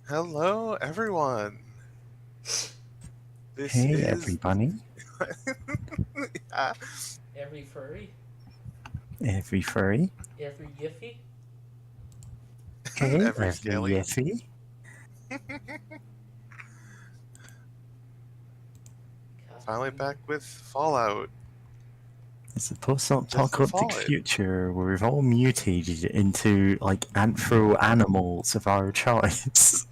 Hello, everyone. This Hey is everybody, yeah, Every furry, every furry, every yiffy. hey every every scaly. yiffy. Finally God, back with Fallout. It's a Just the post-apocalyptic Fallout. future where we've all mutated into like anthro animals of our choice.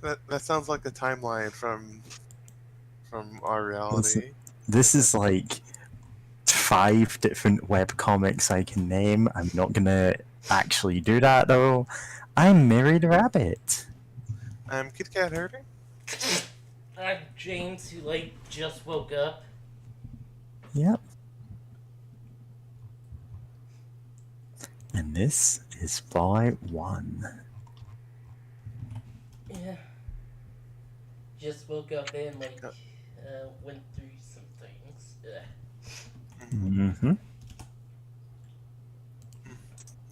That sounds like a timeline from our Listen, reality. this Like is like 5 different web comics I can name. I'm not gonna actually do that though. I'm Married Rabbit. I'm Kit Kat herding. I'm James who just woke up. Yep. And this is Fallout 1. Yeah, just woke up and Uh, went through some things. mhm. Mm-hmm.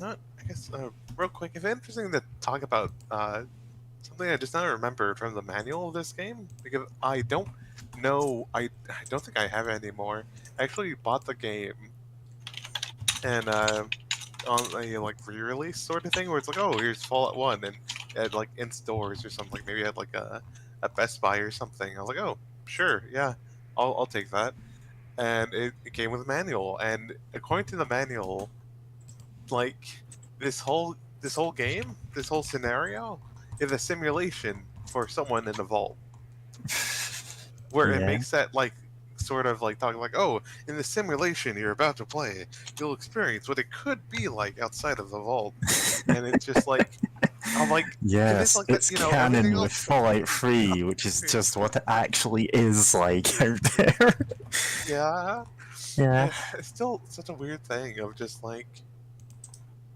I guess real quick, if interesting to talk about something I just now remembered from the manual of this game because I don't know. I don't think I have it anymore. I actually bought the game and on a like re-release sort of thing where it's like, oh, here's Fallout One, and it had like in stores or something. Like maybe it had like a Best Buy or something. I was like, oh, sure, yeah, I'll take that. And it came with a manual, and according to the manual, like this whole game, this whole scenario, is a simulation for someone in a vault where it Yeah. makes that like sort of like talking like, oh, in the simulation you're about to play, you'll experience what it could be like outside of the vault, and it's just like I'm like, if it's Yes, like that, it's everything canon with else. Fallout 3, which is just what it actually is like out there. Yeah, Yeah, it's still such a weird thing of just like,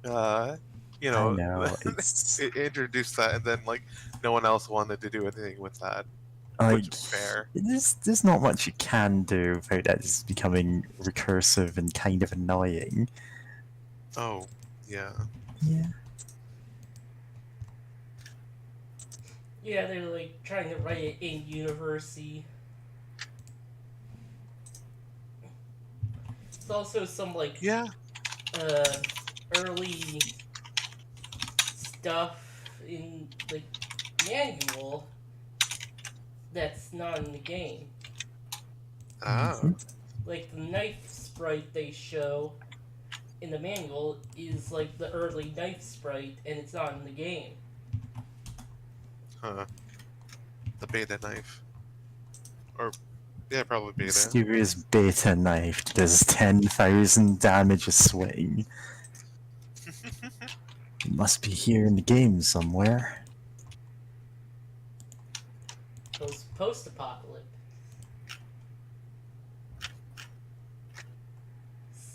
uh, you I know, know. It's it introduced that, and then like no one else wanted to do anything with that, which like is fair. there's not much you can do without that just becoming recursive and kind of annoying. Oh, yeah. Yeah. Yeah, they're trying to write it in university. It's also some Yeah. uh early stuff in manual that's not in the game. Ah. Mhm. Like the knife sprite they show in the manual is like the early knife sprite, and it's not in the game. Huh. The beta knife. Or, yeah, probably beta. Mysterious beta knife does 10,000 damage a swing. It must be here in the game somewhere. Post apocalypse.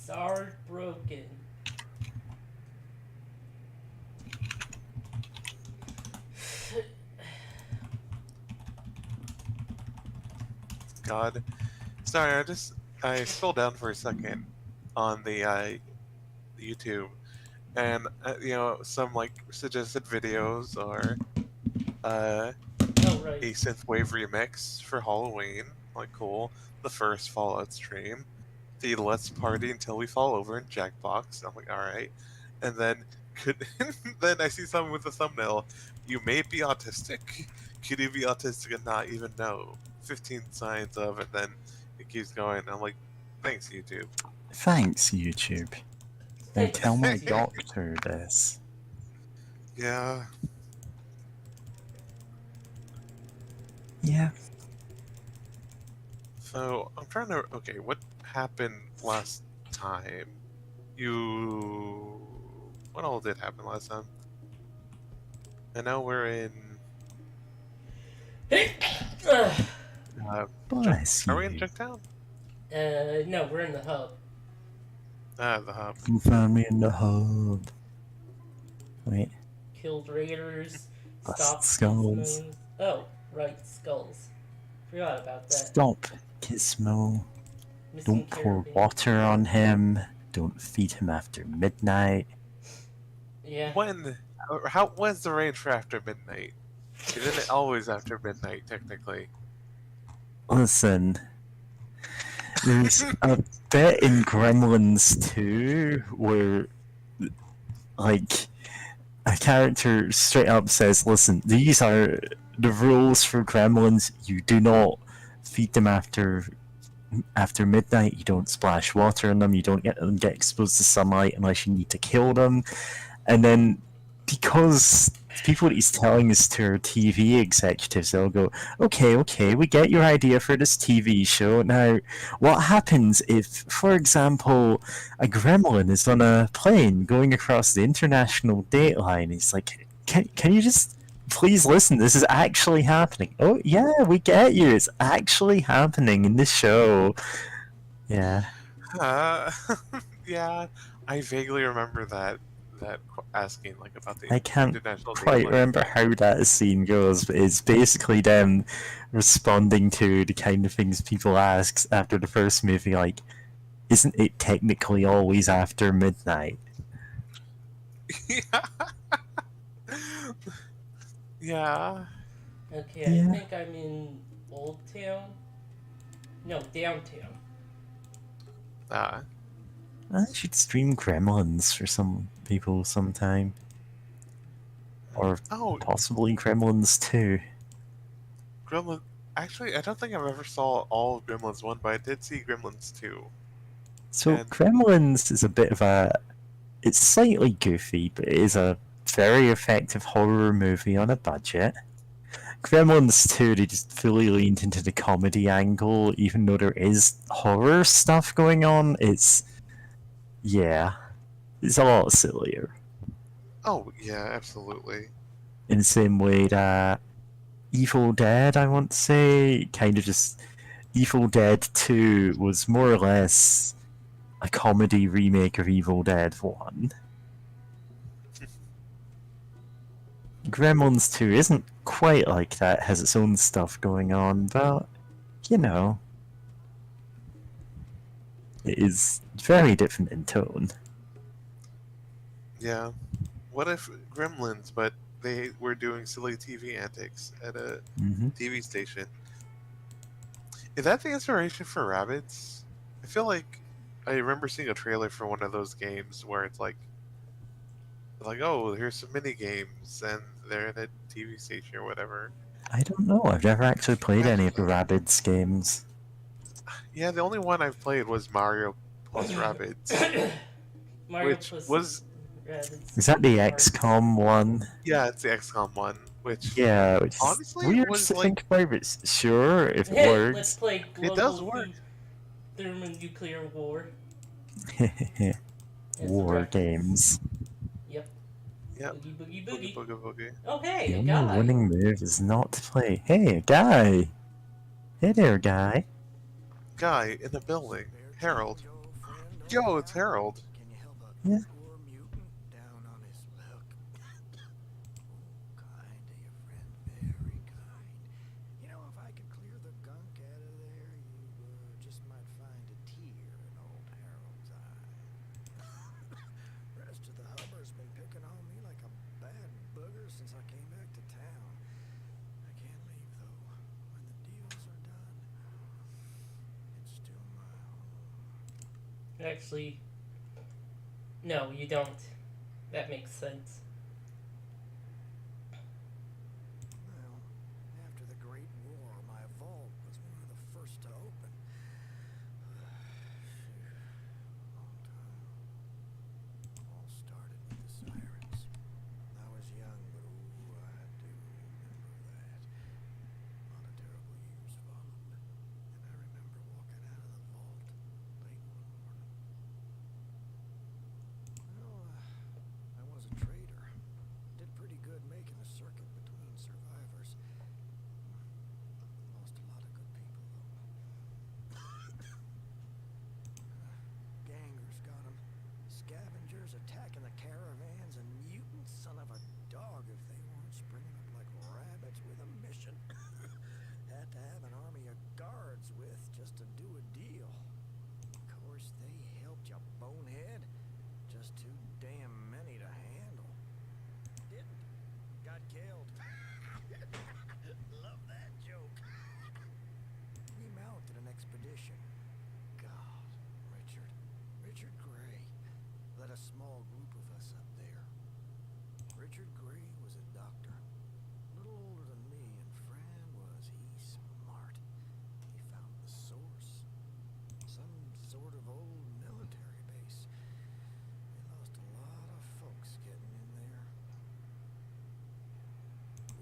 Sard broken. God. Sorry, I scrolled down for a second on the YouTube, and some like suggested videos or uh Oh right. a synthwave remix for Halloween. Like cool. The first Fallout stream. The Let's Party Until We Fall Over in Jackbox. I'm like, alright. And then could then I see someone with a thumbnail. You may be autistic. Could you be autistic and not even know? 15 signs of, and then it keeps going. I'm like, thanks, YouTube. Thanks, YouTube. Now tell Thanks, my YouTube. doctor this. Yeah. Yeah. So I'm trying to. Okay, what happened last time? You. What all did happen last time? I know we're in. Uh, Bless are we in you. Junktown? No, we're in the hub. Ah, the hub. You found me in the hub. Wait, Killed raiders. bust Stopped skulls. gizmos. Oh, right, skulls. Forgot about that. Stop, Gizmo. Missing Don't pour caravan. water on him. Don't feed him after midnight. Yeah. when, or how, when's the range for after midnight? Isn't it always after midnight, technically? Listen, there's a bit in Gremlins 2 where, like, a character straight up says, listen, these are the rules for Gremlins. You do not feed them after midnight. You don't splash water on them. You don't get them get exposed to sunlight unless you need to kill them. And then, because people that he's telling this to are TV executives, they'll go, okay, we get your idea for this TV show. Now, what happens if, for example, a gremlin is on a plane going across the international date line? He's like, can you just please listen? This is actually happening. Oh, yeah, we get you. It's actually happening in this show. Yeah. Uh, yeah, I vaguely remember asking like about the I can't international quite dateline. remember how that scene goes, but it's basically them responding to the kind of things people ask after the first movie, like, isn't it technically always after midnight? Yeah. Yeah. Okay, I Yeah. think I'm in Old Town. No, Downtown. Uh, I should stream Gremlins for some people sometime. Or oh, possibly Gremlins 2. Gremlin. Actually, I don't think I've ever saw all of Gremlins 1, but I did see Gremlins 2. So And Gremlins is a bit of a... It's slightly goofy, but it is a very effective horror movie on a budget. Gremlins 2, they just fully leaned into the comedy angle, even though there is horror stuff going on. Yeah, it's a lot sillier. oh yeah, absolutely. In the same way that Evil Dead, I want to say, kind of just. Evil Dead 2 was more or less a comedy remake of Evil Dead 1. Gremlins 2 isn't quite like that, it has its own stuff going on, but, you know, it is very different in tone. Yeah. What if Gremlins, but they were doing silly TV antics at a Mm-hmm. TV station? Is that the inspiration for Rabbids? I feel like I remember seeing a trailer for one of those games where it's like, oh, here's some mini games, and they're in a TV station or whatever. I don't know, I've never actually played I, any of the Rabbids games. yeah, the only one I've played was Mario plus Rabbids, Mario which plus was Rabbids. Is that the Cards. XCOM one? yeah, it's the XCOM one, which Yeah, which is honestly weird was to like think about, but sure, if it Let's works. play it does global work. thermonuclear war. As a War reference. games. Yep. Yep. Boogie boogie Boogie boogie. boogie boogie. Oh hey, The a only guy. winning move is not to play. Hey, a guy! Hey there, guy. Guy in the building. Harold. Yo, it's Harold. Can you help a Yeah. poor mutant down on his luck? Kind of your friend, very kind. You know, if I could clear the gunk out of there, you just might find a tear in old Harold's eye. Rest of the hubber's been picking on me like a bad booger since I came back to town. I can't leave though. When the deals are done, it's still my home. Actually, no, you don't. That makes sense. Well, after the Great War, my vault was one of the first to open. Long time. All started with the sirens. I was young, but ooh, I do remember that. A lot of terrible years followed, and I remember walking out of the vault late one morning. Well, I was a trader. Did pretty good making the circuit between survivors. Lost a lot of good people, though. Gangers got 'em. Scavengers attacking the caravans, and mutants, son of a dog, if they weren't springing up like rabbits with a mission. Had to have an army of guards with just to do a deal. Of course, they helped you, bonehead. Just too damn many to handle. killed. Love that joke. We mounted an expedition. God, Richard Gray led a small group of us up there. Richard Gray was a doctor, a little older than me, and Fran was he smart. He found the source, some sort of old military base. They lost a lot of folks getting in there.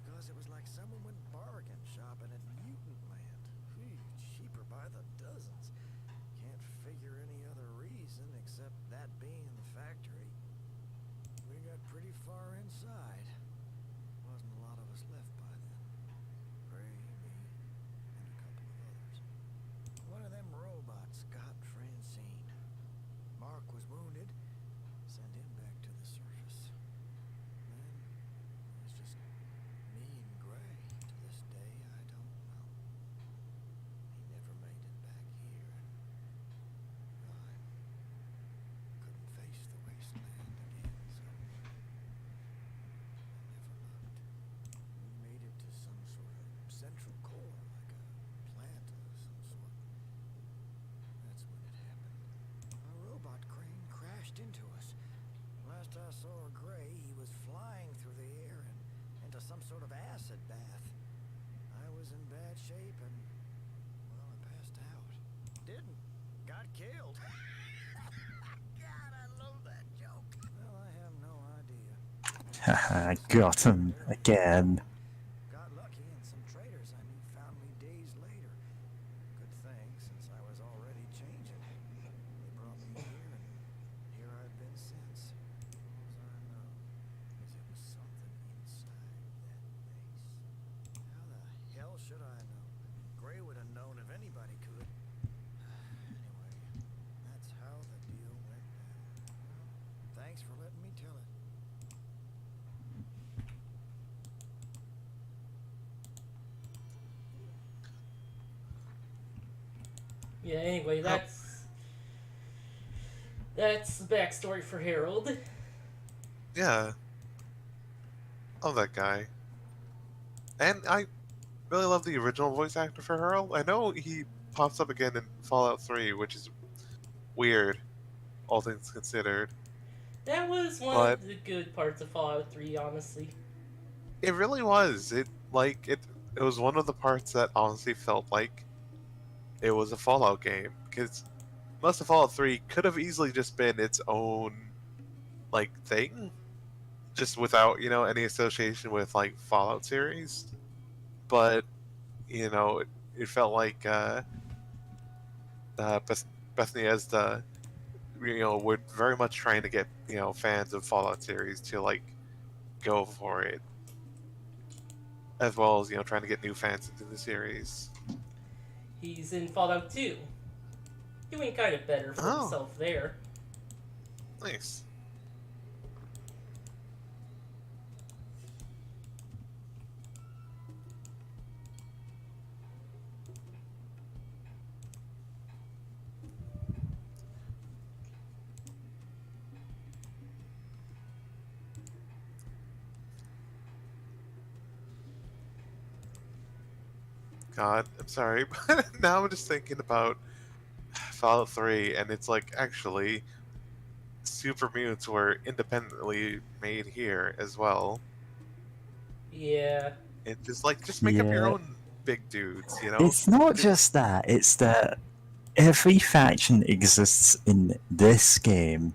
Because it was like someone went bargain shopping at mutant land. Phew, cheaper by the dozens. Can't figure any other reason except that being the factory. We got pretty far inside. Wasn't a lot of us left by then. Ray, me, and a couple of others. One of them robots got Francine. Mark was wounded. Sent him back to the surface. Then it was just me and Gray. To this day, I don't know. He never made it back here. I couldn't face the wasteland again, so I never looked. We made it to some sort of central core, like a plant of some sort. That's when it happened. A robot crane crashed into us. Last I saw of Gray, he was flying through the air and into some sort of acid bath. I was in bad shape and, well, I passed out. Didn't. Got killed. God, I love that joke. Well, I have no idea. Haha, got him again. Got lucky and some traders I knew found me days later. Good thing, since I was already changing. They brought me here, and here I've been since. All I know is it was something inside that base. How the hell should I know? Gray would have known if anybody could. Anyway, that's how the deal went down. Well, thanks for letting me tell it. Yeah, anyway, that's the backstory for Harold. Yeah. Love that guy. And I really love the original voice actor for Harold. I know he pops up again in Fallout 3, which is weird, all things considered. That was one But of the good parts of Fallout 3, honestly. it really was. It was one of the parts that honestly felt like it was a Fallout game. Because most of Fallout 3 could have easily just been its own like thing. Just without, any association with like Fallout series. But, it felt like Bethany as the we're very much trying to get fans of Fallout series to like go for it, as well as trying to get new fans into the series. He's in Fallout 2. Doing kind of better for Oh, himself there. nice. God, I'm sorry, but now I'm just thinking about Fallout 3, and it's like actually super mutants were independently made here as well. Yeah. And just make up your Yeah, own big dudes, it's not Just- just that, it's that every faction exists in this game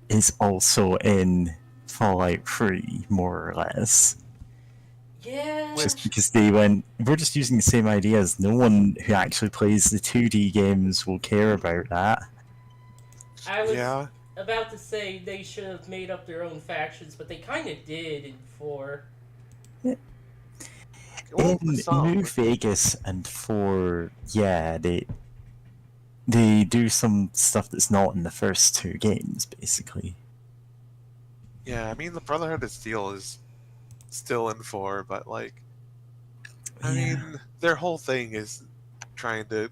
is also in Fallout 3, more or less. Yeah. Just because they went, we're just using the same ideas. No one who actually plays the 2D games will care about that. I was Yeah. about to say they should have made up their own factions, but they kind of did in 4. Well, In some. New Vegas and 4, yeah, they do some stuff that's not in the first two games, basically. Yeah, I mean the Brotherhood of Steel is still in 4, but like, I Yeah. mean, their whole thing is trying to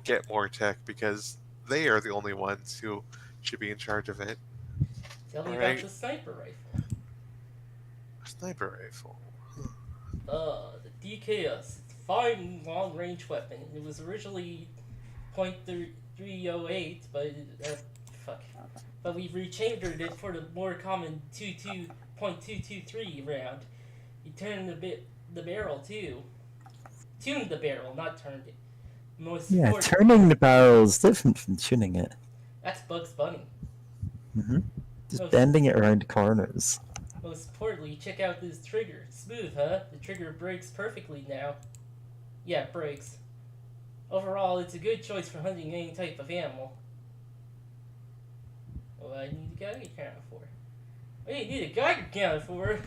get more tech because they are the only ones who should be in charge of it. Tell me about Right. the sniper rifle. Sniper rifle. The DKS. It's a fine long range weapon. It was originally .308, but fuck. But we rechambered it for the more common .223 round. You turned the barrel too. Tuned the barrel, not turned it. Most Yeah, important, turning the barrel is different from tuning it. that's Bugs Bunny. Just Most, bending it around corners. most importantly, check out this trigger. Smooth, huh? The trigger breaks perfectly now. Yeah, it breaks. Overall, it's a good choice for hunting any type of animal. Well, I need a Geiger counter for. What do you need a Geiger counter for?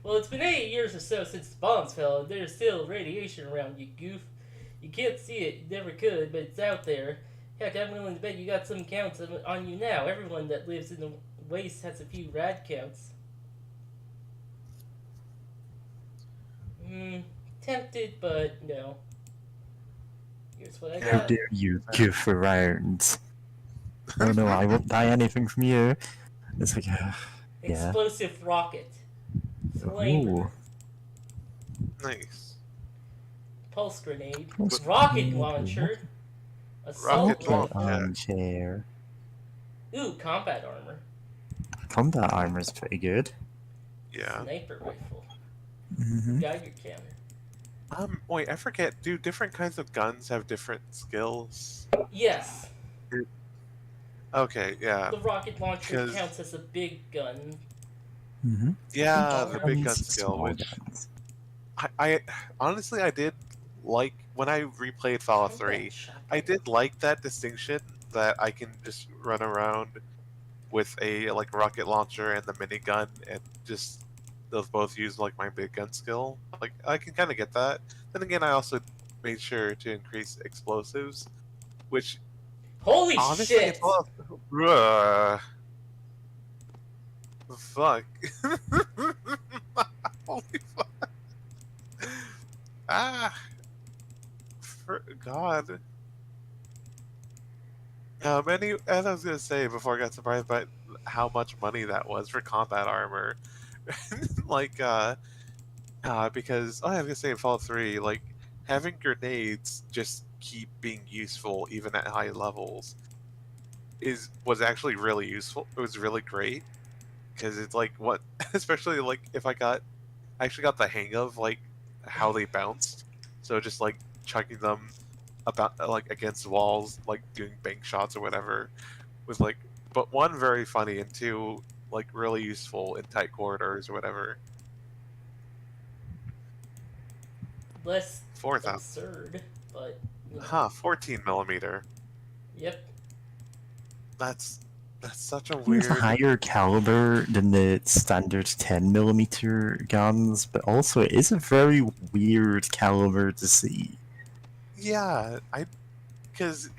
Well, it's been 8 years or so since the bombs fell, and there's still radiation around, you goof. You can't see it, you never could, but it's out there. Heck, I'm willing to bet you got some counts on you now. Everyone that lives in the waste has a few rad counts. Tempted, but no. Here's what I How got. dare you goof around? Oh no, I won't buy anything from you. It's like, yeah. Explosive rocket. Flamer. Ooh. Nice. Pulse grenade. Pulse Rocket grenade, launcher. Assault Rocket rifle. launcher. Armchair. Ooh, combat armor. Combat armor's pretty good. Yeah. Sniper rifle. Mm-hmm. Geiger counter. Wait, I forget. Do different kinds of guns have different skills? Yes. Okay, yeah. The rocket launcher 'Cause- counts as a big gun. Mm-hmm. Yeah, the big gun Guns, skill, small which guns. I honestly I did like when I replayed Fallout 3. I did like that distinction that I can just run around with a like rocket launcher and the minigun and just those both use like my big gun skill. Like I can kind of get that. Then again, I also made sure to increase explosives, which Holy honestly, shit! Fuck. Holy fuck. Ah. For God. As I was gonna say before I got surprised by how much money that was for combat armor, like because I was gonna say in Fallout 3, like having grenades just keep being useful even at high levels was actually really useful. It was really great because it's like what, especially like if I actually got the hang of like how they bounced, so just like chucking them about like against walls, like doing bank shots or whatever, was like, but one very funny and two like really useful in tight corridors or whatever. Less 4,000. absurd, but you know. 14 millimeter. Yep. That's such a It's weird. a higher caliber than the standard 10mm guns, but also it is a very weird caliber to see. Yeah, because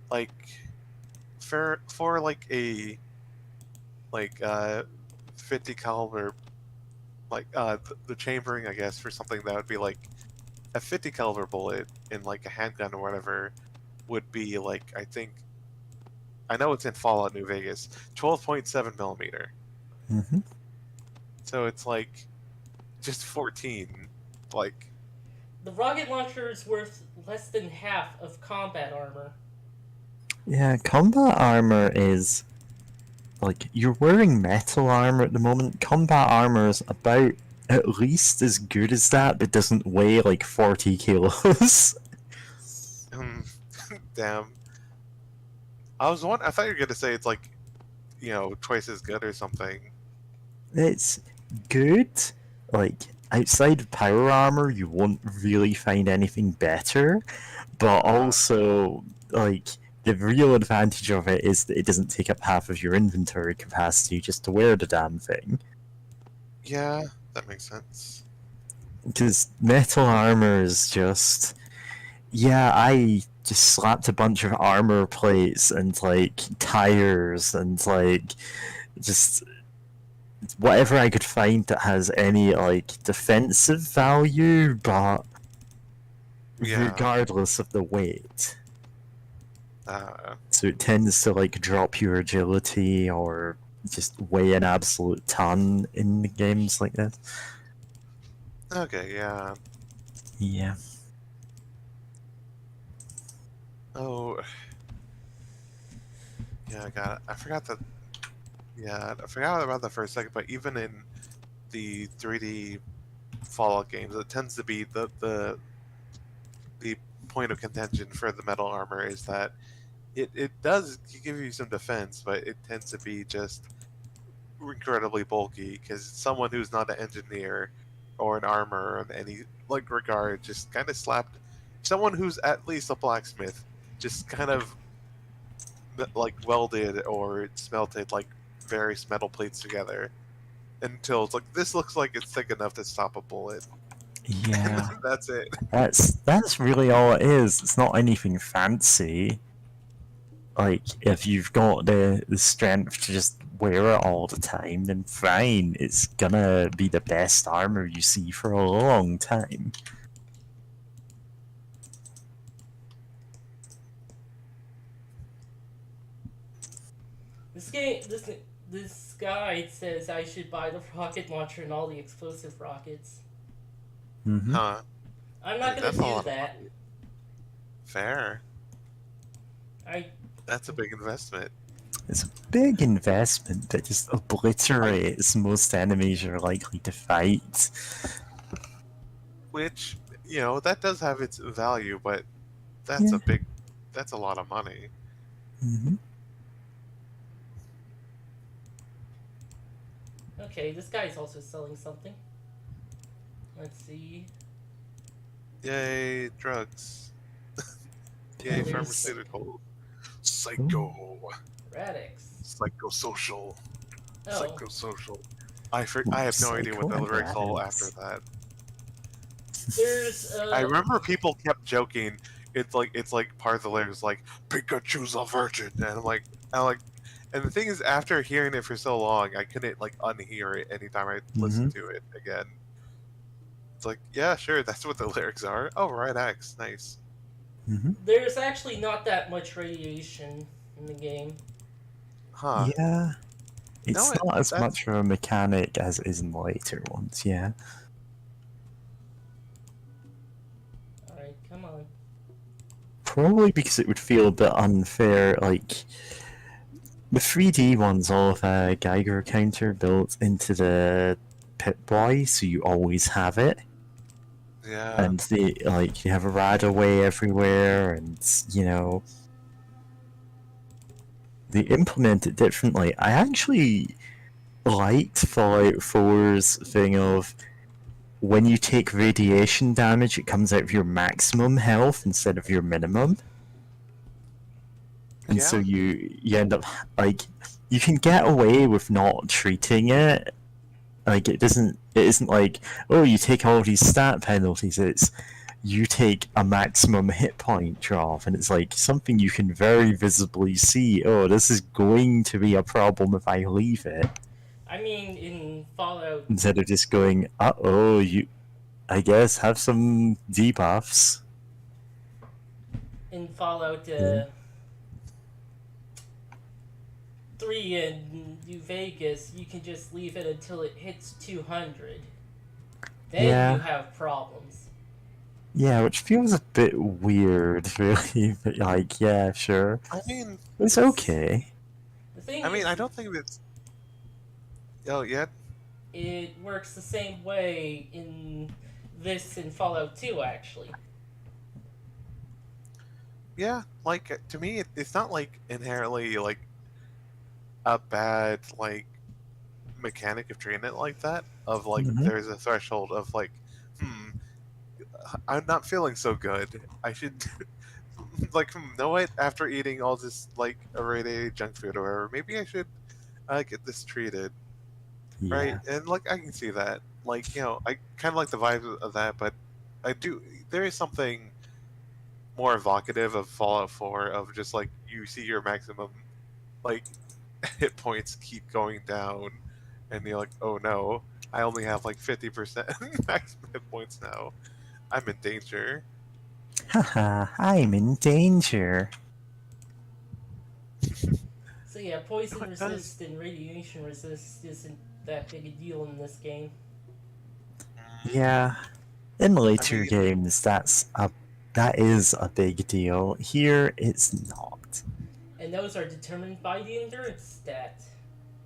like for like a 50 caliber, like the chambering, I guess, for something that would be like a 50 caliber bullet in like a handgun or whatever would be like, I know it's in Fallout New Vegas, 12.7 millimeter. Mm-hmm. So it's like just 14, like. The rocket launcher is worth less than half of combat armor. Yeah, combat armor is like you're wearing metal armor at the moment. Combat armor is about at least as good as that, but doesn't weigh like 40 kilos. Damn. I thought you were gonna say it's like, twice as good or something. It's good. Like outside of power armor, you won't really find anything better. But also, like the real advantage of it is that it doesn't take up half of your inventory capacity just to wear the damn thing. Yeah, that makes sense. Because metal armor is just. Yeah, I just slapped a bunch of armor plates and like tires and like just whatever I could find that has any like defensive value, but Yeah. regardless of the weight. Uh, So it tends to like drop your agility or just weigh an absolute ton in games like this. Okay, yeah. Yeah. Oh, yeah. I got it. I forgot that. Yeah, I forgot about that for a second. But even in the 3D Fallout games, it tends to be the point of contention for the metal armor is that it does give you some defense, but it tends to be just incredibly bulky because someone who's not an engineer or an armor of any like regard just kind of slapped someone who's at least a blacksmith just kind of like welded or smelted like various metal plates together until it's like this looks like it's thick enough to stop a bullet and Yeah. then that's it. That's really all it is. It's not anything fancy. Like, if you've got the strength to just wear it all the time, then fine. It's gonna be the best armor you see for a long time. This guide says I should buy the rocket launcher and all the explosive rockets. Mm-hmm. Huh. I'm not gonna That's a do lot of that. money. Fair. I That's a big investment. It's a big investment that just obliterates most enemies you're likely to fight. Which, that does have its value, but that's Yeah. that's a lot of money. Mm-hmm. okay. This guy's also selling something. Let's see. Yay, drugs. Yay, Oh, there's pharmaceutical. Psycho. Radix. Psychosocial. Oh, Psychosocial. I have no idea what the lyrics all after that. there's I remember people kept joking. It's like part of the lyrics like Pikachu's a virgin, and I'm like, and the thing is, after hearing it for so long, I couldn't like unhear it anytime I listened to it again. It's like, yeah, sure, that's what the lyrics are. Oh, right, X, nice. Mm-hmm. there's actually not that much radiation in the game. Huh? Yeah. It's No, not as that's much of a mechanic as it is in later ones, yeah. All right, come on. Probably because it would feel a bit unfair, like the 3D ones all have a Geiger counter built into the Pip-Boy, so you always have it. yeah. And they like you have a radaway everywhere, and they implement it differently. I actually liked Fallout 4's thing of when you take radiation damage, it comes out of your maximum health instead of your minimum. And so Yeah. you end up like you can get away with not treating it. Like it isn't like, oh, you take all these stat penalties. It's you take a maximum hit point drop, and it's like something you can very visibly see. Oh, this is going to be a problem if I leave it. I mean, in Fallout, Instead of just going, I guess have some debuffs. in Fallout Yeah. 3 and New Vegas, you can just leave it until it hits 200. Then Yeah. you have problems. Yeah, which feels a bit weird, really. But like, yeah, sure, I mean, it's okay. The thing I mean, is, I don't think it's. Oh, yeah. it works the same way in Fallout 2, actually. Yeah, like to me, it's not like inherently like a bad like mechanic of treating it like that. Of like, Mhm. there's a threshold of like, I'm not feeling so good. I should like, know what? After eating all this like irradiated junk food or whatever, maybe I should get this treated, right? Yeah. And like, I can see that. Like, I kind of like the vibe of that, but I do. There is something more evocative of Fallout 4 of just like you see your maximum like hit points keep going down, and you're like, oh no, I only have like 50% maximum hit points now. I'm in danger. Haha, I'm in danger. So So yeah, poison it does. resist and radiation resist isn't that big a deal in this game. Yeah, in I later mean, games, that is a big deal. Here, it's not. And those are determined by the endurance stat,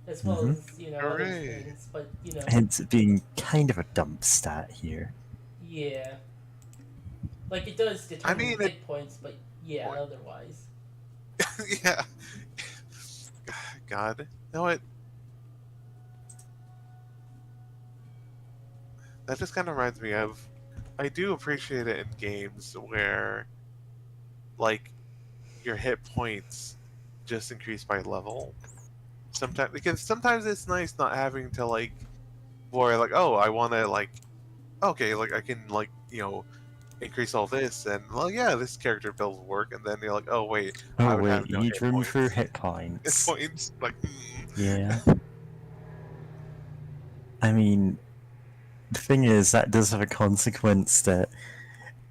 as well Hmm. as, other hooray. things. But, Hence it being kind of a dump stat here. yeah. Like, it does I determine mean, it. hit points, but yeah, otherwise. Yeah. God. You know what? That just kind of reminds me of. I do appreciate it in games where, like, your hit points just increase by level. Sometimes because sometimes it's nice not having to like, where like, oh, I want to like, okay, like I can like increase all this and well, yeah, this character build will work, and then you're like, oh wait, I Oh would have wait, you no need hit room for points. hit Hit points. points, like, Yeah. I mean, the thing is, that does have a consequence that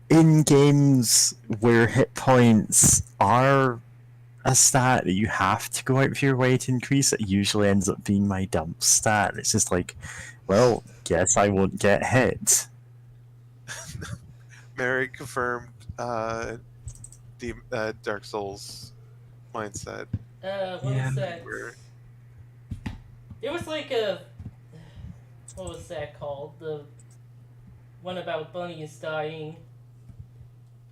in games where hit points are a stat that you have to go out of your way to increase, it usually ends up being my dump stat. It's just like, well, guess I won't get hit. Mary confirmed Dark Souls mindset. What Yeah. was that? Where There was like a. What was that called? The one about bunnies dying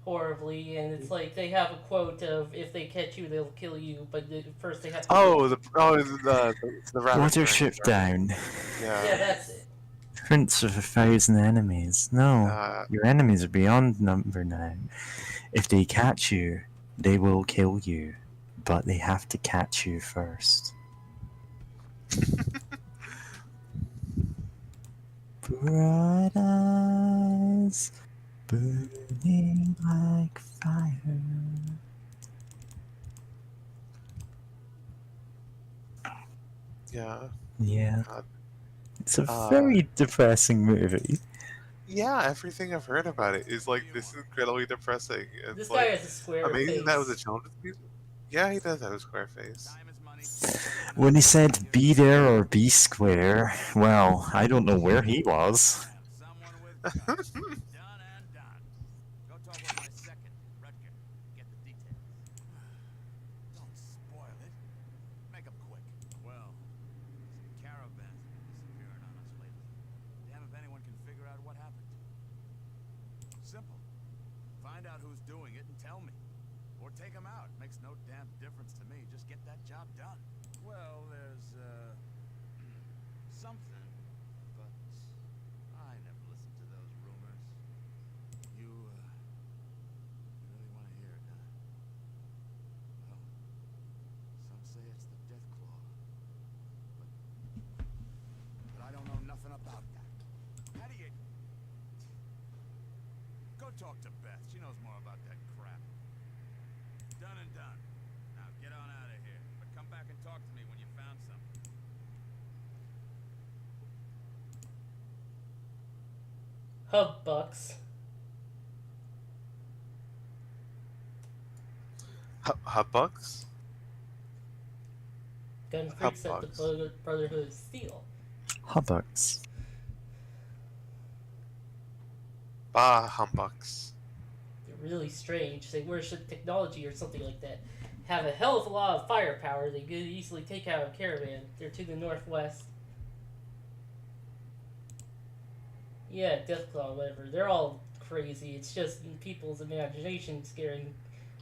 horribly, and it's like they have a quote of if they catch you, they'll kill you, but first they have to. the rabbit train. Watership down. Yeah, Yeah. that's it. Prince of 1,000 enemies. No, Uh, your enemies are beyond number now. If they catch you, they will kill you, but they have to catch you first. Bright eyes, burning like fire. yeah. Yeah, God. it's a Uh, very depressing movie. yeah. Everything I've heard about it is like this is incredibly depressing. This It's guy like has a square amazing that it was a face. children's music. Yeah, he does have a square face. When he said be there or be square, well, I don't know where he was. Done and done. Go talk with my second, Rutger. Get the details. Don't spoil it. Make 'em quick. Well, some caravans have been disappearing on us lately. Damn if anyone can figure out what happened. Simple. Find out who's doing it and tell me. Or take 'em out. Makes no damn difference to me. Just get that job done. Well, there's, something, but I never listened to those rumors. You really want to hear it, huh? Well, some say it's the Death Claw. But I don't know nothing about that. How do you... Go talk to Beth. She knows more about that crap. Done and done. Now get on out of here. But come back and talk to me when you found something. Hub bucks. Hubbugs? Gun freaks at the Hubbugs. Brotherhood of Steel. Hubbugs. Bah, humbugs. They're really strange. They worship technology or something like that. Have a hell of a lot of firepower. They could easily take out a caravan. They're to the northwest. Yeah, Deathclaw, whatever. They're all crazy. It's just people's imagination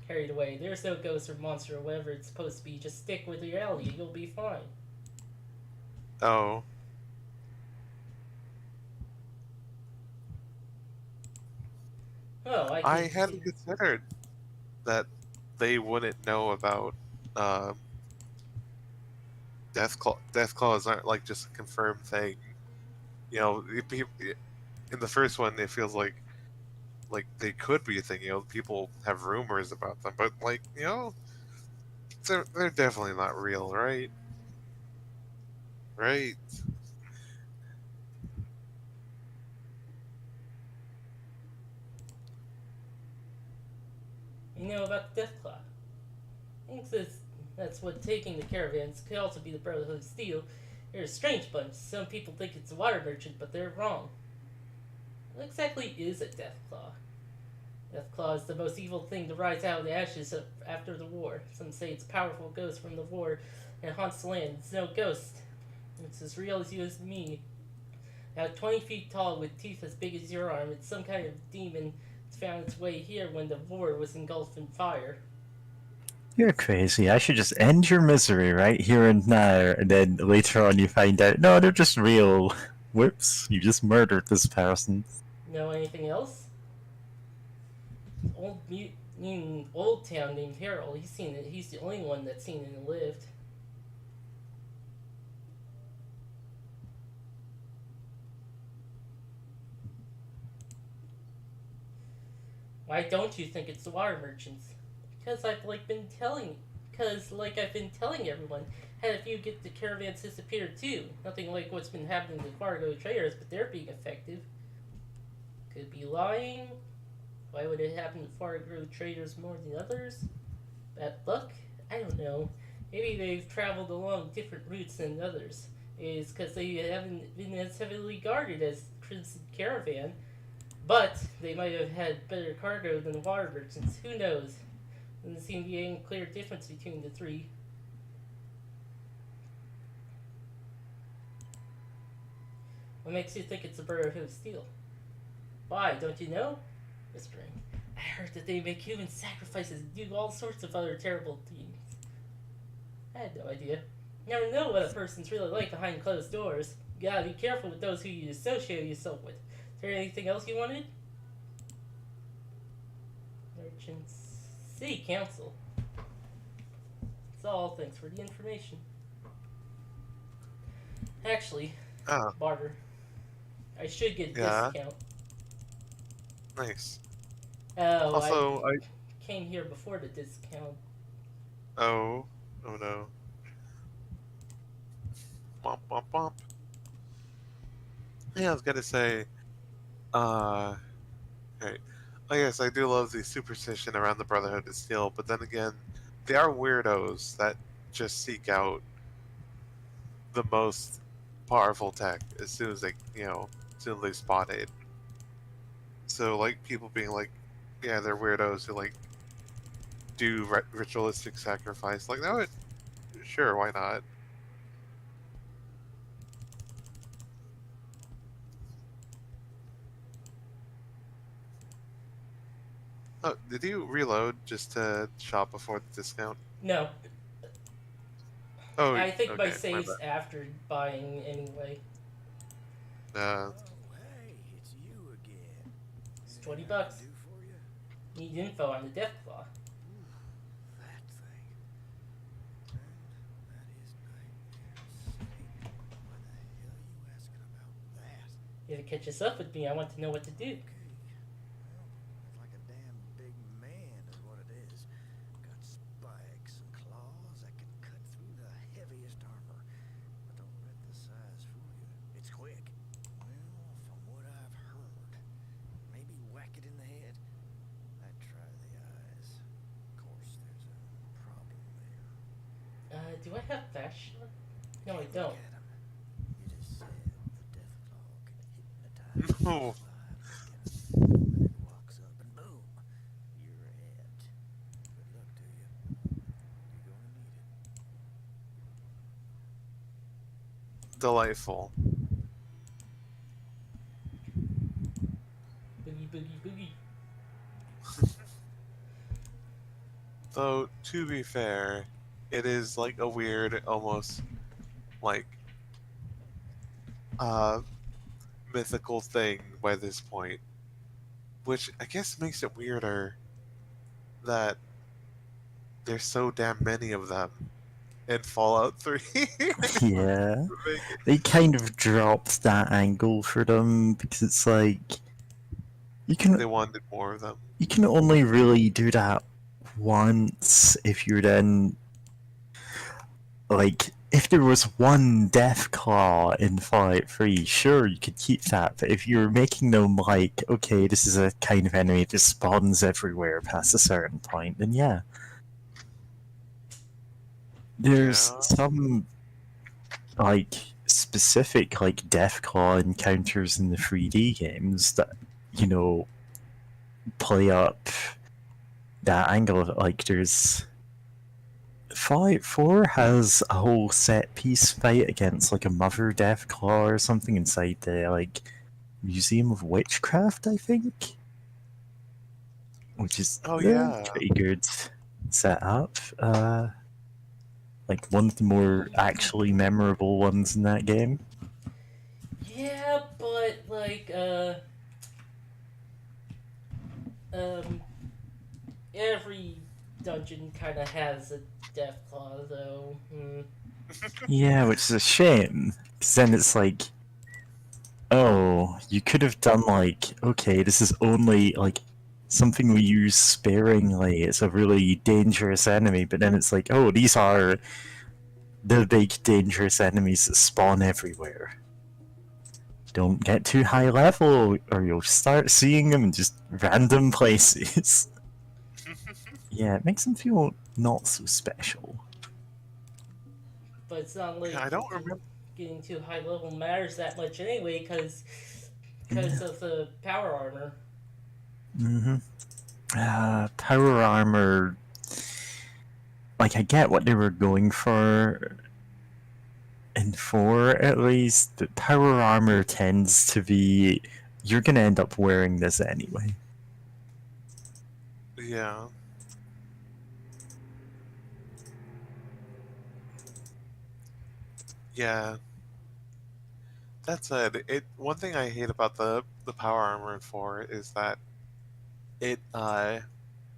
carried away. There's no ghost or monster or whatever it's supposed to be. Just stick with reality. You'll be fine. Oh. Oh, I hadn't considered that they wouldn't know about Deathclaw. Deathclaws aren't like just a confirmed thing. In the first one, it feels like they could be a thing. People have rumors about them, but like they're definitely not real, right? Right? You know about Deathclaw. I think this That's what taking the caravans could also be the Brotherhood of Steel. They're a strange bunch. Some people think it's a water merchant, but they're wrong. What exactly is a Deathclaw? Deathclaw is the most evil thing to rise out of the ashes after the war. Some say it's a powerful ghost from the war and haunts the land. It's no ghost. It's as real as you as me. Now 20 feet tall with teeth as big as your arm, it's some kind of demon. It's found its way here when the war was engulfed in fire. You're crazy. I should just end your misery right here and now, and then later on you find out, no, they're just real. Whoops, you just murdered this person. Know anything else? Old Town named Harold. He's seen it. He's the only one that's seen it and lived. Why don't you think it's the water merchants? Because I've been telling everyone, had a few get the caravans disappeared too. Nothing like what's been happening to cargo traders, but they're being effective. Could be lying. Why would it happen to cargo traders more than others? Bad luck? I don't know. Maybe they've traveled along different routes than others. It's because they haven't been as heavily guarded as Crimson Caravan. But they might have had better cargo than the water merchants. Who knows? Doesn't seem to be any clear difference between the three. What makes you think it's the Brotherhood of Steel? Why, don't you know? Whispering. I heard that they make human sacrifices and do all sorts of other terrible things. I had no idea. You never know what a person's really like behind closed doors. You gotta be careful with those who you associate yourself with. Is there anything else you wanted? Merchants. City Council. That's all. Thanks for the information. Actually, barter. I should get a discount. Nice. Oh, Also, I came here before the discount. Oh no. Bump, bump, bump. Yeah, I was gonna say, right. I guess I do love the superstition around the Brotherhood of Steel, but then again, they are weirdos that just seek out the most powerful tech as soon as they, as soon as they spot it. So, like, people being like, yeah, they're weirdos who, like, do ritualistic sacrifice. Like, no, sure, why not? Oh, did you reload just to shop before the discount? No. Oh, I think my okay, save's after buying anyway. Oh, hey, it's you again. It's Anything $20. I can do for you? Need info on the Deathclaw. That thing. That is Nightmare City. Why the hell are you asking about that? If it catches up with me, I want to know what to do. Okay. Well, it's like a damn big man is what it is. Got spikes and claws that can cut through the heaviest armor. But don't let the size fool you. It's quick. Well, from what I've heard, maybe whack it in the head. I'd try the eyes. Of course, there's a problem there. Do I have fashion? No, I Can't don't. look at 'em. You just said the Deathclaw can hypnotize No. you slide like and it walks up and boom, you're it. Good luck to you. You're gonna need it. Delightful. Boogie, boogie, boogie. Though, to be fair, it is like a weird, almost like mythical thing by this point. Which I guess makes it weirder that there's so damn many of them in Fallout 3. Yeah. They kind of dropped that angle for them because it's like They you wanted more of them. can only really do that once if you're then like if there was one Death Claw in Fallout 3, sure you could keep that, but if you're making them like, okay, this is a kind of enemy that spawns everywhere past a certain point, then yeah. There's Yeah. some like specific like Deathclaw encounters in the 3D games that you know play up that angle of it. Like there's Fallout 4 has a whole set piece fight against like a mother Deathclaw or something inside the like Museum of Witchcraft, I think, which is Oh yeah. pretty good setup. Like one of the more actually memorable ones in that game. Yeah, but like um every dungeon kind of has a death claw though. Yeah, which is a shame. Because then it's like, oh, you could have done like, okay, this is only like something we use sparingly. It's a really dangerous enemy, but then it's like, oh, these are the big dangerous enemies that spawn everywhere. Don't get too high level, or you'll start seeing them in just random places. Yeah, it makes them feel not so special. But it's not Yeah, like I don't remember. getting too high level matters that much anyway, because Yeah. of the power armor. Mm-hmm. Power armor. Like, I get what they were going for in 4 at least, but power armor tends to be. You're gonna end up wearing this anyway. Yeah. Yeah. That said, it one thing I hate about the power armor in 4 is that it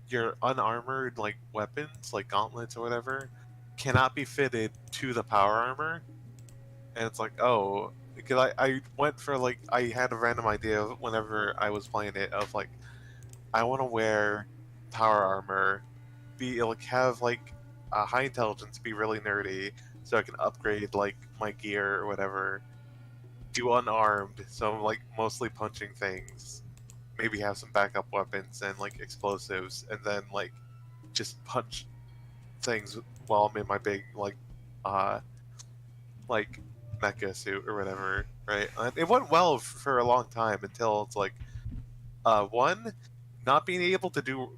your unarmored like weapons, like gauntlets or whatever, cannot be fitted to the power armor. And it's like, oh, because I went for like I had a random idea whenever I was playing it of like I want to wear power armor, be like have like a high intelligence, be really nerdy, so I can upgrade like my gear or whatever. Do unarmed, so I'm like mostly punching things. Maybe have some backup weapons and like explosives, and then like just punch things while I'm in my big uh like mecha suit or whatever, right? And it went well for a long time until it's like one, not being able to do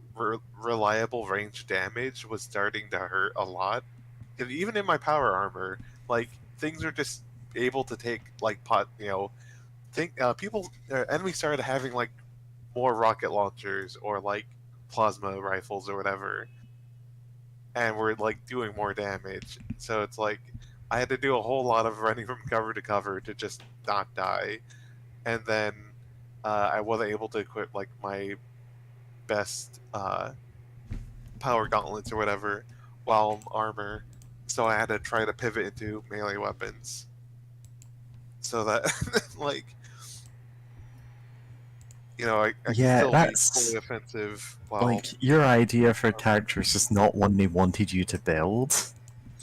reliable range damage was starting to hurt a lot. Because even in my power armor, like things are just able to take like think people enemies started having like more rocket launchers or like plasma rifles or whatever, and we're like doing more damage. So it's like I had to do a whole lot of running from cover to cover to just not die, and then I wasn't able to equip like my best power gauntlets or whatever while armor. So I had to try to pivot into melee weapons so that like I can Yeah, still be fully that's offensive while like your idea for characters is not one they wanted you to build.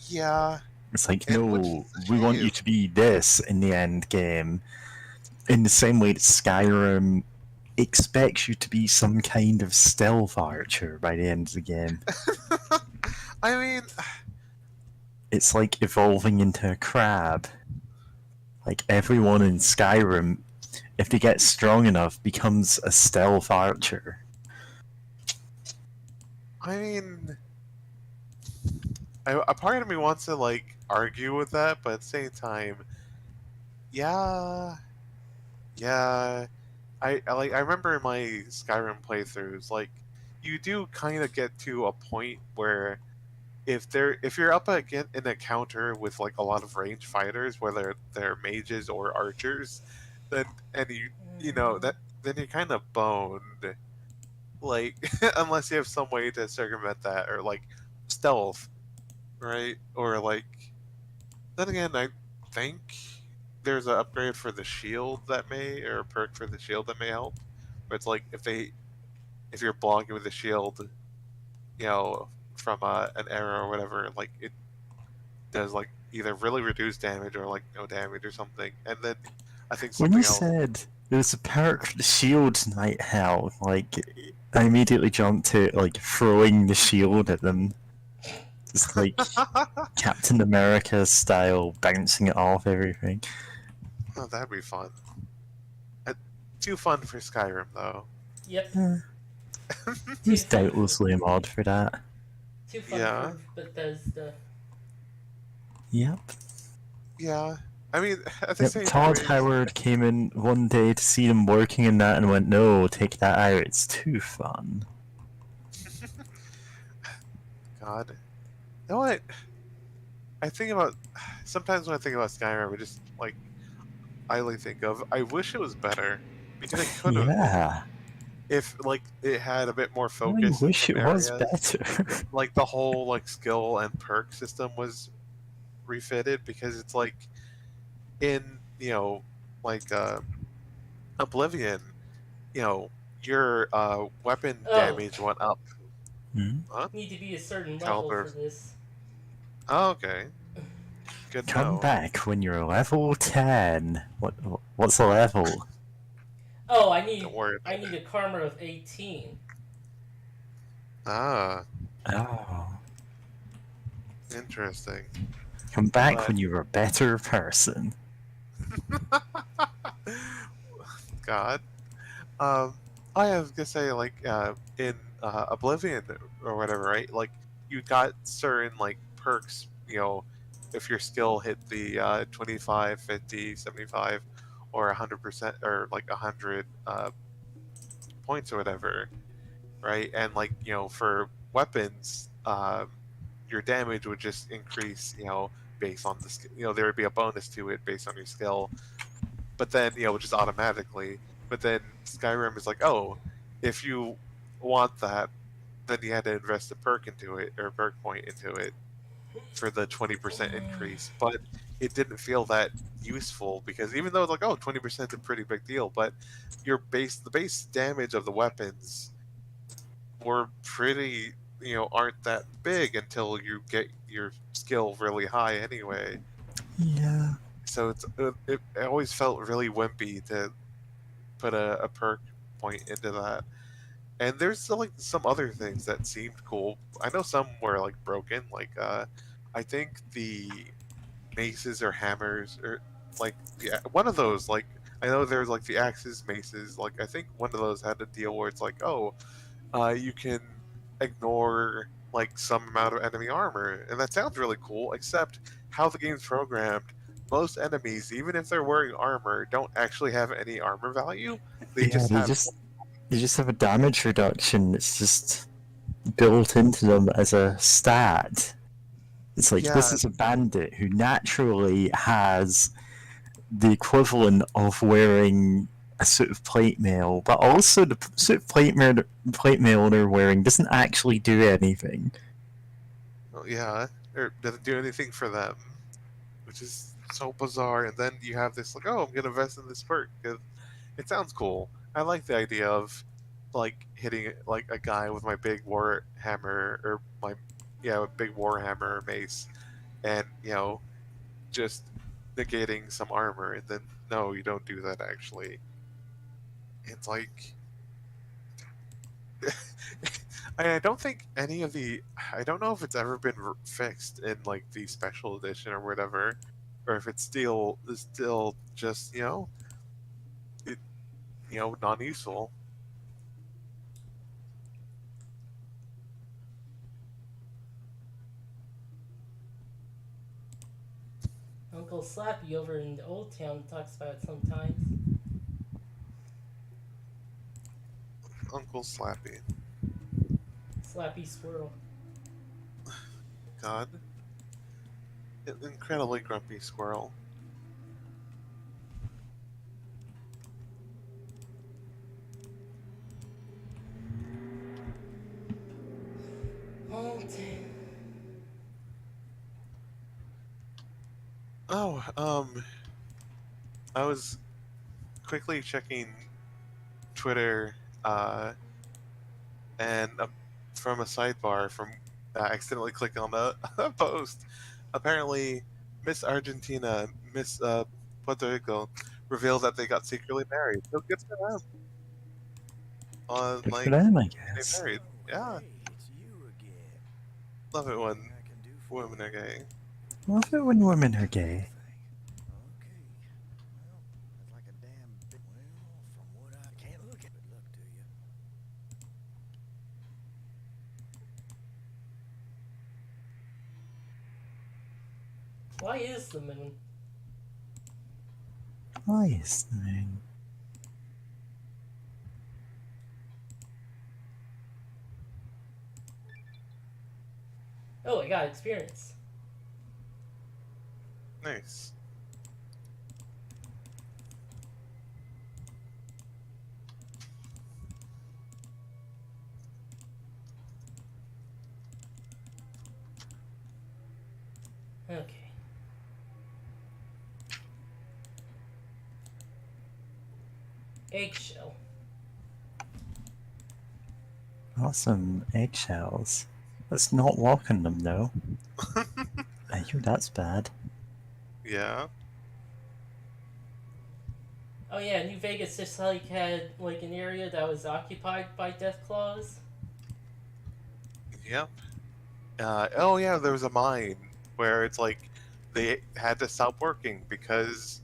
yeah, It's like, and which is no, a we want you shame. to be this in the end game. In the same way that Skyrim expects you to be some kind of stealth archer by the end of the game. I mean, It's like evolving into a crab. Like everyone in Skyrim, if they get strong enough, becomes a stealth archer. I mean, a part of me wants to like argue with that, but at the same time, yeah, yeah. I remember in my Skyrim playthroughs, like you do kind of get to a point where if you're up against an encounter with like a lot of range fighters, whether they're mages or archers, then and you know that then you're kind of boned, like unless you have some way to circumvent that or like stealth, right? Or like then again, I think there's an upgrade for the shield that may or a perk for the shield that may help. Where it's like if you're blocking with the shield, from an arrow or whatever, like it does like either really reduced damage or like no damage or something. And then I think When you something else. said there was a perk for the shield Night Hell, like I immediately jumped to like throwing the shield at them. It's like Captain America style, bouncing it off everything. Oh, that'd be fun. Uh, Too fun for Skyrim, though. Yep. There's fun for doubtlessly a mod for that. too fun Yeah. for Bethesda. Yep. Yeah. I mean, at the Yep. same time, Todd Howard came in one day to see them working in that and went, "No, take that out. It's too fun." God. You know what? I think about sometimes when I think about Skyrim, I just like idly think of I wish it was better because it could have been Yeah. if like it had a bit more I focus in wish some it was areas. better. Like the whole like skill and perk system was refitted because it's like in like Oblivion, your weapon Oh, damage went up. Hmm? Huh? need to be a certain level Caliber. for this. Oh, okay. Good to Come know. back when you're level 10. What's the level? Oh, Don't worry I about need it. a karma of 18. Ah, Oh. interesting. Come back But when you're a better person. God. I was gonna say like in Oblivion or whatever, right? Like you got certain like perks, if your skill hit the 25, 50, 75, or 100% or like 100 points or whatever, right? And like for weapons, your damage would just increase, based on the skill. There would be a bonus to it based on your skill, but then just automatically. But then Skyrim is like, oh, if you want that, then you had to invest a perk into it or a perk point into it for the 20% increase. But it didn't feel that useful because even though it's like, oh, 20% is a pretty big deal, but the base damage of the weapons were pretty, aren't that big until you get your skill really high anyway. Yeah. So it always felt really wimpy to put a perk point into that. And there's still, like some other things that seemed cool. I know some were like broken. Like I think the maces or hammers or like one of those. Like I know there's like the axes, maces. Like I think one of those had a deal where it's like, oh, you can ignore like some amount of enemy armor, and that sounds really cool. Except how the game's programmed, most enemies, even if they're wearing armor, don't actually have any armor value. They Yeah, just have they just have a damage reduction. It's just built into them as a stat. It's like this yeah, is a bandit who naturally has the equivalent of wearing a suit of plate mail, but also the suit of plate mail they're wearing doesn't actually do anything. yeah, or doesn't do anything for them, which is so bizarre. And then you have this like, oh, I'm gonna invest in this perk because it sounds cool. I like the idea of like hitting like a guy with my big war hammer or my a big war hammer or mace, and just negating some armor. And then no, you don't do that actually. It's like I don't think any of the. I don't know if it's ever been fixed in like the special edition or whatever, or if it's still just it, non useful. Uncle Slappy over in the Old Town talks about it sometimes. Uncle Slappy, Slappy Squirrel. God, incredibly grumpy squirrel. Oh, damn. Oh, I was quickly checking Twitter, and from a sidebar from accidentally clicking on a post. Apparently, Miss Argentina, Miss Puerto Rico, revealed that they got secretly married. So good for them on Good for like them, I getting guess. married. Oh, Yeah, hey, it's you again. love it when Anything I can do women are gay. Love it when women are gay. Okay. Well, that's like a damn big. Well, from what I can't look at, but look to you. Why is the moon? Why is the moon? Oh, I got experience. Nice. Okay. Eggshell. Awesome eggshells. Let's not walk on them though. I hear that's bad. Yeah. Oh yeah, New Vegas just like had like an area that was occupied by death claws. Yep. Oh yeah, there was a mine where it's like they had to stop working because,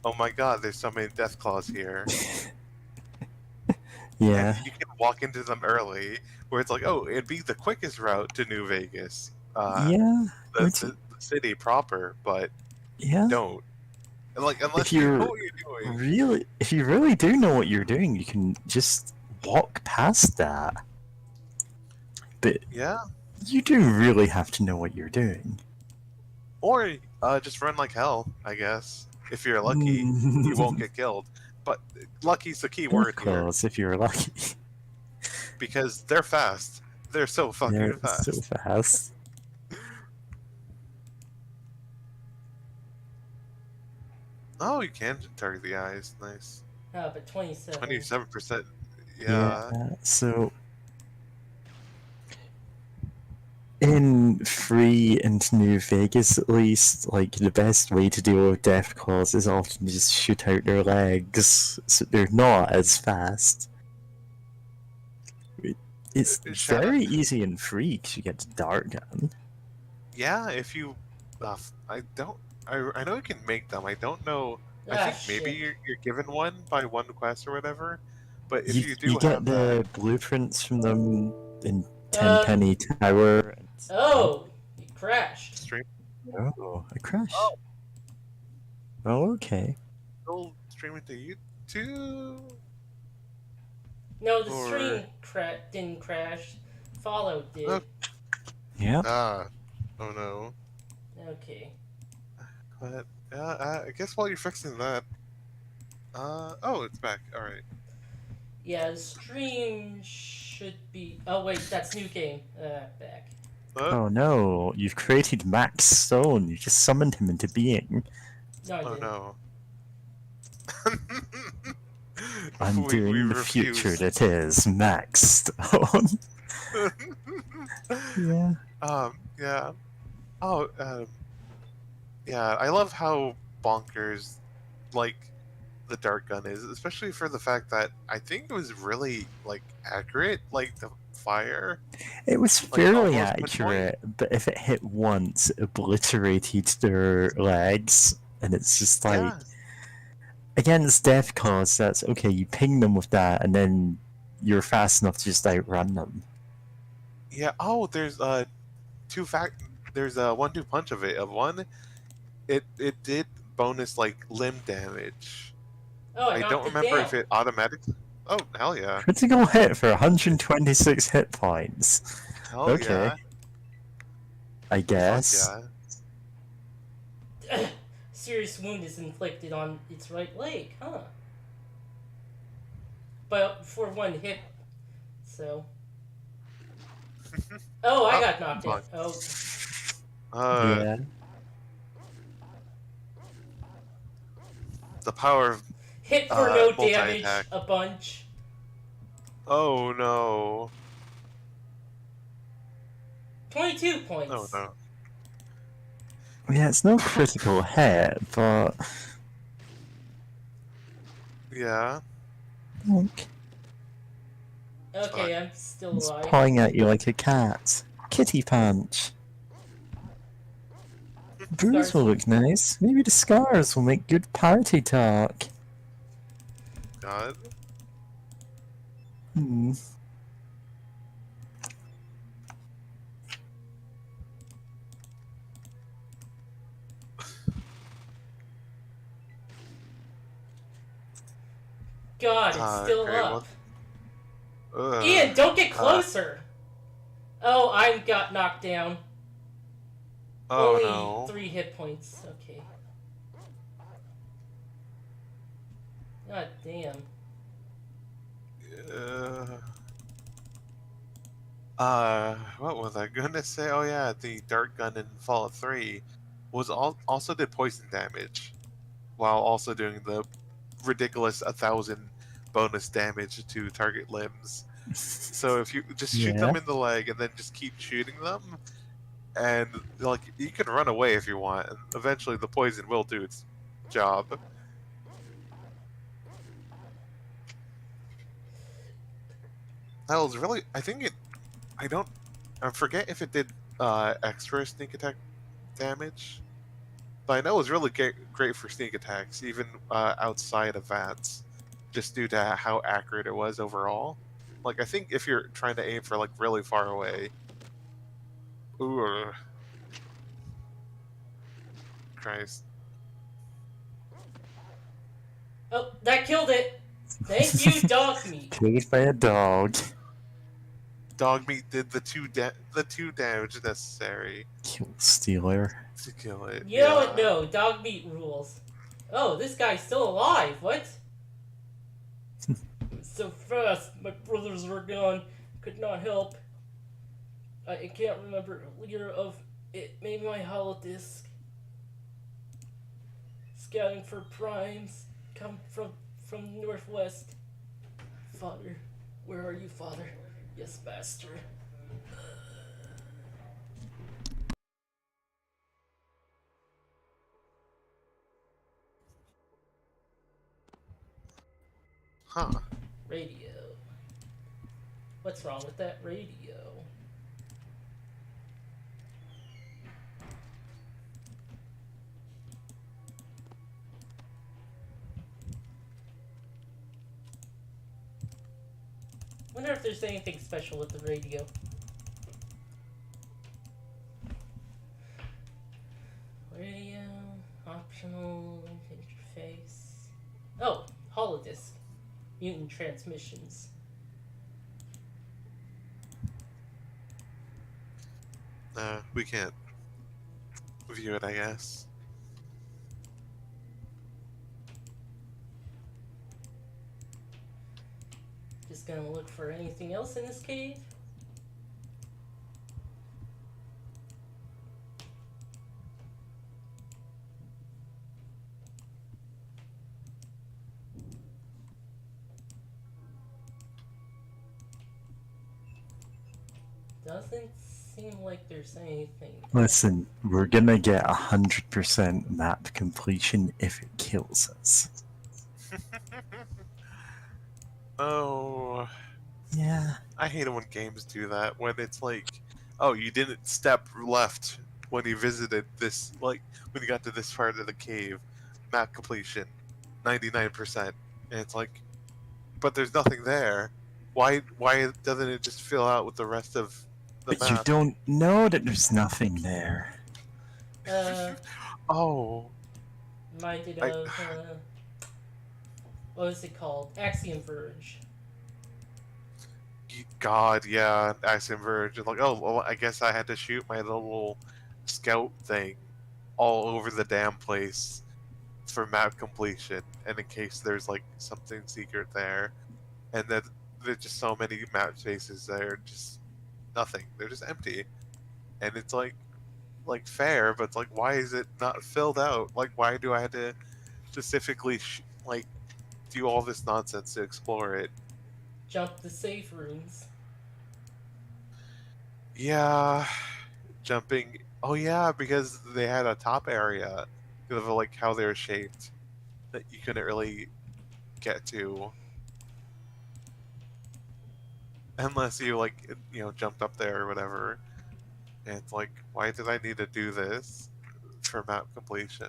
oh my god, there's so many death claws here, and Yeah, you can walk into them early. Where it's like, oh, it'd be the quickest route to New Vegas, yeah. the, Which, the, the city proper, but yeah. don't. And like, If unless you know you're what you're doing. if you really do know what you're doing, you can just walk past that. But Yeah. you do really have to know what you're doing. Or just run like hell, I guess. If you're lucky, you won't get killed. But lucky's the key Death word here. claws, if you're lucky. Because they're fast. They're so They're fucking fast. so fast. Oh, you can target the eyes. Nice. But 27. 27%. Yeah. So in Free and New Vegas, at least, like the best way to deal with death claws is often just shoot out their legs, so they're not as fast. It's Shadow- very easy in Free because you get the dart gun. Yeah, if you. I don't. I know you can make them. I don't know. I Ah, think maybe shit. you're given one by one quest or whatever. But if you do You get have the that. blueprints from them in Uh, Tenpenny Tower. And Oh, you crashed. Stream. Oh, a crash. Oh. Oh, okay. Still streaming to YouTube? No, the Or- stream didn't crash. Fallout did. Oh. Yeah. Ah. Oh no. Okay. But I guess while you're fixing that, oh, it's back. All right. Yeah, the stream should be. Oh wait, that's new game. Back. Oh no, you've created Max Stone. You just summoned him into being. No, I Oh didn't. no. I'm We doing the refuse. future that is Max Stone. Yeah. Yeah. Oh, yeah. I love how bonkers, like, the dart gun is, especially for the fact that I think it was really like accurate, like the fire. It was Like, fairly almost pinpoint. accurate, but if it hit once, it obliterated their legs, and it's just like Yeah. against death claws. That's okay. You ping them with that, and then you're fast enough to just outrun them. Yeah. Oh, there's there's a 1-2 punch of it. Of one, it did bonus like limb damage. Oh, I knocked don't it remember down. if it automatically. Oh hell yeah! Critical hit for 126 hit points. Hell Okay. yeah! I Fuck guess. yeah! Serious wound is inflicted on its right leg, huh? But for one hit, so. Oh, I got knocked out. Oh, Yeah. The power of. hit for no damage, multi-attack. a bunch. Oh no! 22 points. Oh no! Yeah, it's no critical hit, but Yeah. like, Okay, I'm still it's alive. pawing at you like a cat. Kitty punch. Bruise will look nice. Maybe the scars will make good party talk. God. Hmm. God, it's still Great. up. Well, Ian, don't get uh, closer! Oh, I got knocked down. oh Only no. 3 hit points. Okay. God damn. Uh, what was I gonna say? Oh yeah, the dart gun in Fallout 3 was also did poison damage, while also doing the ridiculous 1,000 bonus damage to target limbs. So if you just shoot Yeah. them in the leg and then just keep shooting them, and like you can run away if you want, and eventually the poison will do its job. That was really, I think it. I don't. I forget if it did extra sneak attack damage, but I know it was really great for sneak attacks, even outside of VATS, just due to how accurate it was overall. Like I think if you're trying to aim for like really far away, ooh, Christ, Oh, that killed it! Thank you, dog meat. Killed by a dog. dog meat did the two damage necessary Kill stealer. to kill it. You know what? Yeah. No, dog meat rules. Oh, this guy's still alive. What? So fast, my brothers were gone. Could not help. I can't remember leader of it. Maybe my holodisk. Scouting for primes. Come from northwest. Father, where are you, Father? Yes, Master. Huh. Radio. What's wrong with that radio? Wonder if there's anything special with the radio. Radio, optional link interface. Oh, holodisk. Mutant transmissions. We can't view it, I guess. Just gonna look for anything else in this cave. Doesn't seem like there's anything. Listen, we're gonna get 100% map completion if it kills us. Oh, Yeah. I hate it when games do that. When it's like, oh, you didn't step left when you visited this, like when you got to this part of the cave. Map completion, 99%, and it's like, but there's nothing there. Why doesn't it just fill out with the rest of the But you map? don't know that there's nothing there. Oh, Reminded I, of, what was it called? Axiom Verge. God, yeah, Axiom Verge. Like, oh, well, I guess I had to shoot my little scout thing all over the damn place for map completion, and in case there's like something secret there, and then there's just so many map spaces that are just nothing. They're just empty, and it's like fair, but it's like why is it not filled out? Like why do I have to specifically like do all this nonsense to explore it? Jump the safe rooms. Yeah, jumping. Oh yeah, because they had a top area because of like how they're shaped that you couldn't really get to unless you like jumped up there or whatever. And it's like, why did I need to do this? for map completion.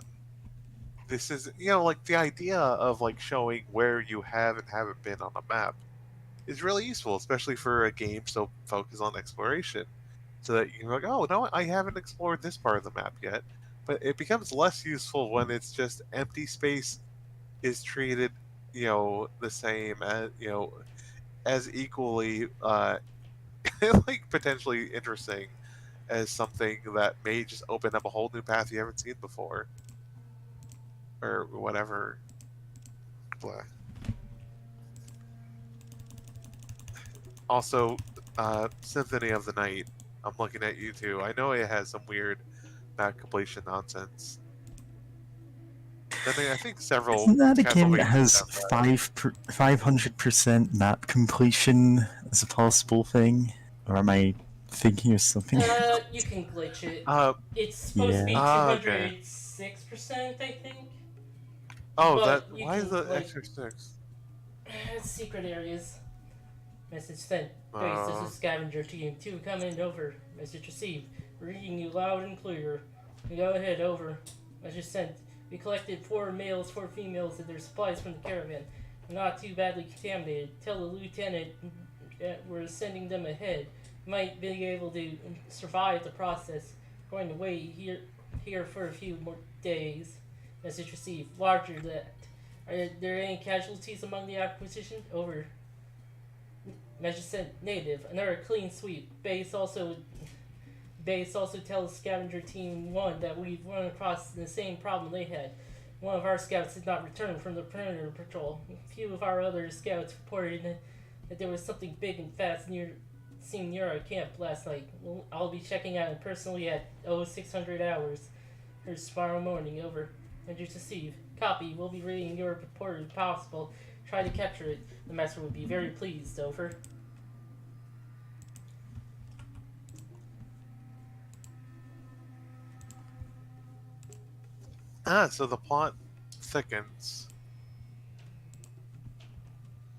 This is, like the idea of like showing where you have and haven't been on a map is really useful, especially for a game so focused on exploration. So that you're like, oh no, I haven't explored this part of the map yet. But it becomes less useful when it's just empty space is treated, the same as as equally like potentially interesting as something that may just open up a whole new path you haven't seen before or whatever. Blah. Also, Symphony of the Night. I'm looking at you too. I know it has some weird map completion nonsense. Then I think several Isn't that a game that Castlevanias has have that. 500% map completion as a possible thing? Or am I thinking of something? You can glitch it. Uh, It's supposed to Yeah. be two okay. hundred 6%, I think. Oh, that. But you Why is can, the like, extra six? secret areas. Message sent. Base, this Uh, is Scavenger Team 2 coming over. Message received. Reading you loud and clear. Go ahead, over. Message sent. We collected 4 males, 4 females, and their supplies from the caravan. Not too badly contaminated. Tell the lieutenant we're sending them ahead. Might be able to survive the process. Going to wait here for a few more days. Message received. Larger that. Are there any casualties among the acquisition? Over. Message sent. Native. Another clean sweep. Base also tells Scavenger Team 1 that we've run across the same problem they had. One of our scouts did not return from the perimeter patrol. A few of our other scouts reported that there was something big and fast seen near our camp last night. I'll be checking out it personally at 0600 hours. Here's tomorrow morning. Over. Message received. Copy. We'll be reading your report if possible. Try to capture it. The master would be very pleased. Over. so the plot thickens.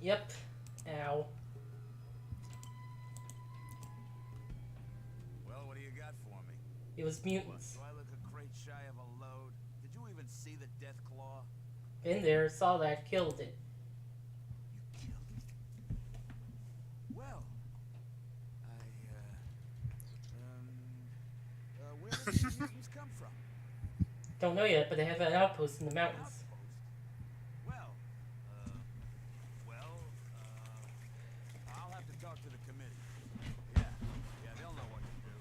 Yep. Ow. Well, what do you got for me? It was What, mutants. do I look a crate shy of a load? Did you even see the death claw? Been there, saw that, killed it. You killed it. Well, where did these mutants come from? Don't know yet, but they have an outpost in the mountains. Outpost? Well, I'll have to talk to the committee. Yeah, they'll know what to do.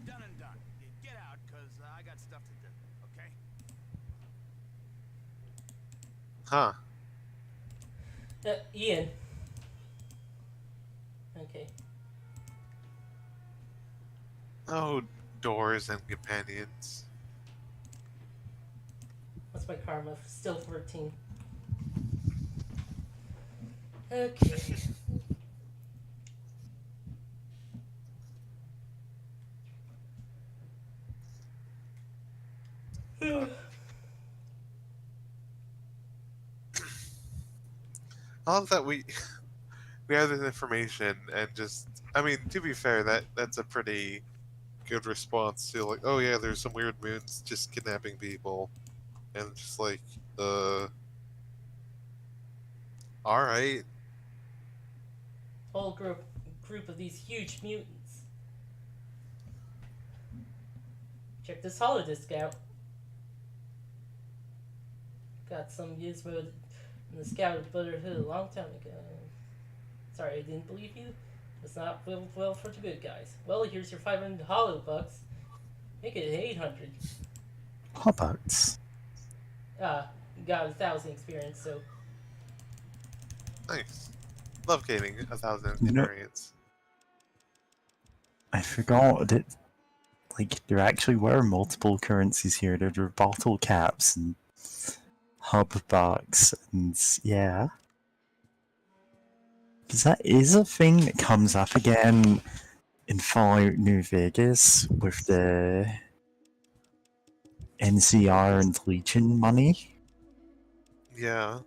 Done and done. Get out, cause I got stuff to do, okay? Huh. Ian. Okay. Oh, doors and companions. What's my karma? Still 14. Okay. I love that we we have this information and just. I mean, to be fair, that's a pretty good response to like, oh yeah, there's some weird moons just kidnapping people, and just like, all right. Whole group of these huge mutants. Check this holodisc out. Got some gizmo in the Scout Brotherhood a long time ago. Sorry, I didn't believe you. It's not well for the good guys. Well, here's your 500 hollow bucks. Make it 800. Hobbits. Got 1,000 experience, so Nice. Love gaining 1,000 You know- experience. I forgot that, like, there actually were multiple currencies here. There were bottle caps and hub bucks, and yeah. Because that is a thing that comes up again in Fallout New Vegas with the NCR and Legion money. Yeah.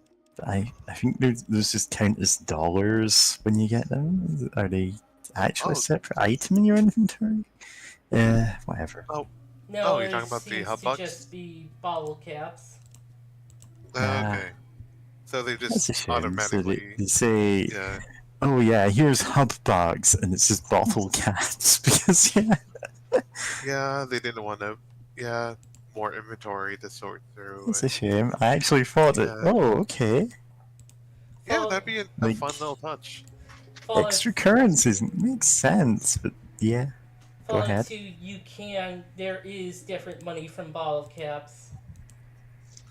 I think those just count as dollars when you get them. Are they actually a Oh. separate item in your inventory? Whatever. Oh, No, Oh, you're it talking about the seems hub to bugs? just be bottle caps. Okay. So they That's a just shame. So automatically, they say, yeah, oh yeah, here's hub bags, and it's just bottle caps because yeah, yeah, they didn't want to, yeah, more inventory to sort through, that's a and shame. I actually thought that. yeah, Oh, okay, yeah, Fall, that'd be a like fun little touch. Fallout, extra currencies makes sense, but yeah, go Fallout ahead. 2, there is different money from bottle caps.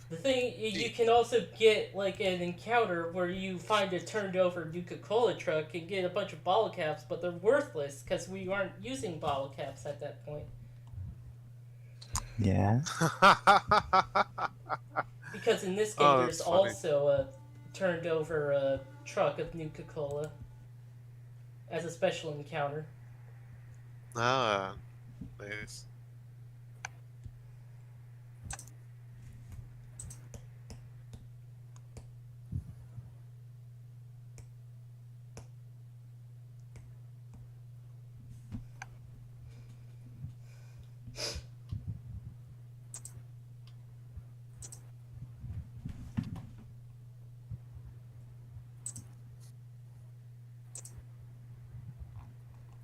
The thing, you The- can also get like an encounter where you find a turned over Nuka-Cola truck and get a bunch of bottle caps, but they're worthless because we aren't using bottle caps at that point. Yeah, Because in this game, Oh, there's that's funny. also a turned over truck of Nuka Cola as a special encounter. Ah, nice.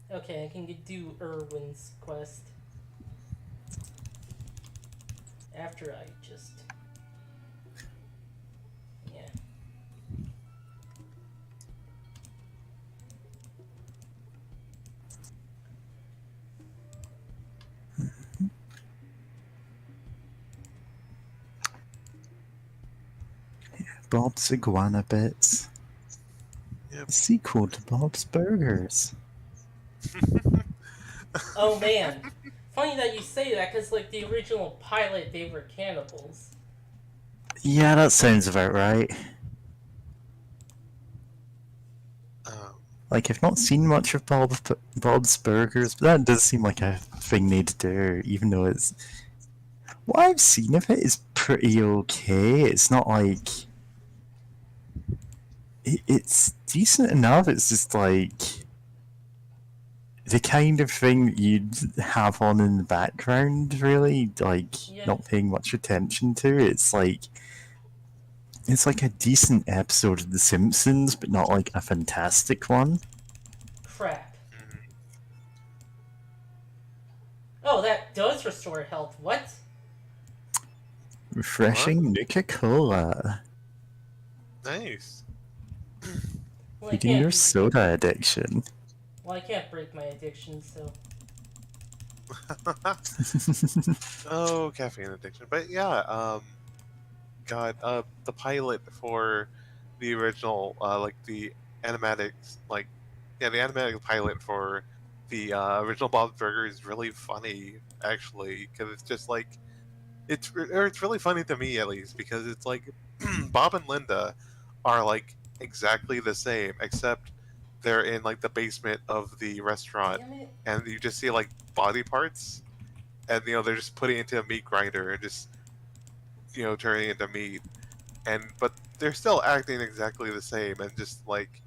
Okay, I can do Irwin's quest after I just. Yeah. Bob's Iguana Bits. Yep. Sequel to Bob's Burgers. Oh man. Funny that you say that because, like, the original pilot, they were cannibals. Yeah, that sounds about right. Um, Like, I've not seen much of Bob's Burgers, but that does seem like a thing they'd do, even though it's. What I've seen of it is pretty okay. It's not like. It's decent enough, it's just like. The kind of thing that you'd have on in the background, really, like, Yeah. not paying much attention to. It's like. It's like a decent episode of The Simpsons, but not like a fantastic one. Crap. mhm. Oh, that does restore health. What? Refreshing Nuka Cola. Nice. Well, Feeding your soda addiction. Well, I can't break my addiction, so. Oh, caffeine addiction. But yeah, God, the pilot for the original, like the animatics, like, yeah, the animatic pilot for the original Bob's Burger is really funny, actually, because it's just like, it's really funny to me at least, because it's like, Bob and Linda are like exactly the same, except they're in like the basement of the restaurant, Damn it. and you just see like body parts, and they're just putting it into a meat grinder and just turning it into meat, and but they're still acting exactly the same, and just like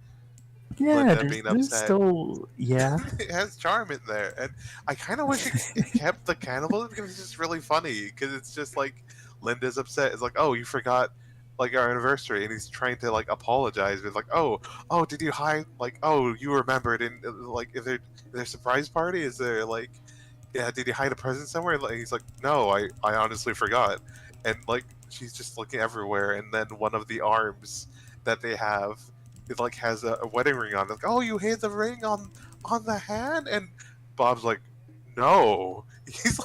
Yeah, Linda being there's upset. still. Yeah. It has charm in there, and I kind of wish it kept the cannibalism, because it's just really funny, because it's just like Linda's upset. It's like, oh, you forgot like our anniversary, and he's trying to like apologize. It's like, oh, did you hide? Like, oh, you remembered, and like, is there surprise party? Is there like, yeah, did you hide a present somewhere? Like, he's like, no, I honestly forgot, and like she's just looking everywhere, and then one of the arms that they have, it like has a wedding ring on. Like, oh, you hid the ring on the hand, and Bob's like, no. He's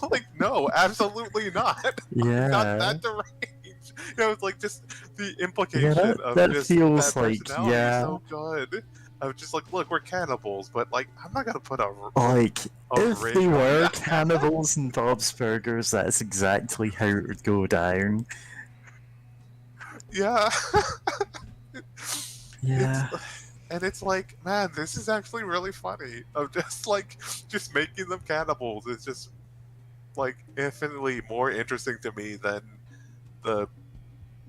like, no, absolutely not. I'm not Yeah. that deranged. It's like just the Yeah, implication of that just feels that like, personality is yeah. so good. Of just like, look, we're cannibals, but like, I'm not gonna put Like, a if ring they on were that. cannibals in Bob's Burgers, that's exactly how it would go down. Yeah. It's Yeah. and it's like, man, this is actually really funny. Of just making them cannibals. It's just like infinitely more interesting to me than the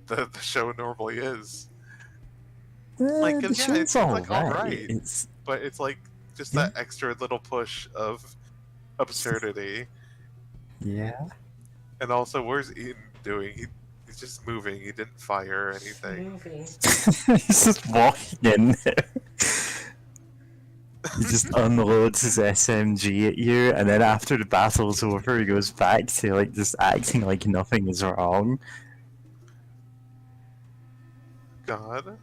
the show normally is. Like, The 'cause, yeah, show's it's like all alright. right, It's. but it's like just Yeah. that extra little push of absurdity. Yeah. And also, where's Ian doing? He's just moving. He didn't fire or anything. Moving. He's just walking in there. He just unloads his SMG at you, and then after the battle's over, he goes back to like just acting like nothing is wrong. God.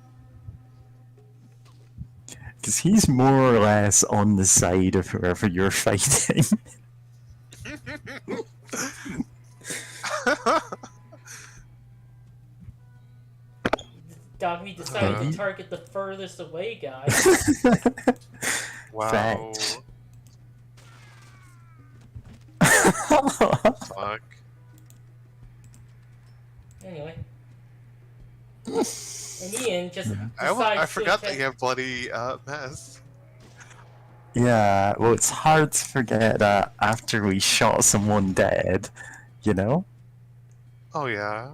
Because he's more or less on the side of whoever you're fighting. Dogmeat decided He- to target the furthest away guy. Wow. Fact. Fuck. Anyway. And Ian just I decides forgot to that you have bloody mess. Yeah, well, it's hard to forget that after we shot someone dead, you know? Oh yeah.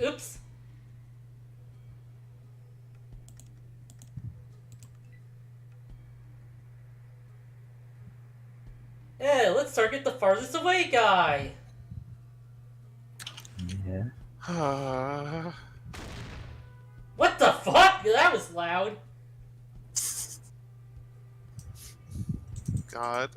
Oops. Yeah, let's target the farthest away guy. Yeah. What the fuck? That was loud. God.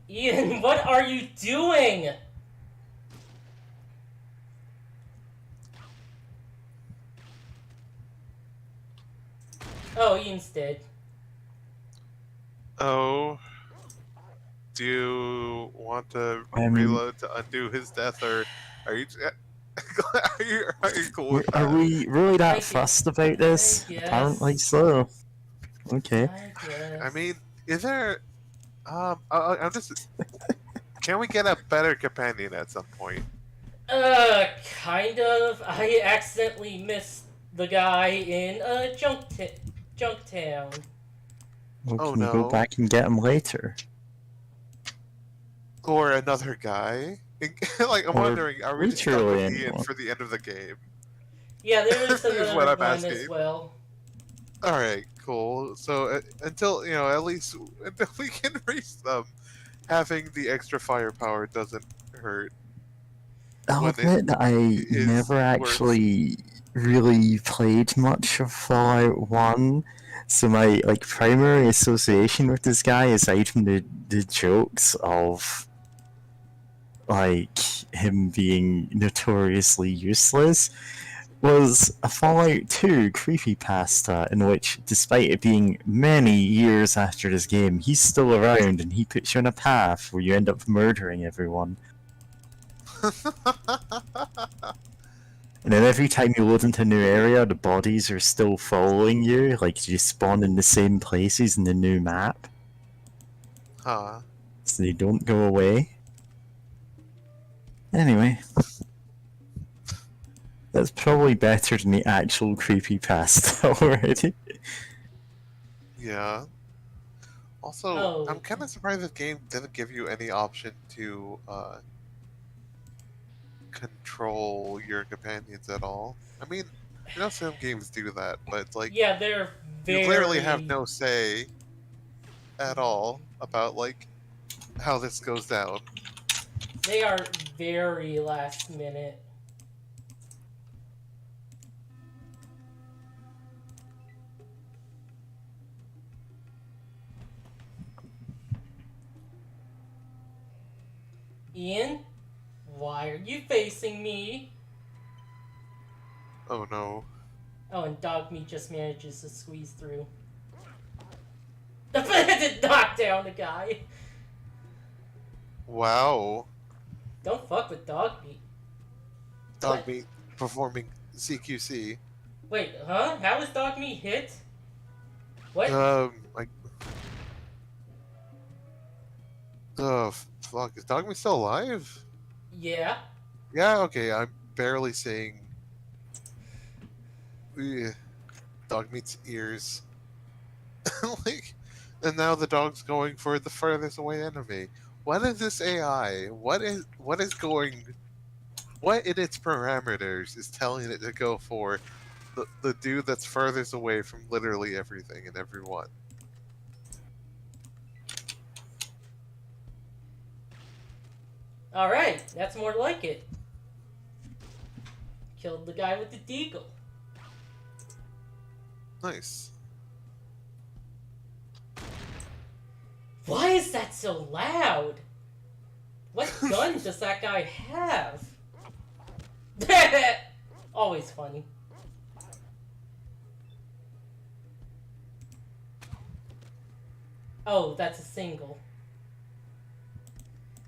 Ian, what are you doing? Oh, Ian's dead. Oh. Do you want to Um, reload to undo his death, or are you are you cool with Are that? we really I that guess- fussed about this? I guess. Apparently so. Okay. I guess. I mean, is there? I'm just. Can we get a better companion at some point? Kind of. I accidentally missed the guy in Junktown. Well, Oh, can we go no. back and get him later? Or another guy? Like, I'm Or wondering, are we just stuck literally with Ian anyone. for the end of the game? Yeah, there is Is what another I'm one asking. as well. All right, cool. So until at least until we can race them, having the extra firepower doesn't hurt. I'll When it admit that I is never worse. actually really played much of Fallout 1, so my like primary association with this guy, aside from the jokes of like him being notoriously useless, was a Fallout 2 creepypasta in which, despite it being many years after this game, he's still around and he puts you on a path where you end up murdering everyone. And then every time you load into a new area, the bodies are still following you, like you spawn in the same places in the new map, Huh. so they don't go away. Anyway, that's probably better than the actual creepypasta already. Yeah. Also, Oh. I'm kind of surprised the game didn't give you any option to control your companions at all. I mean, some games do that, but it's like Yeah, they're very... you clearly have no say at all about like how this goes down. They are very last minute. Ian, why are you facing me? Oh no. Oh, and Dogmeat just manages to squeeze through. The did knock down the guy. Wow. Don't fuck with Dogmeat. Dog meat performing CQC. Wait, huh? How was Dog Meat hit? What? Like, fuck, is Dogme still alive? Yeah. Yeah, okay, I'm barely seeing Dogmeat's ears. Like, and now the dog's going for the furthest away enemy. What is this AI? What is going? What in its parameters is telling it to go for the dude that's furthest away from literally everything and everyone? Alright, that's more like it. Killed the guy with the deagle. Nice. Why is that so loud? What gun does that guy have? Always funny. Oh, that's a single.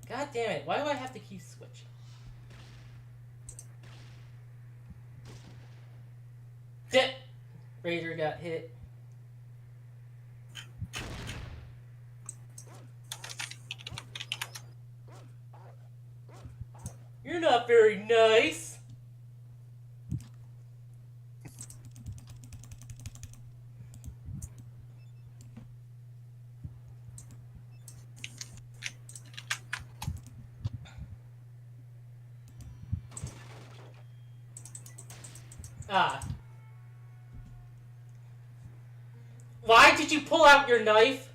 God damn it, why do I have to keep switching? Dip! Raider got hit. You're not very nice. Ah. Why did you pull out your knife?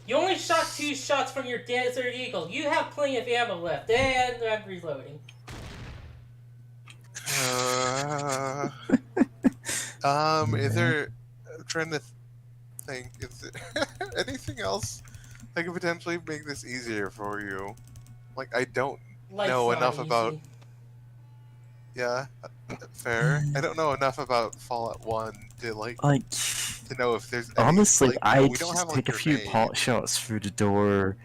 You only shot 2 shots from your Desert Eagle. You have plenty of ammo left, and I'm reloading. Is there? I'm trying to think. Is there anything else that could potentially make this easier for you? Like, I don't Life's know not enough easy. about. Yeah, fair. I don't know enough about Fallout 1 to Like, to know if there's any, honestly, like, I'd we don't just have like take a few grenades. pot shots through the door,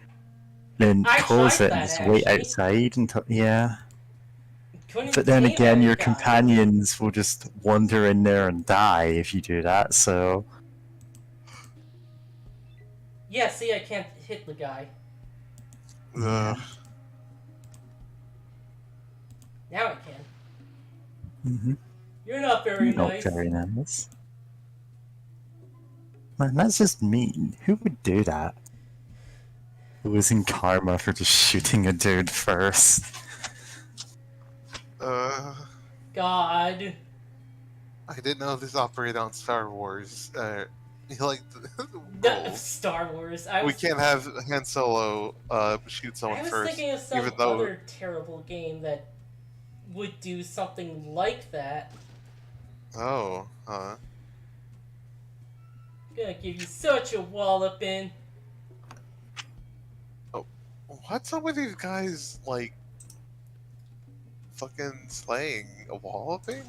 then I close tried it and that, just wait actually. outside until yeah. Couldn't But then aim again, at your the guy. companions will just wander in there and die if you do that. So Yeah, see, I can't hit the guy. yeah. Now I can. Mm-hmm. You're not very Not nice. very nice. Man, that's just mean. Who would do that? Losing karma for just shooting a dude first. God. I didn't know this operated on Star Wars. Like the rules. Star Wars. We can't have Han Solo shoot someone I was first, thinking of some even though. other terrible game that would do something like that. Oh, huh. Gonna give you such a walloping. Oh, what's up with these guys like fucking slaying a walloping?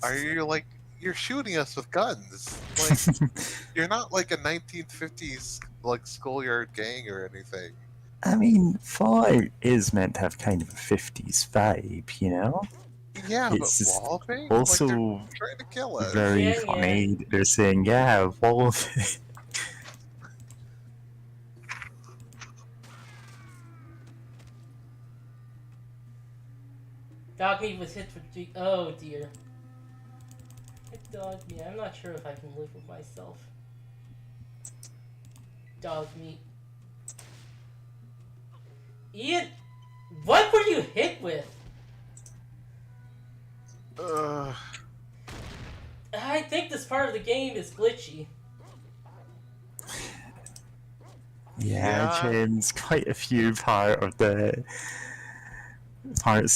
Are you like you're shooting us with guns? Like you're not like a 1950s like schoolyard gang or anything. I mean, Fallout is meant to have kind of a 50s vibe, you know? Yeah, It's but just walloping? Like also they're trying to kill us. very Yeah, funny. They're saying, yeah, Wolf. Dog meat was hit for oh dear. Hit dog meat. I'm not sure if I can live with myself. Dog meat. Ian, what were you hit with? I think this part of the game is glitchy. Yeah, James, quite a few parts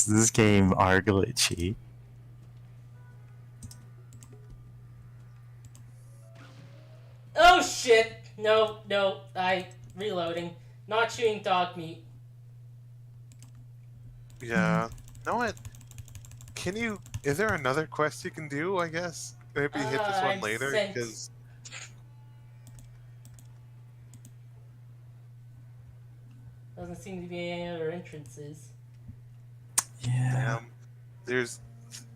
of this game are glitchy. Oh shit! No, reloading. Not shooting dog meat. Yeah. No, what? Can you? Is there another quest you can do? I guess maybe hit this one I'm later sent. because. Doesn't seem to be any other entrances. Yeah. There's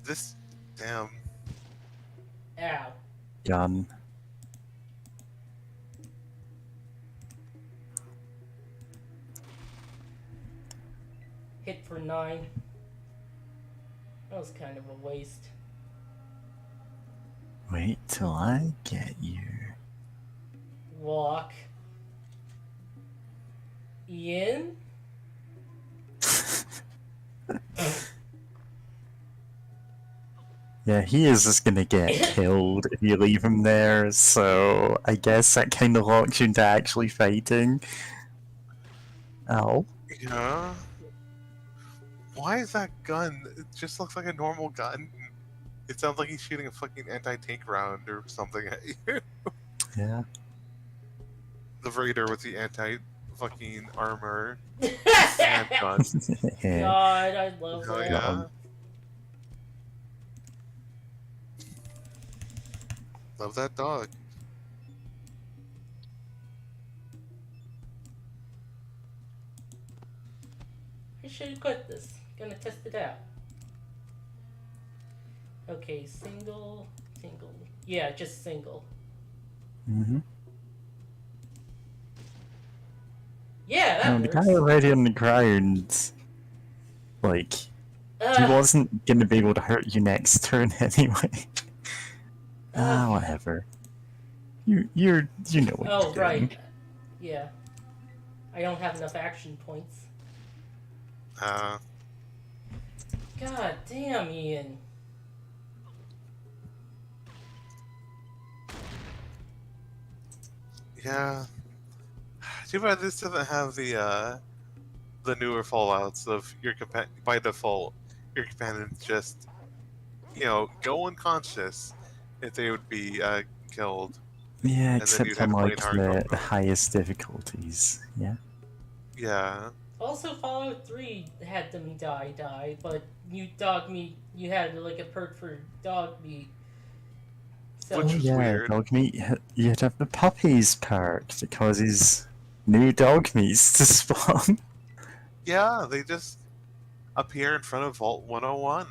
this damn. Ow. Gun. Hit for 9. That was kind of a waste. Wait till I get you. Walk. Ian? Yeah, he is just gonna get killed if you leave him there, so I guess that kind of locks you into actually fighting. Ow. Yeah. Why is that gun? It just looks like a normal gun. It sounds like he's shooting a fucking anti-tank round or something at you. Yeah. The Raider with the anti-fucking armor God, handgun. Yeah. I love Oh that. yeah. Love that dog. I should have quit this. Gonna test it out. Okay, single. Yeah, just single. Mm-hmm. Yeah, Now, that the guy works. already on the ground, like, he wasn't gonna be able to hurt you next turn anyway. Whatever. You know what Oh, you're doing. right. Yeah. I don't have enough action points. God damn, Ian. Yeah. Too bad this doesn't have the newer Fallouts of your by default. Your companions just, go unconscious if they would be killed. Yeah, And then you'd except have on to play like in hardcore the mode. highest difficulties. Yeah. Yeah. Also, Fallout 3 had them die, but you dog meat, you had like a perk for dog meat. So, Which was yeah, weird. dog meat. You'd have the puppies perk that causes new dog meats to spawn. Yeah, they just appear in front of Vault 101.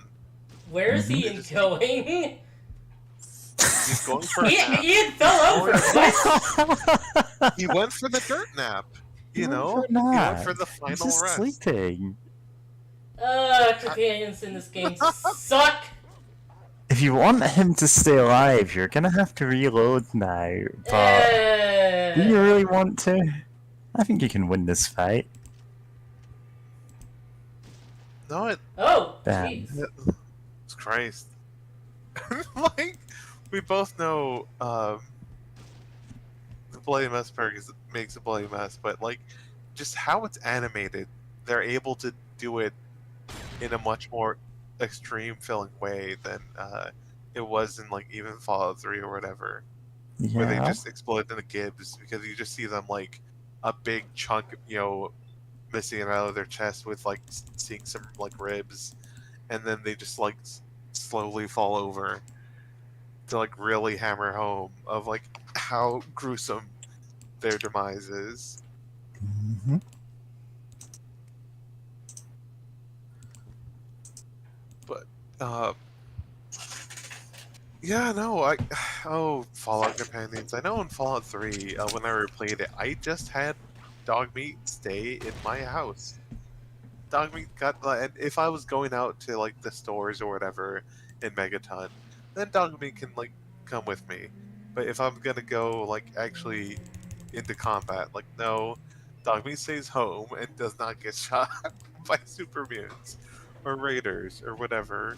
where is Mhm. Ian Just- going? He's going for a Ian, nap. Ian fell over. What? He went for the dirt nap. He You went know, for a he went nap. for the He's final just rest. sleeping. Companions in this game suck. If you want him to stay alive, you're gonna have to reload now. But do you really want to? I think you can win this fight. No, Oh, Damn. jeez. Christ. Like, we both know the Bloody Mess perk makes a bloody mess, but like, just how it's animated, they're able to do it in a much more extreme feeling way than it was in like even Fallout 3 or whatever, where they Yeah. just explode into gibs because you just see them like a big chunk, missing it out of their chest with like seeing some like ribs, and then they just like slowly fall over to like really hammer home of like how gruesome their demise is. hmm But yeah, no, Fallout companions. I know in Fallout 3, when I replayed it, I just had dog meat stay in my house. Dog meat got, and if I was going out to like the stores or whatever in Megaton, then dog meat can like come with me. But if I'm gonna go like actually into combat, like no, dog meat stays home and does not get shot by super mutants or raiders or whatever.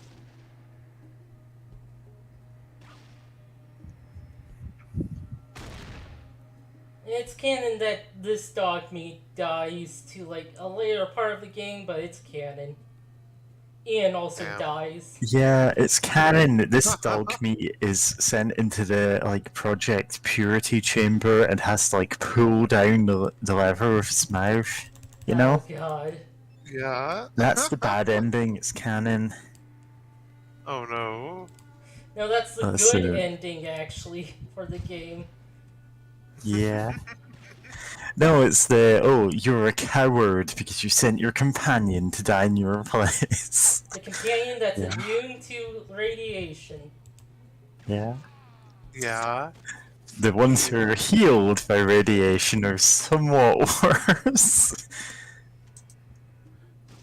It's canon that this dog meat dies to like a later part of the game, but it's canon. Ian also Damn. dies. Yeah, it's canon that this dog meat is sent into the like Project Purity chamber and has to like pull down the lever with its mouth. You know? Oh god. Yeah. That's the bad ending, it's canon. Oh no. No, that's the That's good it. ending actually for the game. Yeah. No, it's the you're a coward because you sent your companion to die in your place. The companion that's Yeah. immune to radiation. Yeah. Yeah. The ones who are healed by radiation are somewhat worse.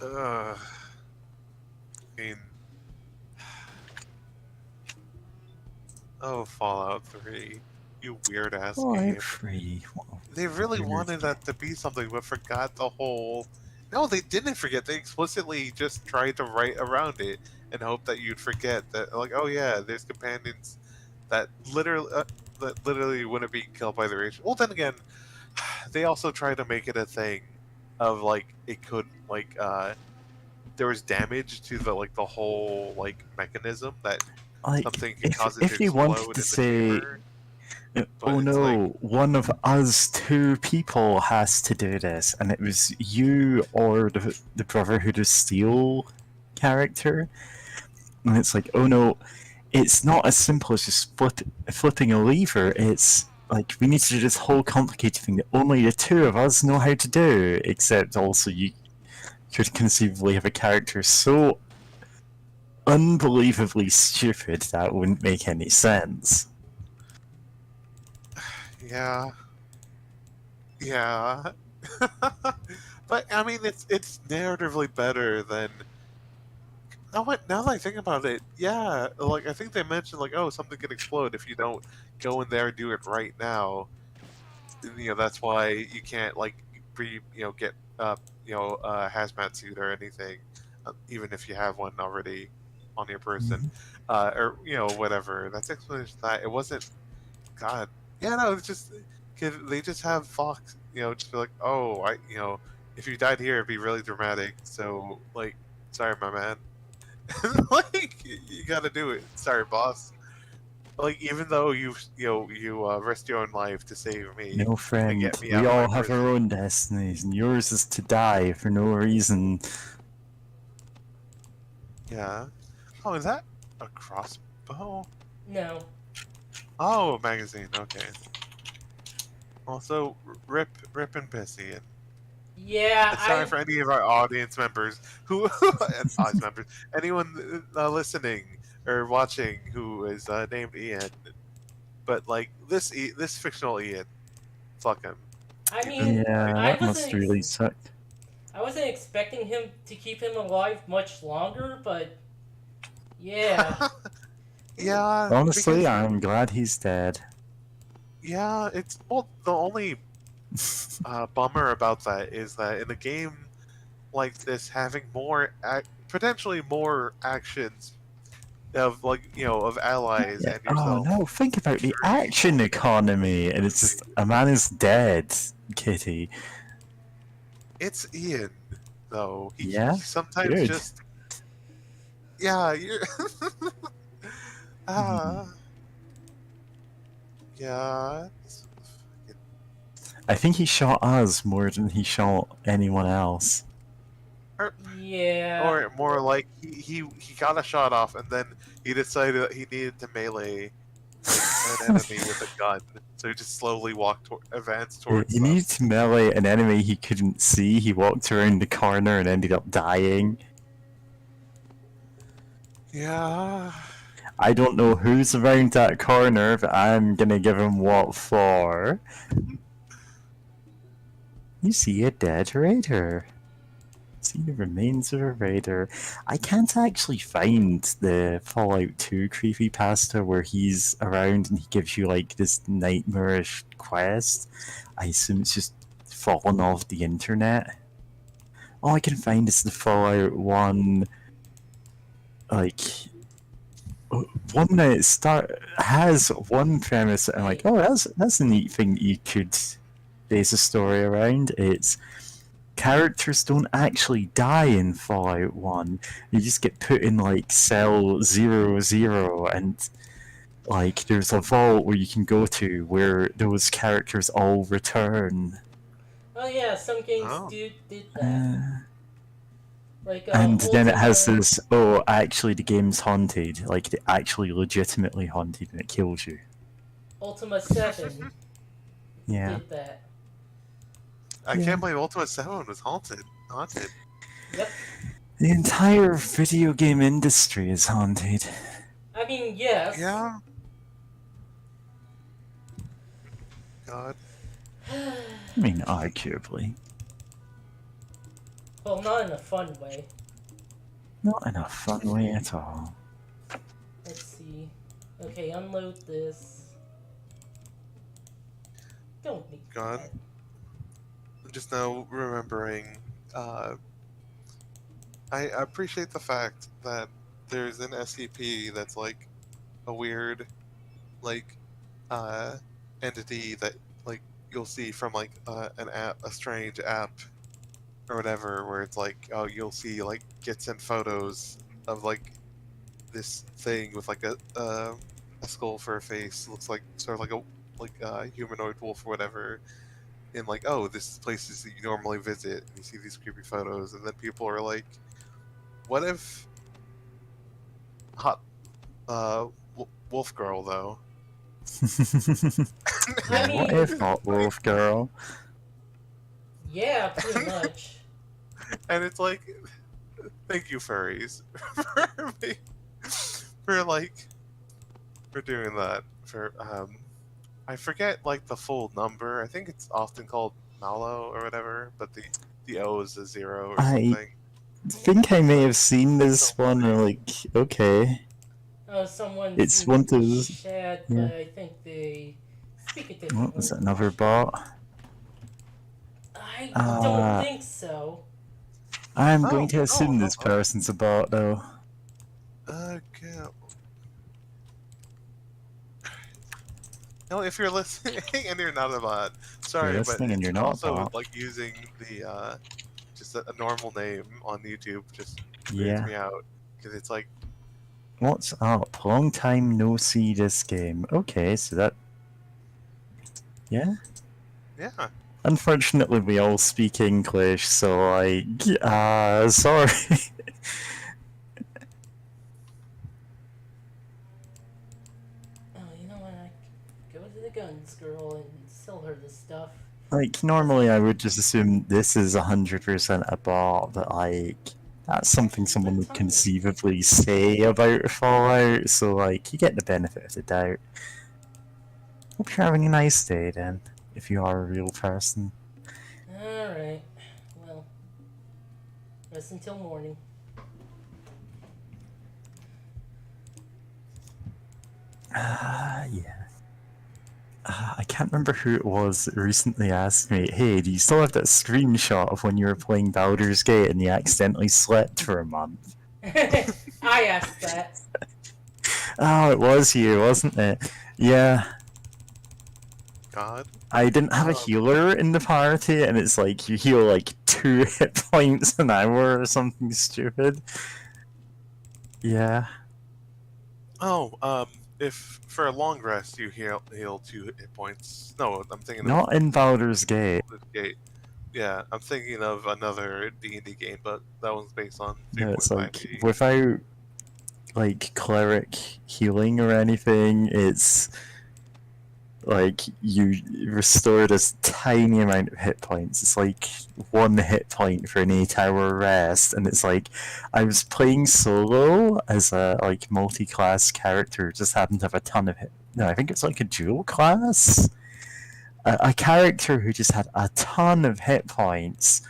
I mean, oh, Fallout 3, you weird ass game. Free. They really wanted that to be something, but forgot the whole. No, they didn't forget. They explicitly just tried to write around it and hope that you'd forget that. Like, oh yeah, there's companions that literally wouldn't be killed by the radiation. Well, then again, they also tried to make it a thing of like it could like there was damage to the whole like mechanism that Like, something could cause it if to they wanted explode to in the say, chamber. oh But it's no, one of us two people has to do this, and it was you or the Brotherhood of Steel character, and it's like, oh no, it's not as simple as just flipping a lever. It's like we need to do this whole complicated thing that only the two of us know how to do. Except also you could conceivably have a character so unbelievably stupid that wouldn't make any sense. yeah, yeah. But I mean, it's narratively better than. Now that I think about it, yeah, like I think they mentioned like, oh, something could explode if you don't go in there and do it right now. You know, that's why you can't like get a hazmat suit or anything, even if you have one already on your person, or whatever. That's explanation for that. It wasn't. God, yeah, no, it's just they just have Fox, just be like, oh, if you died here, it'd be really dramatic. So like, sorry, my man. Like you gotta do it. Sorry, boss. Like even though you risked your own life to save me No, and friend, get me we out of my all have prison. our own destinies, and yours is to die for no reason. Yeah. Oh, is that a crossbow? No. Oh, a magazine. Okay. Also, rip and pissy. And Yeah, sorry for any of our audience members who, and audience members, anyone listening or watching who is named Ian. But like this fictional Ian, fuck him. I He's mean, just, Yeah, I that wasn't must really suck. I wasn't expecting him to keep him alive much longer, but yeah. yeah. Honestly, Because, I'm glad he's dead. yeah, it's well the only bummer about that is that in a game like this, having potentially more actions of of allies Yeah. and Oh yourself. no, think about the Very action economy, and it's just a man is dead, Kitty. It's Ian, though. Yeah, He sometimes good. just yeah. You're ah yeah. I think he shot us more than he shot anyone else. Or, Yeah. or more like he got a shot off and then he decided that he needed to melee like an enemy with a gun, so he just slowly advanced towards He them. needed to melee an enemy he couldn't see. He walked around the corner and ended up dying. Yeah. I don't know who's around that corner, but I'm gonna give him what for. You see a dead raider. See the remains of a raider. I can't actually find the Fallout 2 creepypasta where he's around and he gives you like this nightmarish quest. I assume it's just fallen off the internet. All I can find is the Fallout 1 like one that has one premise and I'm like, oh, that's a neat thing that you could base a story around. It's characters don't actually die in Fallout 1. You just get put in like cell 00 and like there's a vault where you can go to where those characters all return. Oh yeah, some games Oh. did that. Like And then it has Ultima, this, actually the game's haunted, like it actually legitimately haunted and it kills you. Ultima 7 Yeah. did that. I Yeah. can't believe Ultima 7 was haunted. Yep. The entire video game industry is haunted. I mean, yes. Yeah. God. I mean, arguably. Well, not in a fun way. Not in a fun way at all. Let's see. Okay, unload this. Don't need God. that. I'm just now remembering. I appreciate the fact that there's an SCP that's like a weird, like, uh, entity that like you'll see from like an app, a strange app or whatever, where it's like, oh, you'll see like gets and photos of like this thing with like a skull for a face, looks like sort of like a humanoid wolf or whatever. And like, oh, this is places that you normally visit, and you see these creepy photos, and then people are like, what if hot wolf girl though? I What mean, if Hot Wolf Girl? yeah, pretty much. And it's like, thank you furries for for like for doing that. For I forget like the full number. I think it's often called Malo or whatever, but the O is a 0 or I something. think I may have seen this one, or like, okay. Oh, someone's It's in one the to. chat, Yeah. but I think they speak a different What was that, language. another bot? I Uh, don't think so. I'm Oh, going to assume this oh. person's a bot, though. Okay. No, if you're listening and you're not a bot, sorry, but listening and it's you're not a also bot. like using the just a normal name on YouTube just weirds Yeah. me out because it's like, What's up? Long time no see this game. Okay, so that. Yeah? yeah. Unfortunately, we all speak English, so, like, sorry. Oh, you know what? I could go to the guns girl and sell her this stuff. Like, normally I would just assume this is 100% a bot, but, like, that's something someone would conceivably say about Fallout, so, like, you get the benefit of the doubt. Hope you're having a nice day, then, if you are a real person. Alright. Well, rest until morning. Yeah. I can't remember who it was that recently asked me, hey, do you still have that screenshot of when you were playing Baldur's Gate and you accidentally slept for a month? I asked that. Oh, it was you, wasn't it? Yeah. God. I didn't have a healer in the party, and it's like you heal like 2 hit points an hour or something stupid. Yeah. Oh, if for a long rest you heal 2 hit points. No, I'm thinking Not in Baldur's Gate. of Baldur's Gate. Yeah, I'm thinking of another D&D game, but that one's based on No, it's like 3.5e. without like cleric healing or anything, it's like you restore this tiny amount of hit points. It's like 1 hit point for an 8-hour rest, and it's like I was playing solo as a like multi-class character, just happened to have a ton of hit. No, I think it's like a dual class. A character who just had a ton of hit points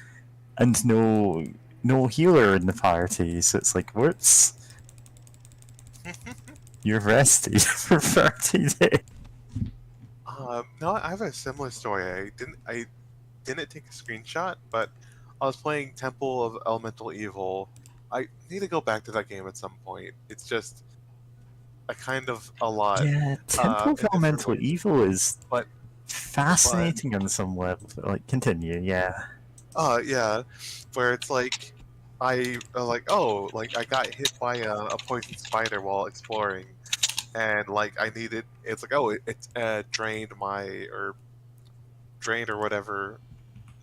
and no healer in the party, so it's like, whoops. You're rested for 30 days. No, I have a similar story. I didn't take a screenshot, but I was playing Temple of Elemental Evil. I need to go back to that game at some point. It's just a kind of a lot. Yeah, Temple of in different Elemental ways. Evil is But fascinating on some level. But, like, continue, yeah. yeah, where it's like I like, oh, like I got hit by a poison spider while exploring, and like I needed. It's like, oh, it drained or whatever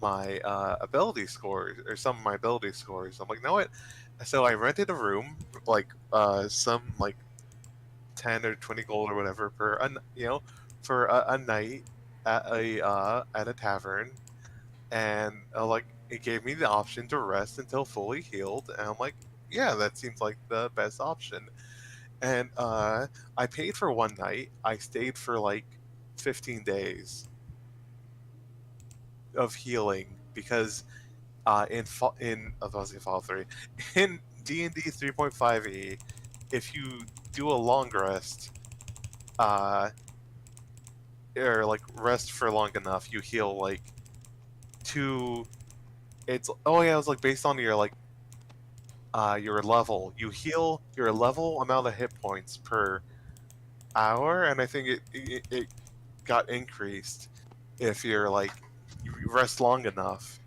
my ability scores or some of my ability scores. I'm like, no, what? So I rented a room, like some like 10 or 20 gold or whatever for a night at a tavern, and like it gave me the option to rest until fully healed, and I'm like, yeah, that seems like the best option. And I paid for one night. I stayed for like 15 days of healing because I was gonna say Fall 3 in D&D 3.5e, if you do a long rest, uh, or like rest for long enough, you heal like two. It's oh yeah, it was like based on your level. You heal your level amount of hit points per hour, and I think it got increased if you're like you rest long enough,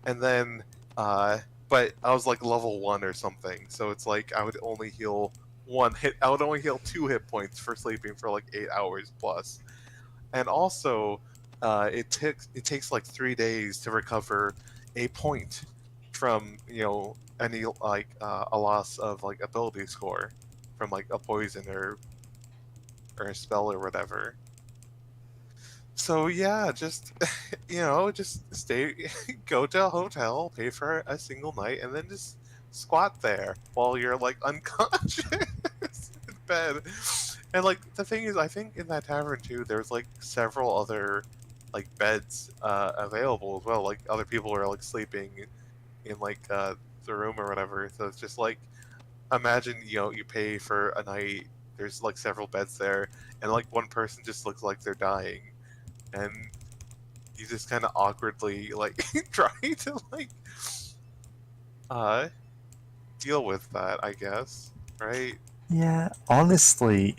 and then uh, but I was like level 1 or something, so it's like I would only heal one hit. I would only heal 2 hit points for sleeping for like 8 hours plus, and also it takes like 3 days to recover a point from any like a loss of like ability score from like a poison or a spell or whatever. So yeah, just just stay, go to a hotel, pay for a single night, and then just squat there while you're like unconscious in bed. And like the thing is, I think in that tavern too, there's like several other like beds available as well. Like other people are like sleeping in like the room or whatever. So it's just like imagine you pay for a night. There's like several beds there, and like one person just looks like they're dying, and you just kind of awkwardly like try to like uh deal with that, I guess, right? Yeah, honestly,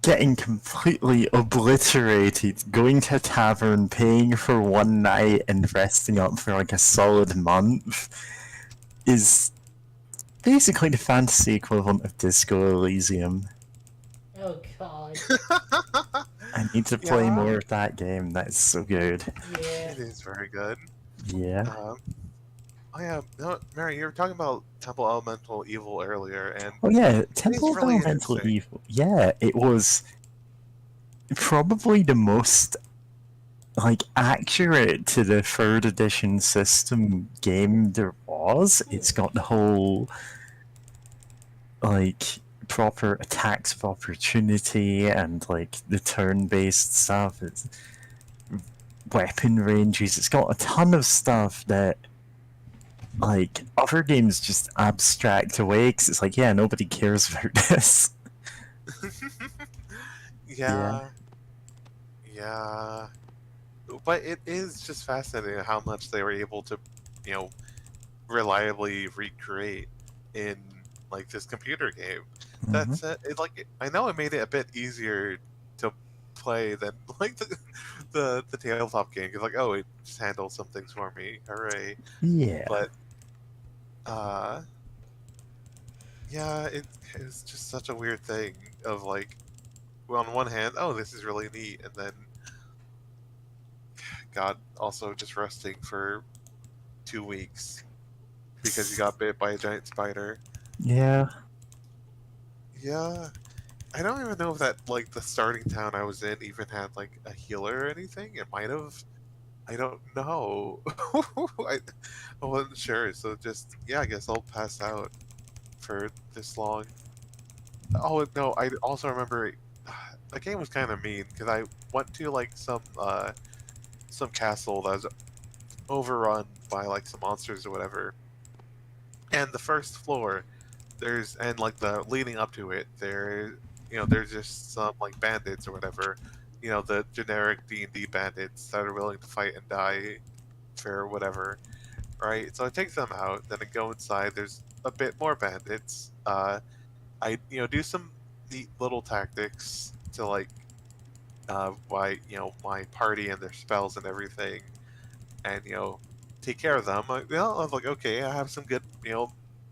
getting completely obliterated, going to a tavern, paying for one night, and resting up for like a solid month is basically the fantasy equivalent of Disco Elysium. Oh God. I need to play Yeah, more of that game. That's so good. Yeah. it is very good. Yeah. um oh yeah, no, Mary, you were talking about Temple Elemental Evil earlier, and Oh yeah, it Temple is of really Elemental interesting. Evil. Yeah, it was probably the most like accurate to the third edition system game there was. It's got the whole like proper attacks of opportunity and like the turn-based stuff. It's weapon ranges. It's got a ton of stuff that like other games just abstract away because it's like, yeah, nobody cares about this. Yeah. Yeah, yeah, but it is just fascinating how much they were able to you know reliably recreate in like this computer game. Hmm. That's it. Like I know it made it a bit easier to play than like the tabletop game. 'Cause like, oh, it just handles some things for me. Hooray! Yeah. But uh, yeah, it's just such a weird thing of like, well, on one hand, oh, this is really neat, and then God, also just resting for 2 weeks because you got bit by a giant spider. Yeah. Yeah, I don't even know if that like the starting town I was in even had like a healer or anything. It might have. I don't know. I wasn't sure. So just yeah, I guess I'll pass out for this long. Oh no, I also remember the game was kind of mean because I went to like some castle that was overrun by like some monsters or whatever, and the first floor there's and like the leading up to it there's just some like bandits or whatever, the generic D&D bandits that are willing to fight and die for whatever, right? So I take them out, then I go inside, there's a bit more bandits. I do some neat little tactics to like why my party and their spells and everything, and take care of them. I was like, okay, I have some good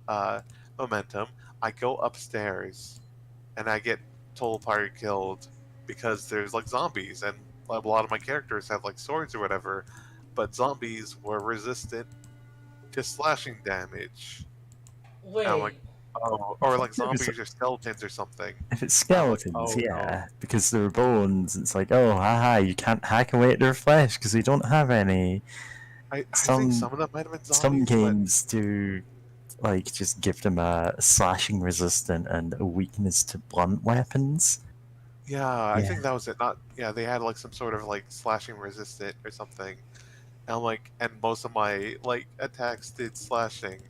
uh, momentum. I go upstairs and I get total party killed because there's like zombies, and a lot of my characters have like swords or whatever, but zombies were resistant to slashing damage. And I'm like, Wait. Oh, or like It was- zombies or skeletons or something. If it's I'm like, skeletons, oh no. yeah, because they're bones, it's like, oh, haha, you can't hack away at their flesh because they don't have any. I think Some some of them might have been some zombies, but games do like just give them a slashing resistant and a weakness to blunt weapons. yeah, I Yeah. think that was it. Not yeah, they had like some sort of like slashing resistant or something. And I'm like, and most of my like attacks did slashing,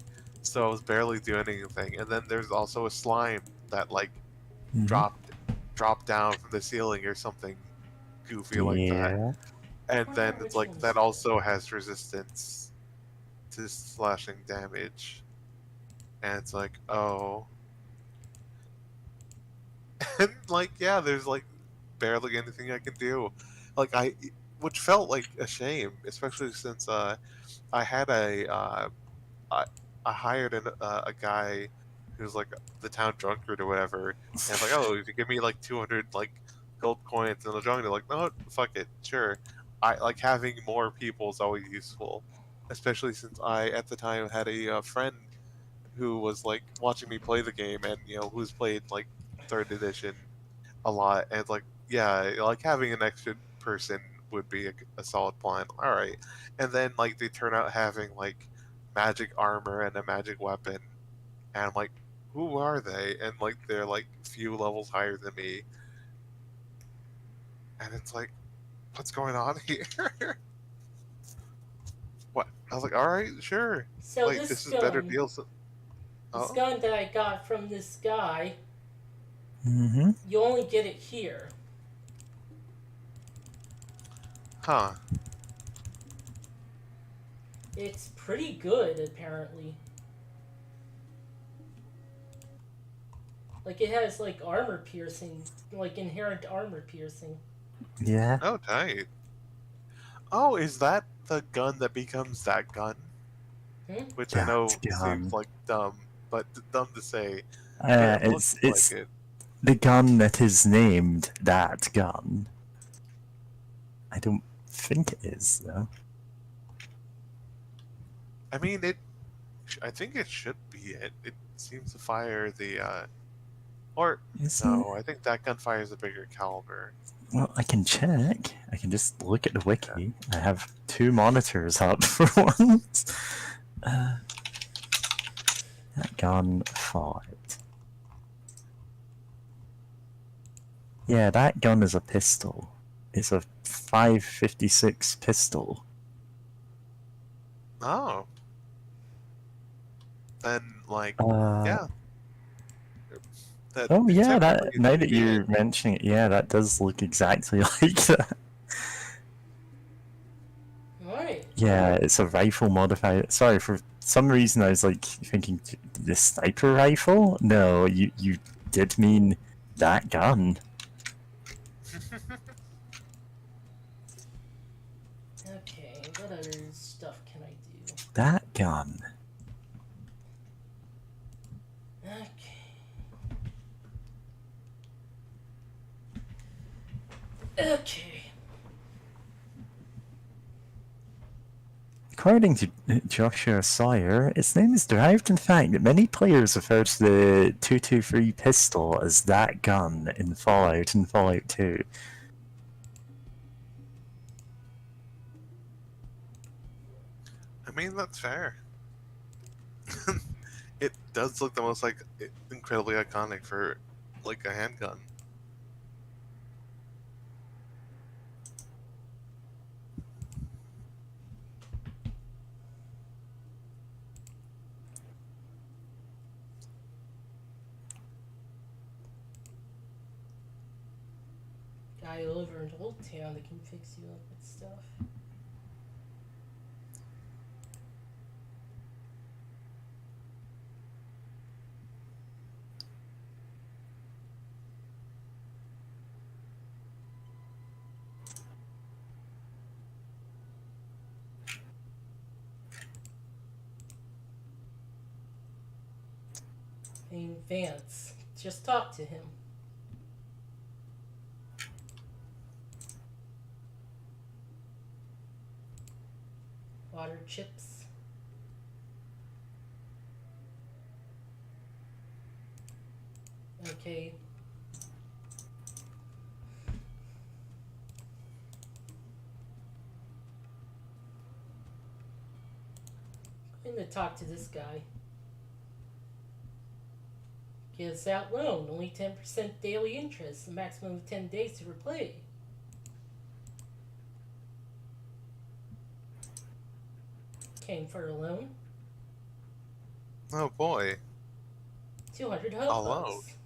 so I was barely doing anything. And then there's also a slime that like Hmm. dropped dropped down from the ceiling or something goofy like that. Yeah. And then Wonder it's which like one's that good. also has resistance to slashing damage. And it's like, oh. And like, yeah, there's like barely anything I can do. Like which felt like a shame, especially since I had I, I hired a guy who's like the town drunkard or whatever, and it's like, oh, if you give me like 200 like gold coins and a drunk, they're like, no, fuck it, sure. I like having more people is always useful, especially since I at the time had a friend who was like watching me play the game and who's played like third edition a lot, and it's like, yeah, like having an extra person would be a solid plan. All right, and then like they turn out having like magic armor and a magic weapon, and I'm like, who are they? And like they're like few levels higher than me, and it's like, what's going on here? What? I was like, all right, sure. So Like this is better deals. this Oh, gun that I got from this guy, Hmm. you only get it here. huh. It's pretty good, apparently. Like, it has, like, armor piercing. Like, inherent armor piercing. Yeah. Oh, tight. Oh, is that the gun that becomes that gun? Hmm? Which I That know seems gun. like dumb, but dumb to say. But it looks like It's it. the gun that is named that gun. I don't think it is though. I mean, it. I think it should be it. It seems to fire the. Or Isn't it? no, I think that gun fires a bigger caliber. Well, I can check. I can just look at the Yeah. wiki. I have two monitors up for once. Uh, that gun fired. Yeah, that gun is a pistol. It's a 556 pistol. Oh. Then like Uh, yeah, that oh it yeah, technically that it now should that be it. you're mentioning it, yeah, that does look exactly like that. Alright. Yeah, it's a rifle modified. Sorry, for some reason I was like thinking the sniper rifle. No, you did mean that gun. Okay, what other stuff can I do? That gun. Okay. Okay. According to Joshua Sawyer, its name is derived from the fact that many players refer to the 223 pistol as that gun in Fallout and Fallout 2. I mean that's fair. It does look the most like incredibly iconic for like a handgun. Guy over in Old Town that can fix you up with stuff. Hey, Vance, just talk to him. Water chips. paid. I'm gonna talk to this guy. Gives out loan, only 10% daily interest, a maximum of 10 days to repay. Came for a loan. Oh boy. 200 A hope loan? bucks.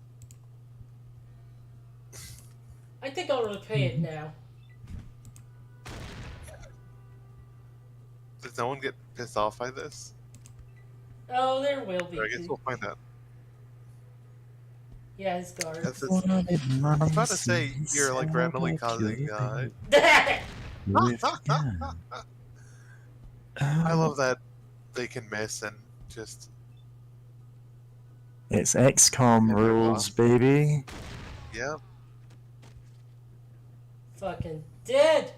I think I'll repay it now. Does no one get pissed off by this? Oh, there will be. Or I guess we'll find out. Yeah, his guard. As it's- I was about to say you're like randomly causing. I love that they can miss and just. It's XCOM Hit their rules, boss. baby. Yeah. Fucking dead!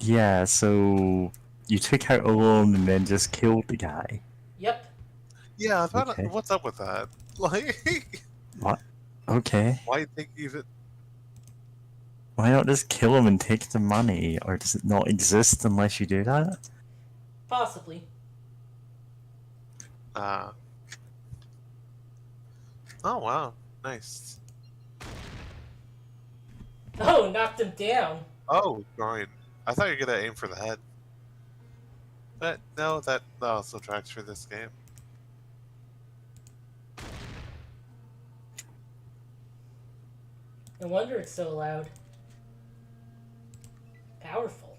Yeah, so you took out a loan and then just killed the guy. Yep. Yeah. I was about Okay. to, what's up with that? Like, What? Okay. why think even? Why not just kill him and take the money? Or does it not exist unless you do that? Possibly. Oh wow, nice. Oh, knocked him down. Oh, darn. I thought you were gonna aim for the head. But no, that also tracks for this game. No wonder it's so loud. Powerful.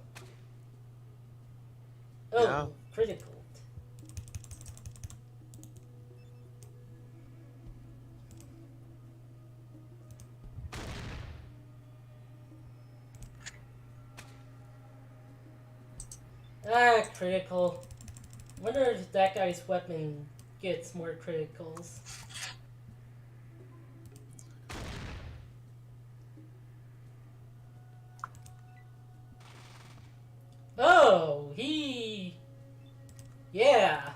Oh, Yeah. critical. Ah, critical. Wonder if that guy's weapon gets more criticals. Oh, he... Yeah.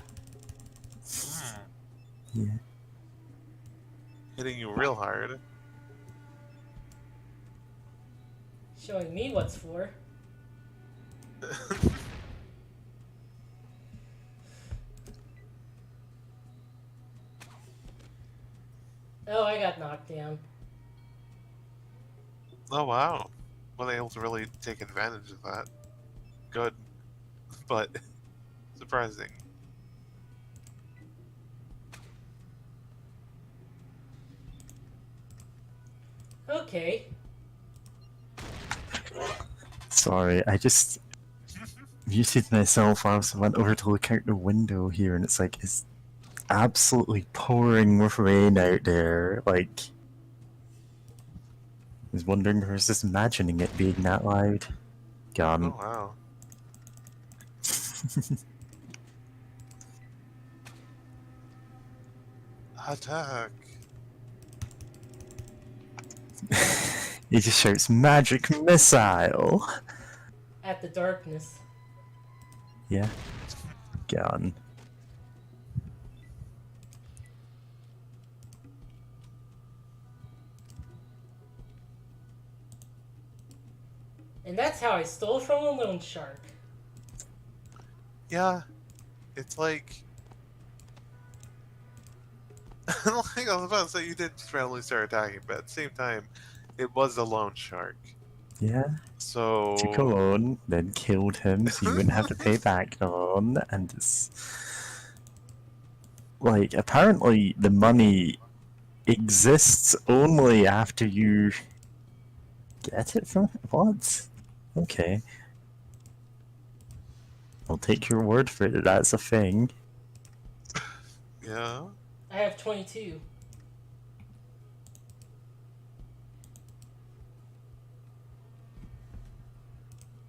Yeah. Hitting you real hard. Showing me what's for. Oh, I got knocked down. Oh wow. Well, able to really take advantage of that. Good. But surprising. Okay. Sorry, I just muted myself. I also went over to look out the window here, and it's like it's absolutely pouring with rain out there. Like, I was wondering if I was just imagining it being that loud. Oh Gone. wow. Attack. He just shouts magic missile. At the darkness. Yeah. Gone. And that's how I stole from a loan shark. Yeah. It's like. Like I was about to say, you did just randomly start attacking, but at the same time, it was a loan shark. Yeah. So. Took a loan, then killed him so you wouldn't have to pay back the loan, and it's like apparently the money exists only after you get it from what? Okay. I'll take your word for it that that's a thing. Yeah. I have 22.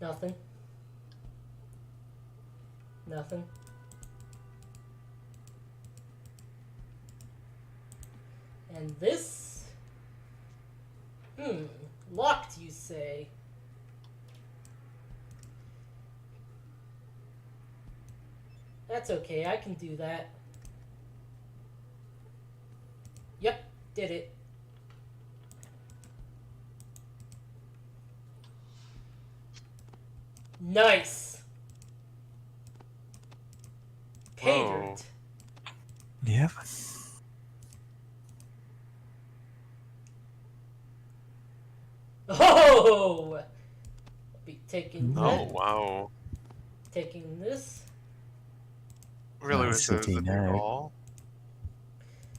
Nothing. Nothing. And this? Locked, you say? That's okay, I can do that. Yep, did it. Nice. Whoa. Catered. Yep. Oh! I'll be taking Ooh. Oh, that. wow. Taking this. Really Nice wish there was city a now. new wall.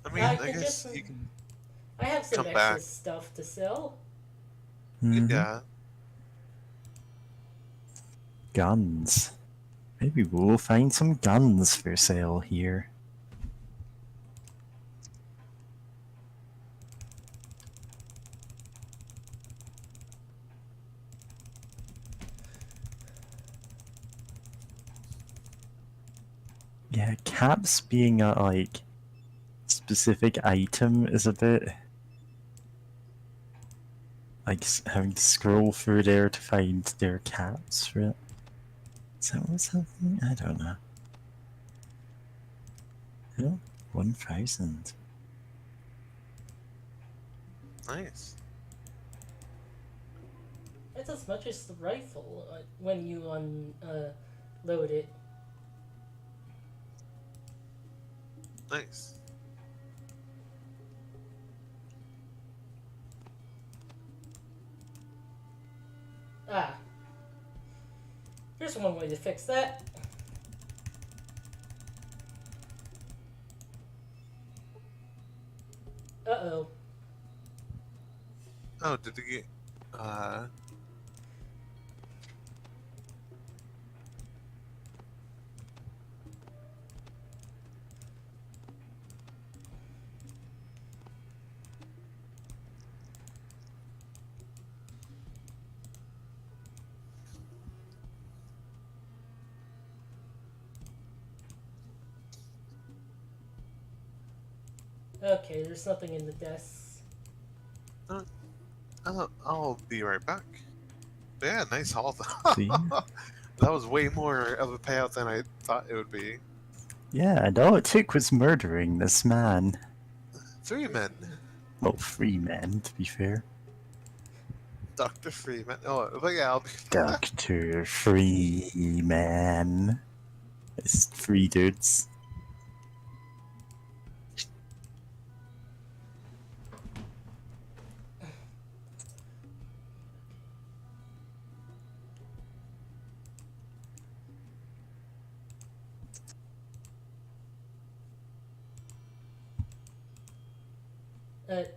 I mean, I I can guess just. you can I have some come extra back. stuff to sell. Mhm. Yeah. Guns. Maybe we'll find some guns for sale here. Yeah, caps being a like specific item is a bit like having to scroll through there to find their caps for it. Is that what's happening? I don't know. Oh, 1,000. Nice. That's as much as the rifle when you load it. Nice. Ah. Here's one way to fix that. Uh-oh. Oh, did you get... Uh... Okay, there's nothing in the desks. I'll be right back. But yeah, nice haul. See? That was way more of a payout than I thought it would be. Yeah, and all it took was murdering this man. 3 men. Well, 3 men, to be fair. Dr. Freeman. Oh, but yeah, I'll be... Dr. Freeman. It's 3 dudes.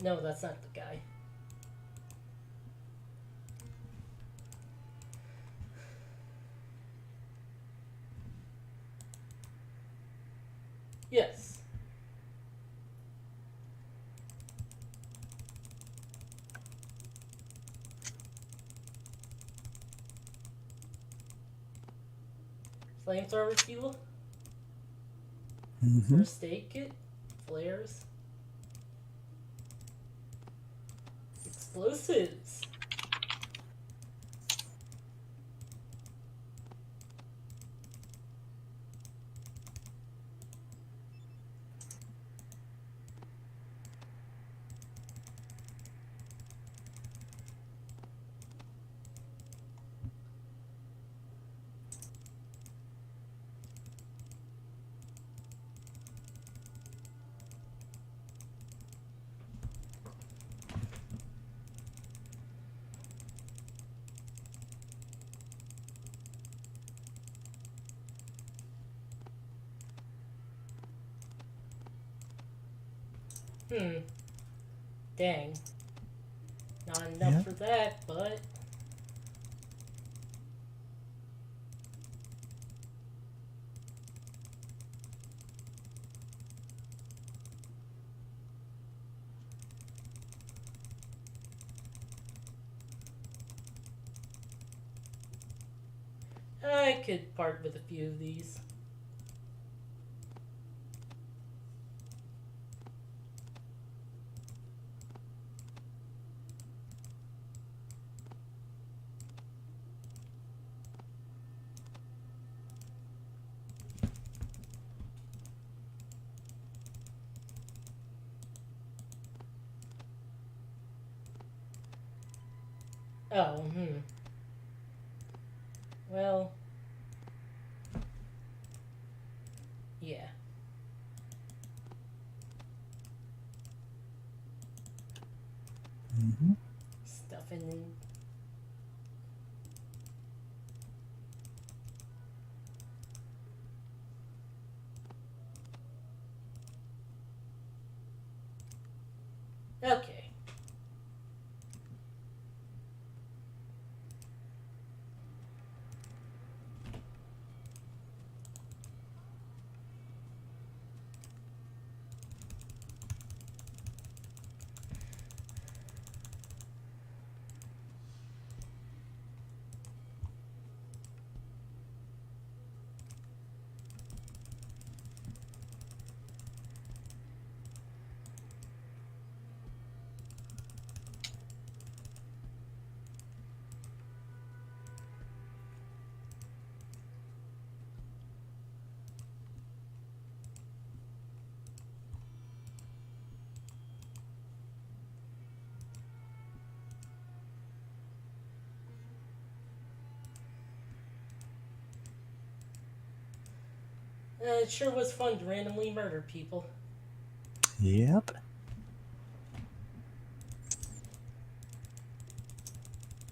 No, that's not the guy. Yes. Flamethrower fuel? Mm-hmm. First aid kit? Flares? Explosives? Dang. Not enough Yeah. for that, but... I could part with a few of these. Oh, Well, yeah. Hmm. Stuffing in. Okay. It sure was fun to randomly murder people. Yep.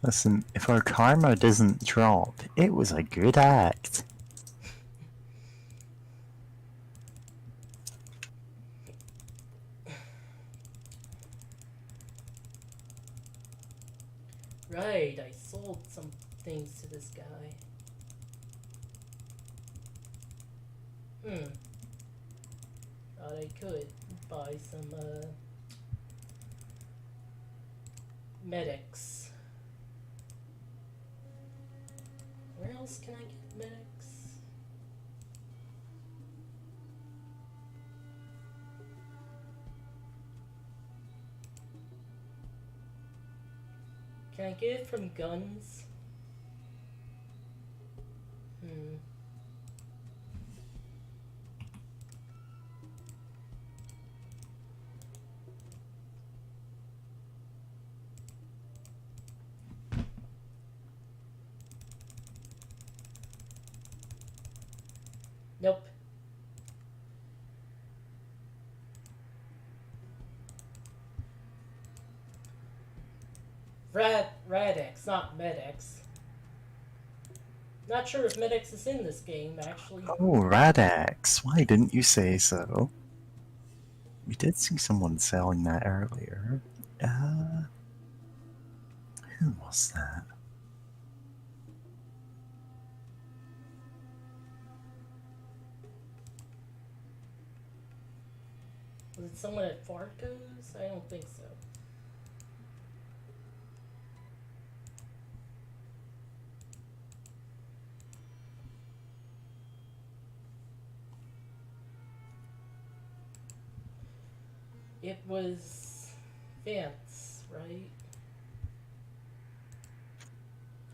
Listen, if our karma doesn't drop, it was a good act. Right, I sold some things to this guy. Thought I could buy some, medics. Where else can I get medics? Can I get it from guns? Nope. Radix, not Medix. Not sure if Medix is in this game, actually. Oh, Radax, why didn't you say so? We did see someone selling that earlier. Who was that? Was it someone at Fargo's? I don't think so. It was Vance, right?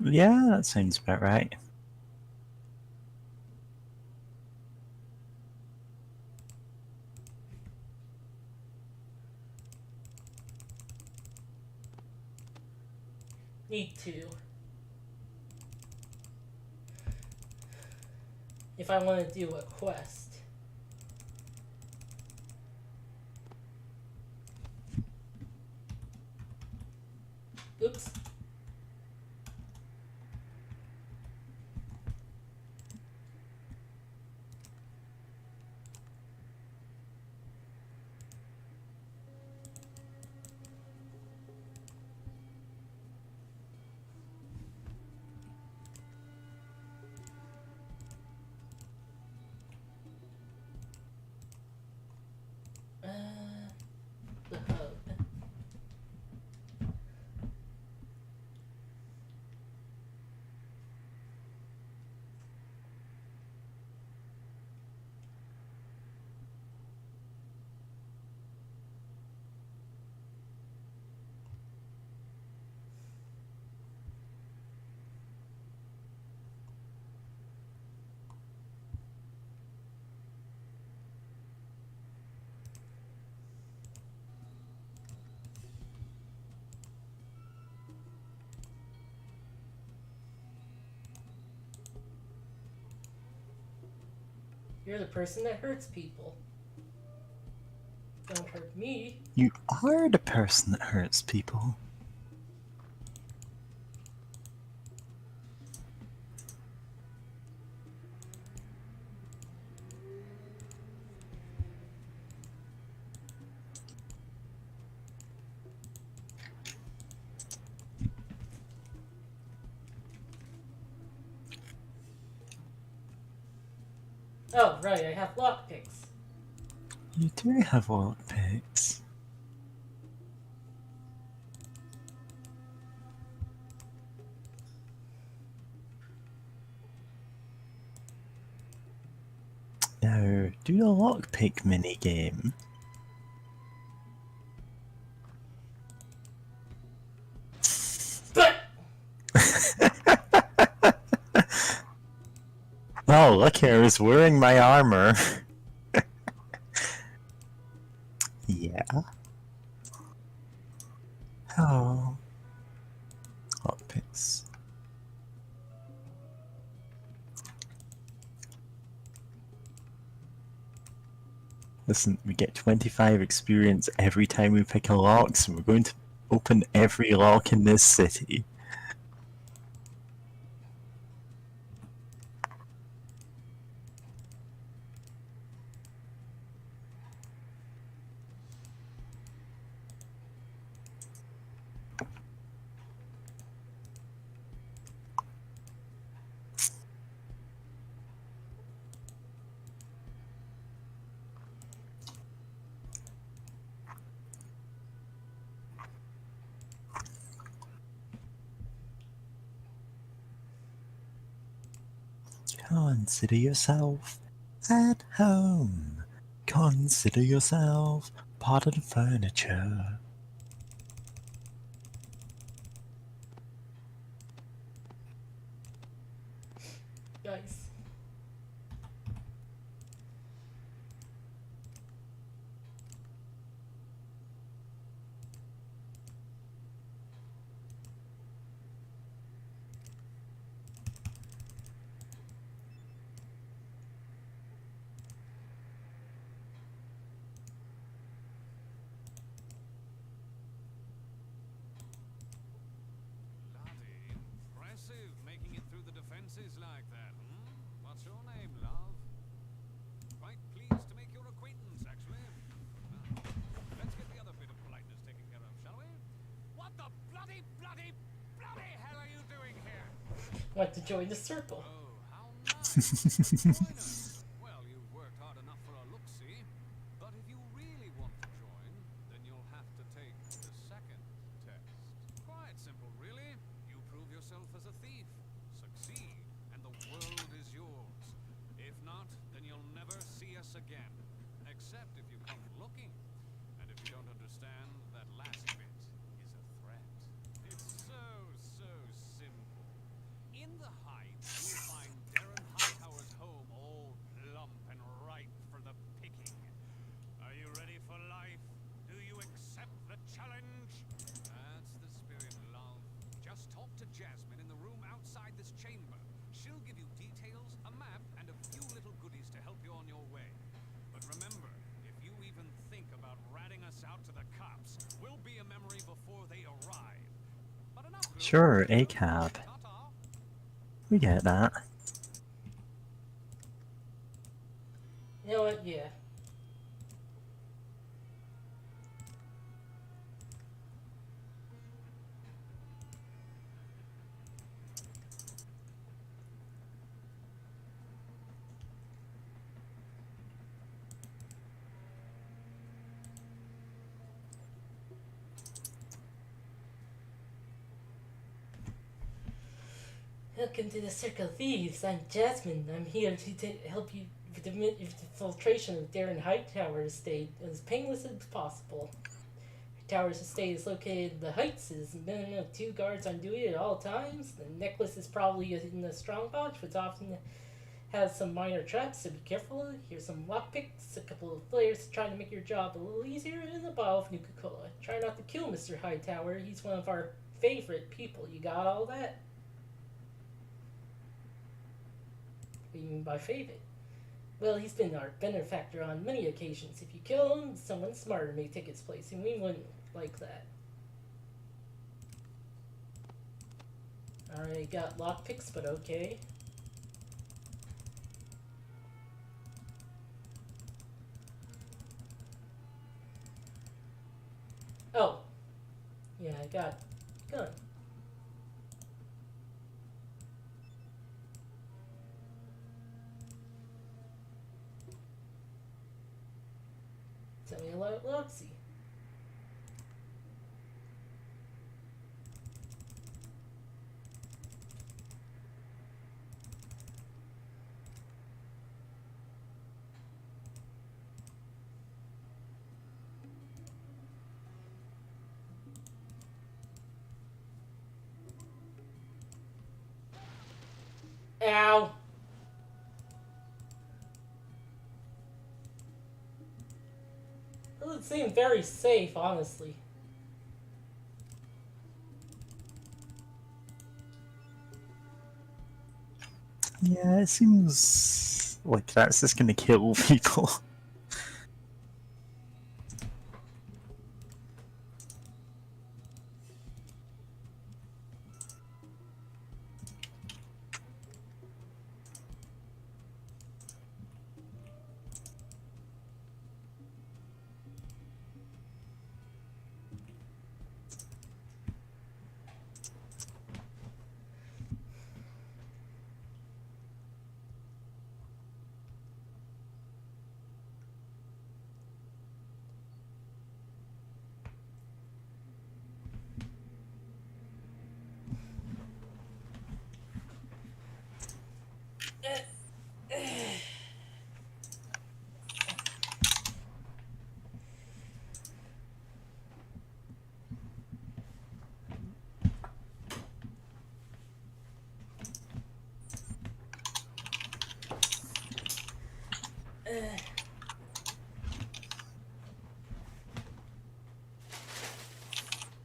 Yeah, that sounds about right. Need to. If I want to do a quest. Oops. You're the person that hurts people. Don't hurt me. You are the person that hurts people. Oh, right, I have lockpicks. You do have lockpicks. Now, do the lockpick minigame. But Oh, look here, I was wearing my armor. Yeah. Oh. Lockpicks. Listen, we get 25 experience every time we pick a lock, so we're going to open every lock in this city. Consider yourself at home. Consider yourself part of the furniture. nice. Bloody impressive, making it through the defenses like that, hmm? What's your name, love? Quite pleased to make your acquaintance, actually. Now, let's get the other bit of politeness taken care of, shall we? What the bloody hell are you doing here? Want to join the circle. Oh, how nice. Join us. Well, you've worked hard enough for a look-see. But if you really want to join, then you'll have to take the second test. Quite simple, really. You prove yourself as a thief, succeed, and the world is yours. If not, then you'll never see us again. Except if you come looking. And if you don't understand, that last bit is a threat. It's so simple. In the Heights, you'll find Darren Hightower's home all plump and ripe for the picking. Are you ready for life? Do you accept the challenge? That's the spirit, love. Just talk to Jasmine in the room outside this chamber. She'll give you details, a map, and a few little goodies to help you on your way. But remember, if you even think about ratting us out to the cops, we'll be a memory before they arrive. But enough. Sure, ACAB. Ta-ta. We get that. You know what? Yeah. Welcome to the Circle of Thieves. I'm Jasmine. I'm here to help you with the infiltration of Darren Hightower Estate as painless as possible. Tower's estate is located in the Heights. There's a minimum of 2 guards on duty at all times. The necklace is probably in the strong box, which often has some minor traps, so be careful. Here's some lockpicks, a couple of flares to try to make your job a little easier, and a bottle of Nuka-Cola. Try not to kill Mr. Hightower. He's one of our favorite people. You got all that? What do you mean by favorite? Well, he's been our benefactor on many occasions. If you kill him, someone smarter may take his place, and we wouldn't like that. Alright, got lockpicks, but okay. Oh. Yeah, I got gun. Tell me about Loxy. Ow! Doesn't seem very safe, honestly. Yeah, it seems like that's just gonna kill people.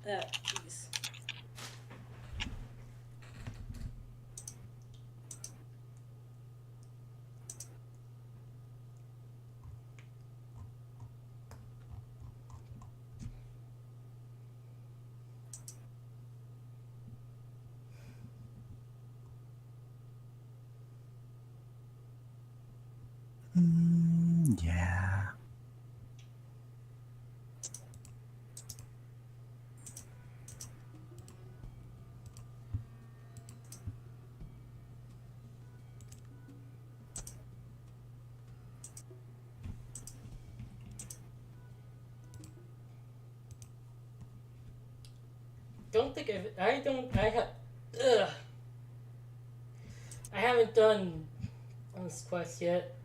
Jeez. Yeah. Don't think I don't, I have, ugh. I haven't done this quest yet.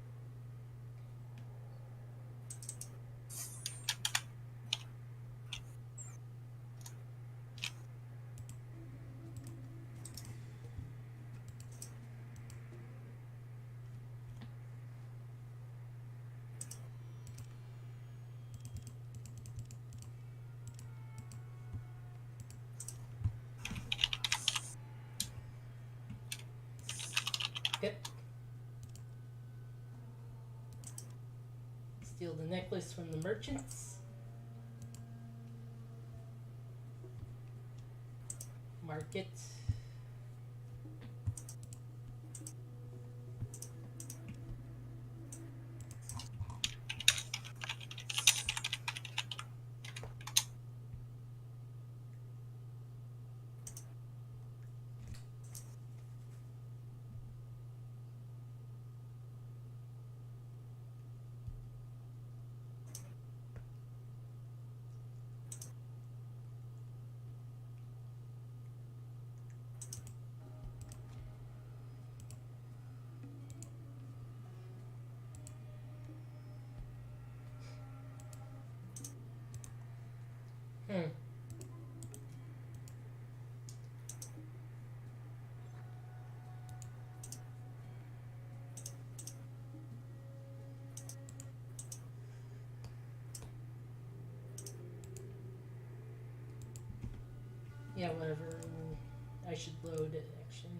Yep. Steal the necklace from the merchants. Market. Hmm. Yeah, whatever. I should load it, actually.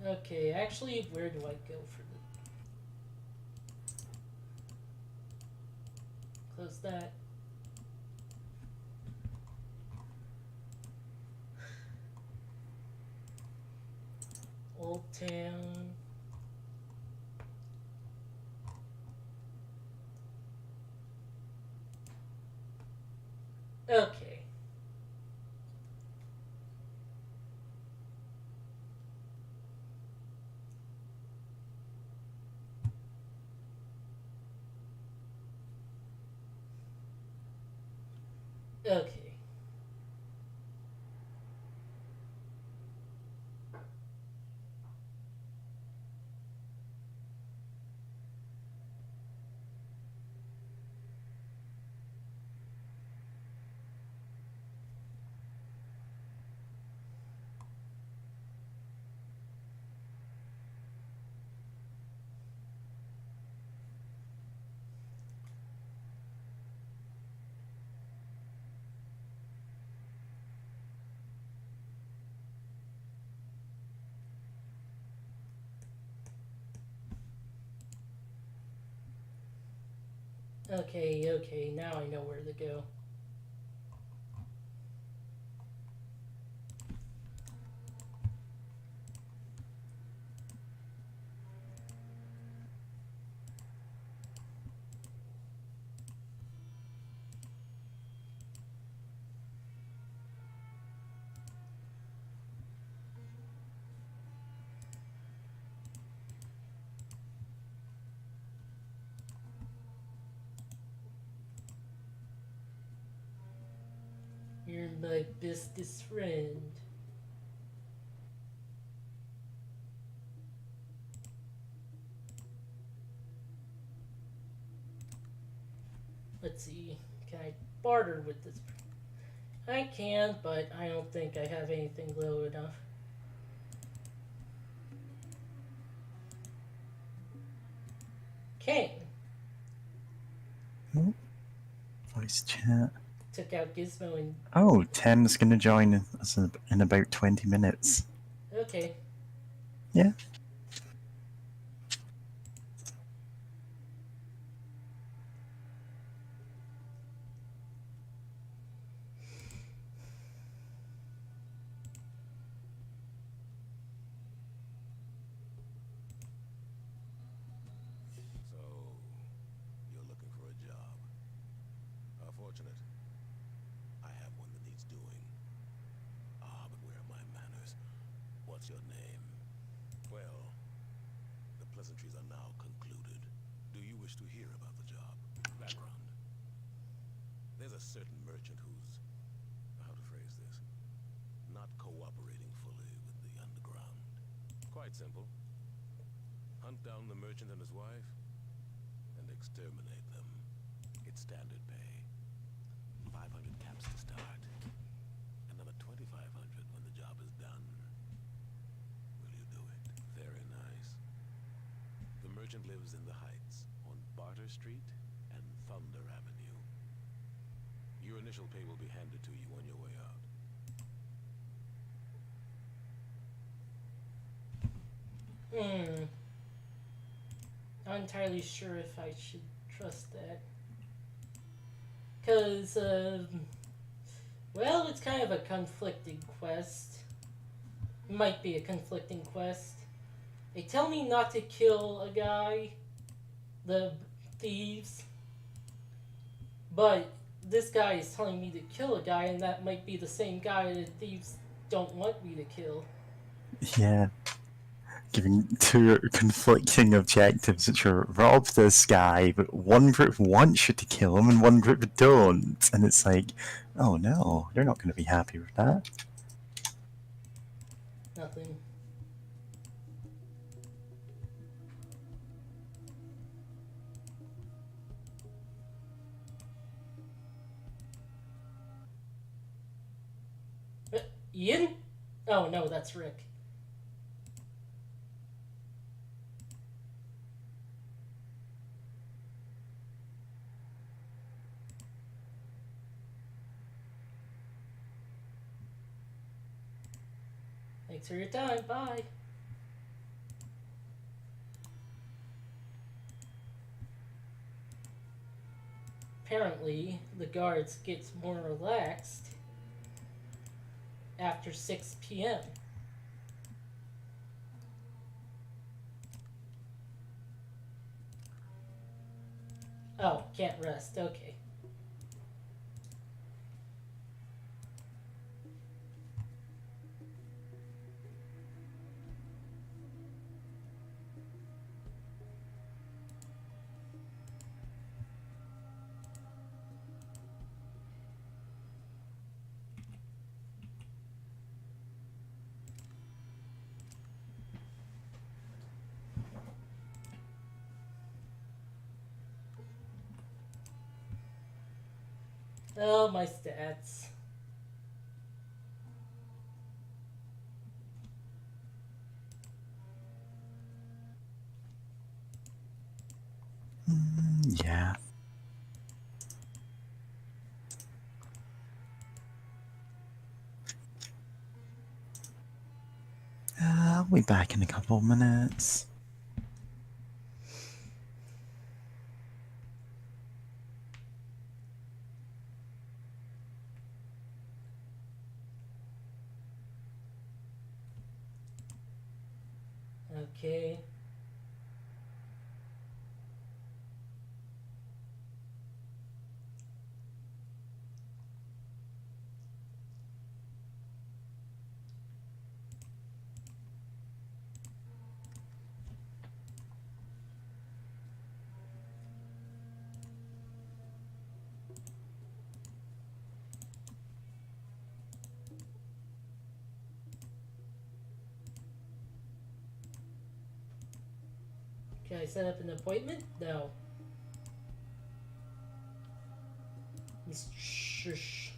Okay, actually, where do I go for the... Close that. Old Town. Okay. Okay. Okay, now I know where to go. You're my bestest friend. Let's see. Can I barter with this? I can, but I don't think I have anything low enough. Kane Voice chat. took out Gizmo and... Oh, Tim's gonna join us in about 20 minutes. Okay. Yeah. So, you're looking for a job. How fortunate. I have one that needs doing. Ah, but where are my manners? What's your name? Well, the pleasantries are now concluded. Do you wish to hear about the job? Background. There's a certain merchant who's, how to phrase this, not cooperating fully with the underground. Quite simple. Hunt down the merchant and his wife, and exterminate them. It's standard pay. 500 caps to start, and another 2,500 when the job is done. Will you do it? Very nice. The merchant lives in the Heights, on Barter Street and Thunder Avenue. Your initial pay will be handed to you on your way out. Not entirely sure if I should trust that. Because, well, it's kind of a conflicting quest. Might be a conflicting quest. They tell me not to kill a guy, the thieves, but this guy is telling me to kill a guy, and that might be the same guy the thieves don't want me to kill. Yeah. Giving two conflicting objectives, which are rob this guy, but one group wants you to kill him and one group don't. And it's like, oh no, you're not going to be happy with that. Nothing. Ian? Oh no, that's Rick. Thanks for your time. Bye. apparently the guards gets more relaxed after 6 p.m. Oh, can't rest. Okay. Oh, my stats. Yeah. I'll be back in a couple of minutes. Okay. Can I set up an appointment? No. Shush.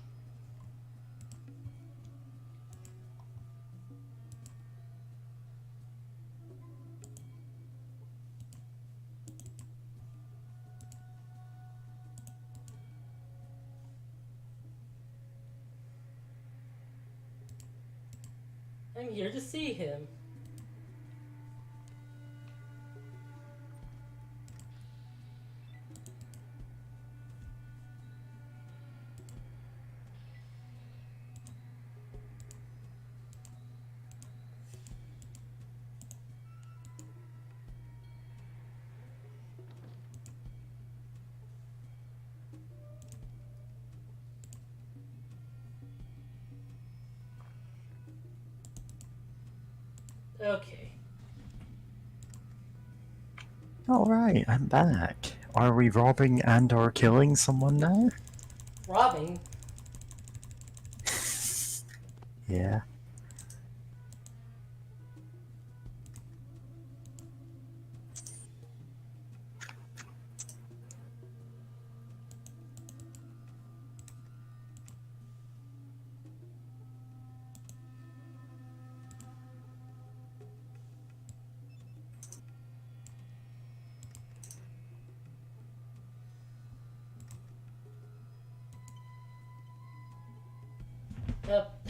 I'm here to see him. Okay. Alright, I'm back. Are we robbing and or killing someone now? Robbing? Yeah. Yep.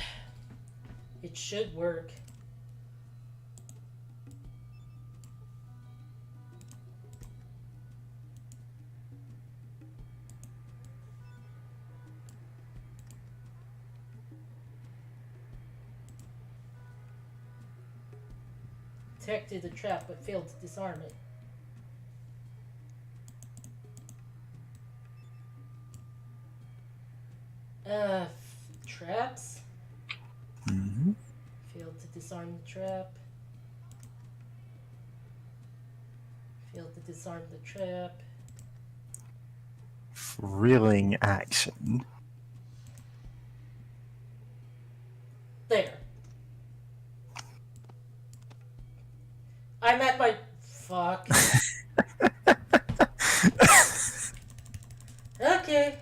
It should work. Detected the trap but failed to disarm it. Traps? Mm-hmm. Failed to disarm the trap. Failed to disarm the trap. Thrilling action. There. I'm at my... Fuck. Okay.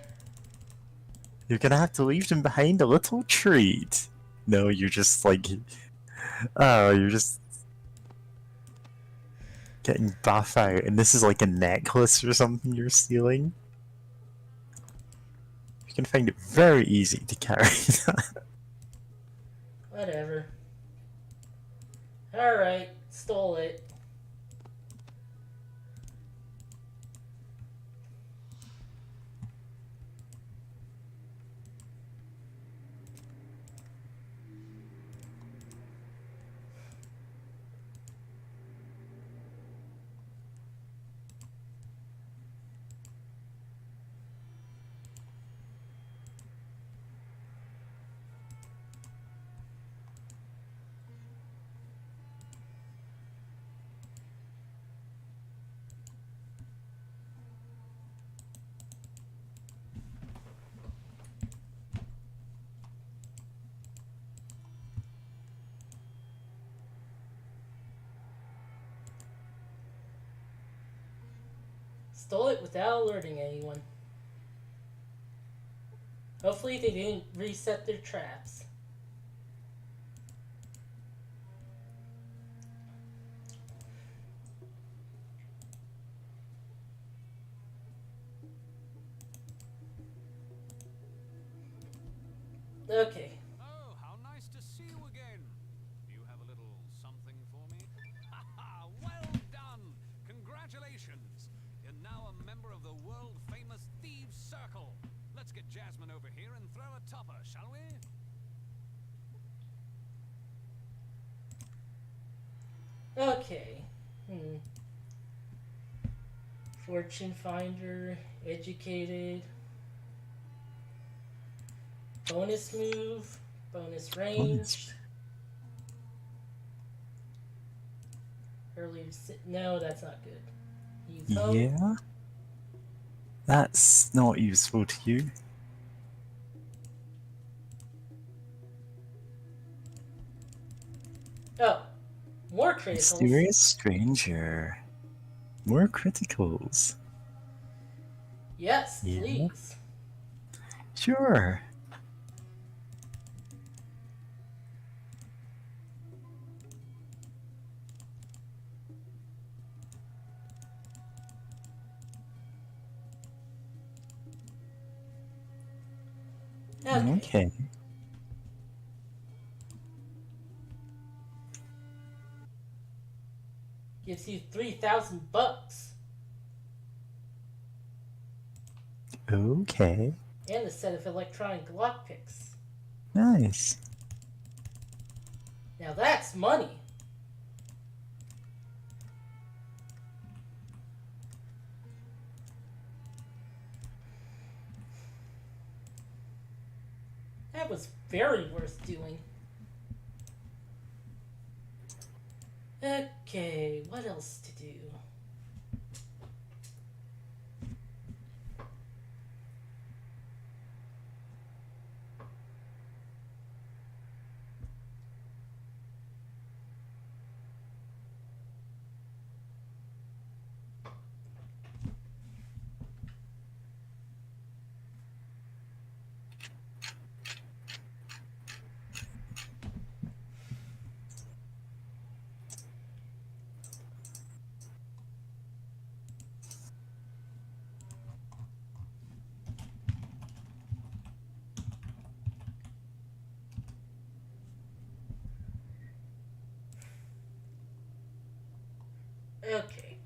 You're gonna have to leave them behind a little treat. No, you're just like... Oh, you're just... getting buff out, and this is like a necklace or something you're stealing. You can find it very easy to carry that. Whatever. Alright. Stole it. Stole it without alerting anyone. Hopefully they didn't reset their traps. Okay. Oh, how nice to see you again. Do you have a little something for me? Ha ha! Well done! Congratulations! You're now a member of the world-famous Thieves' Circle. Let's get Jasmine over here and throw a topper, shall we? Okay. Fortune finder, educated. Bonus move, bonus range. Early. No, that's not good. Use hope. Yeah? That's not useful to you. Oh, more criticals. Mysterious stranger. More criticals. Yes, Yeah. please. Sure. Okay. Gives you $3,000 Okay. and a set of electronic lockpicks. Nice. Now that's money. That was very worth doing. Okay, what else to do? Okay.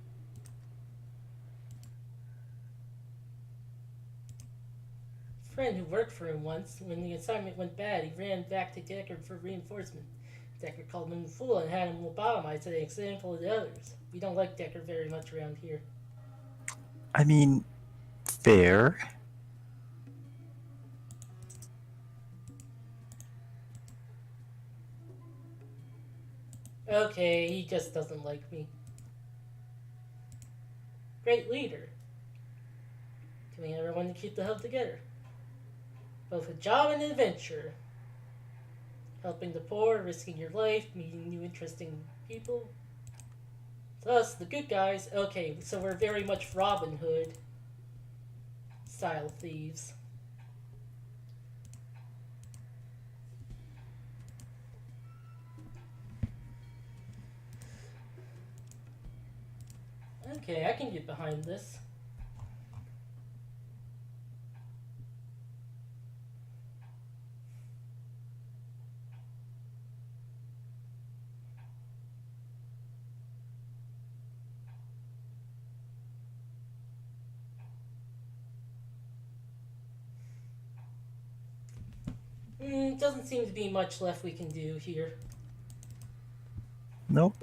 A friend who worked for him once, when the assignment went bad, he ran back to Deckard for reinforcement. Deckard called him a fool and had him lobotomized as an example of the others. We don't like Deckard very much around here. I mean, fair. Okay, he just doesn't like me. Great leader. Telling everyone to keep the hub together. Both a job and an adventure. Helping the poor, risking your life, meeting new interesting people. It's us, the good guys. Okay, so we're very much Robin Hood style thieves. Okay, I can get behind this. Doesn't seem to be much left we can do here. Nope.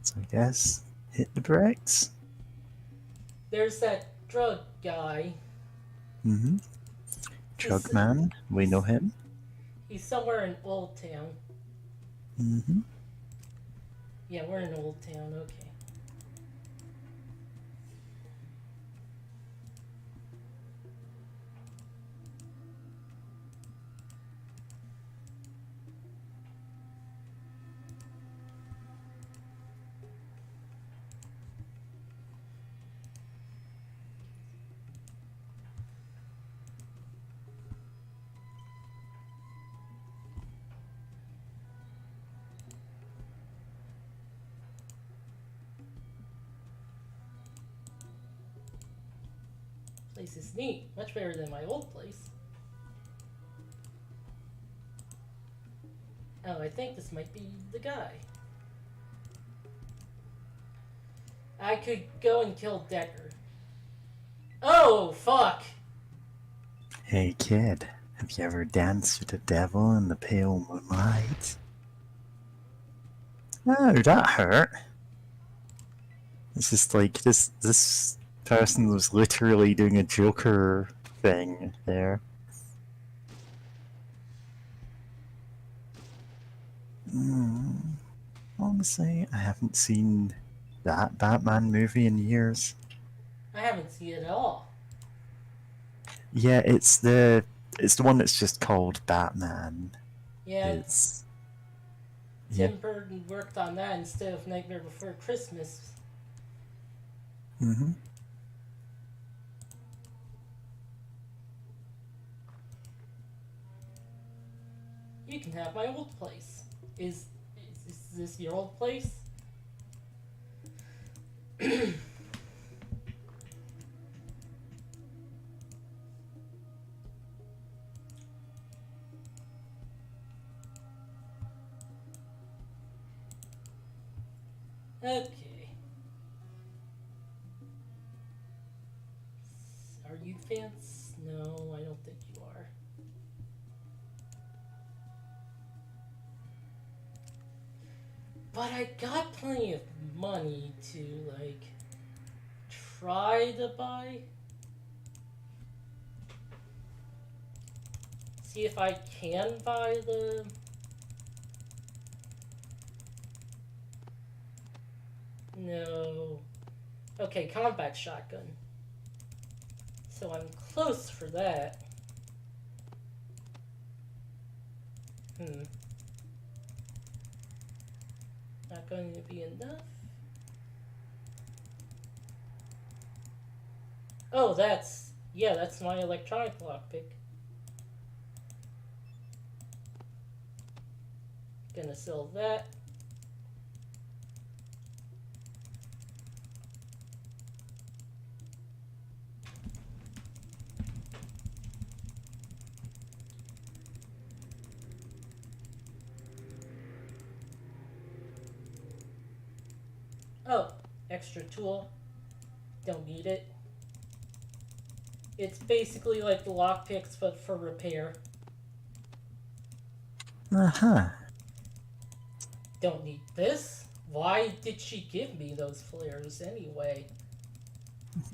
So I guess hit the brakes. There's that drug guy. Mm-hmm. Drug man, we know him. He's somewhere in Old Town. Mm-hmm. Yeah, we're in Old Town, okay. place is neat. Much better than my old place. Oh, I think this might be the guy. I could go and kill Decker. Oh, fuck! Hey kid, have you ever danced with the devil in the pale moonlight? Oh, that hurt. It's just like this person was literally doing a Joker thing there. Honestly, I haven't seen that Batman movie in years. I haven't seen it at all. Yeah, it's the one that's just called Batman. Yeah, It's Tim Burton worked on that instead of Nightmare Before Christmas. mm-hmm. You can have my old place. Is this your old place? Okay. Are you fans? No, I don't think you are. But I got plenty of money to, like, try to buy. See if I can buy the... No. Okay, combat shotgun. So I'm close for that. Not going to be enough. Oh, that's my electronic lockpick. Gonna sell that. Oh, extra tool. Don't need it. It's basically like the lockpicks, but for repair. Uh-huh. Don't need this? Why did she give me those flares anyway?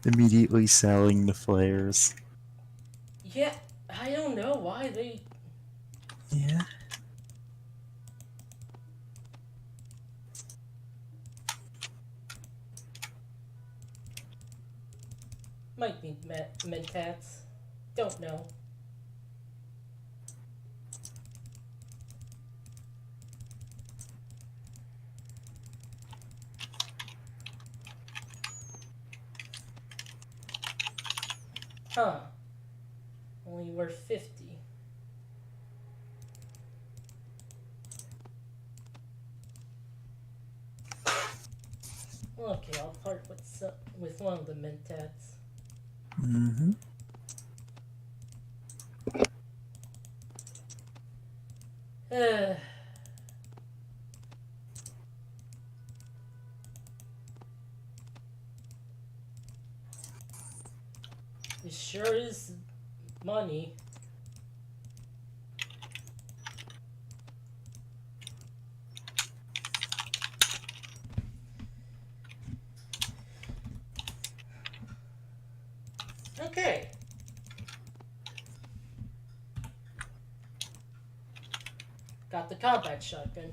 Immediately selling the flares. Yeah, I don't know why they... Yeah. Might need mentats. Don't know. Huh. Only worth 50. Okay, I'll part with one of the mentats. Mm-hmm. It sure is money. Okay. Got the combat shotgun.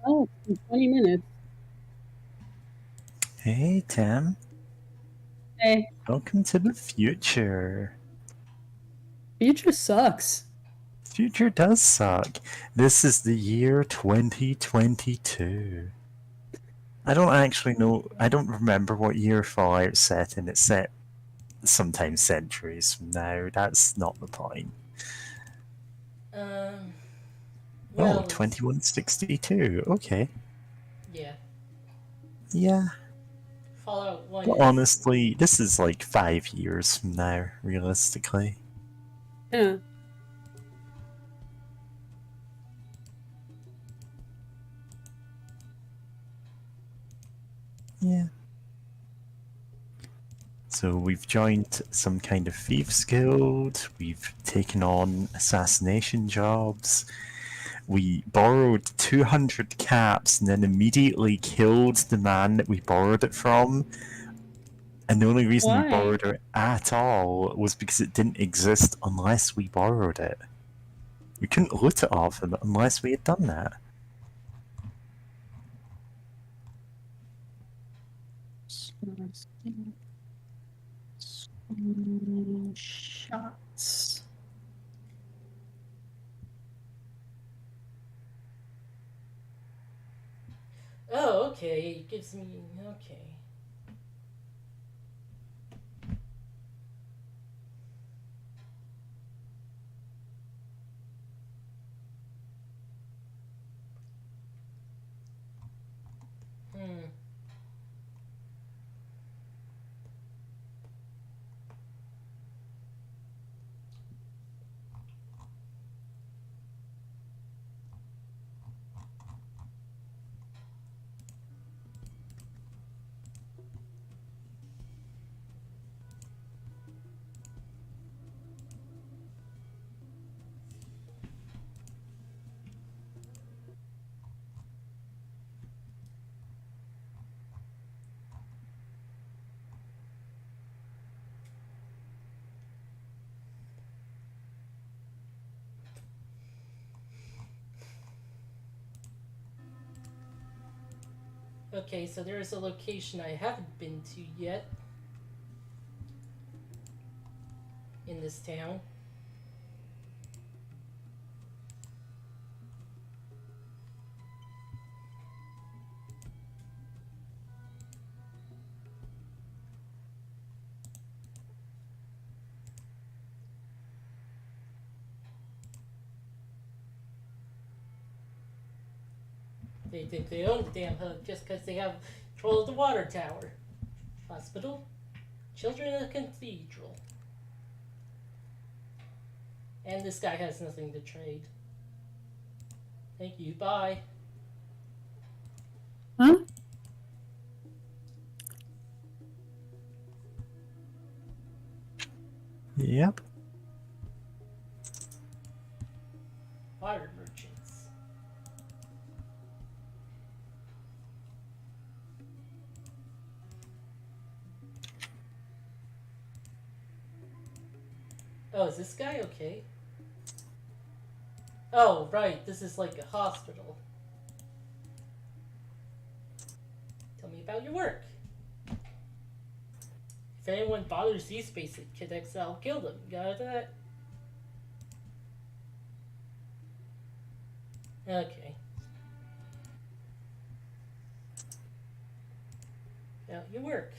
Oh, it's been 20 minutes. Hey, Tim. Hey, Welcome to the future. future sucks. Future does suck. This is the year 2022. I don't actually know. I don't remember what year Fallout's set in. It's set sometimes centuries from now. That's not the point. Um, Oh, well, it's 2162. Okay. yeah. Yeah. Fallout One But is honestly, this is like 5 years from now, realistically. Yeah. Yeah. So we've joined some kind of thieves guild, we've taken on assassination jobs, we borrowed 200 caps and then immediately killed the man that we borrowed it from. And the only reason we Why? borrowed it at all was because it didn't exist unless we borrowed it. We couldn't loot it off him unless we had done that. Shots. oh okay. It gives me okay. Hmm. Okay, so there is a location I haven't been to yet in this town. They think they own the damn hub just because they have control of the water tower. Hospital, children in the cathedral. And this guy has nothing to trade. Thank you, bye. Huh? Yep. Water merchants. Oh, is this guy okay? Oh, right, this is like a hospital. Tell me about your work. If anyone bothers these basic cadets, I'll kill them. Got that? Okay. About your work.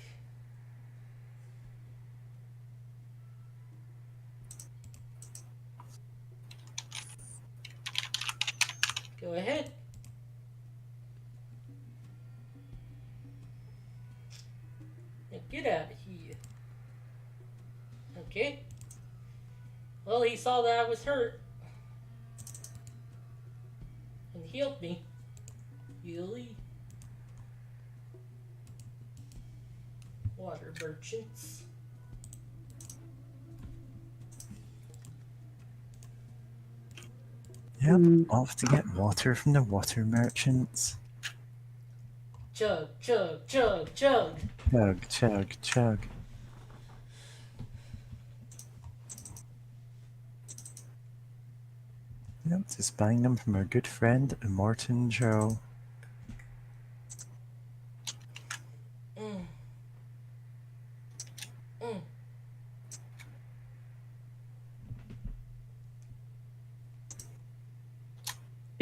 Go ahead. Now get out of here. Okay. Well, he saw that I was hurt. And healed me. Really? Water merchants. Yep. Hmm. Off to get water from the water merchants. Chug, chug, chug, chug. Chug, chug, chug. Yep, just buying them from our good friend Morton Joe.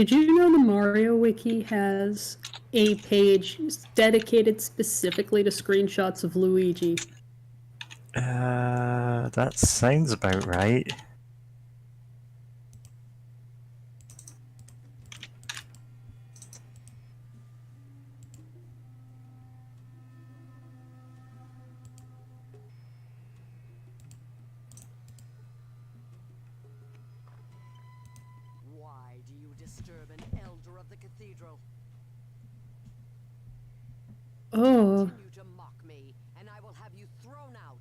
Did you know the Mario Wiki has a page dedicated specifically to screenshots of Luigi? That sounds about right. Why do you disturb an elder of the cathedral? Oh, Continue to mock me, and I will have you thrown out.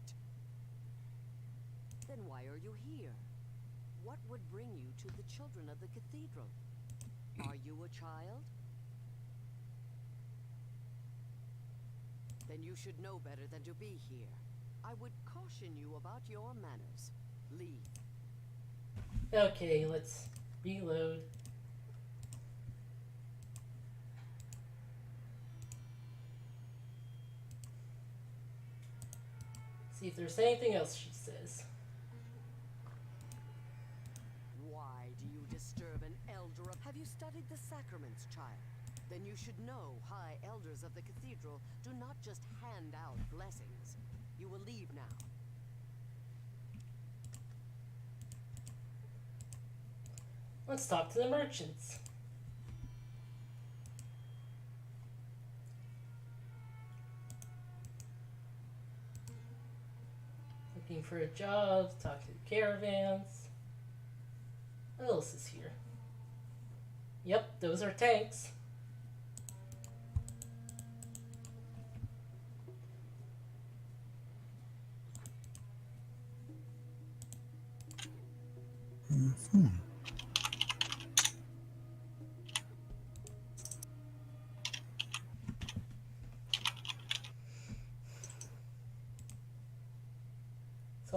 Then why are you here? What would bring you to the children of the cathedral? Are you a child? Then you should know better than to be here. I would caution you about your manners. Leave. Okay, let's reload. See if there's anything else she says. Why do you disturb an elder of... Have you studied the sacraments, child? Then you should know high elders of the cathedral do not just hand out blessings. You will leave now. Let's talk to the merchants. Looking for a job, talk to the caravans. What else is here? Yep, those are tanks. It's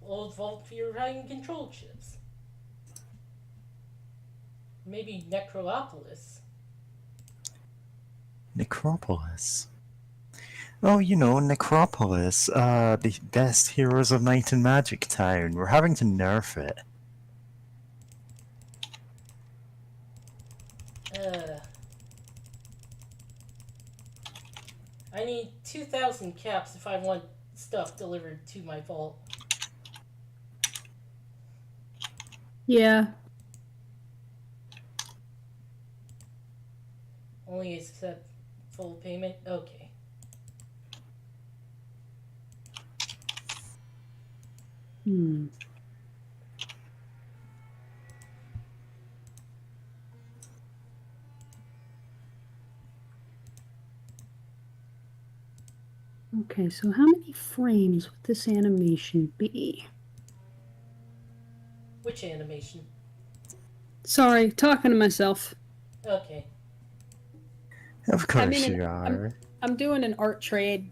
old vault fear riding control chips. Maybe Necropolis. Necropolis. Oh, you know, Necropolis, the best Heroes of Might and Magic town. We're having to nerf it. I need 2,000 caps if I want stuff delivered to my vault. yeah. Only accept full payment? Okay. Hmm. Okay, so how many frames would this animation be? Which animation? Sorry, talking to myself. Okay. Of course mean, you are. I'm doing an art trade,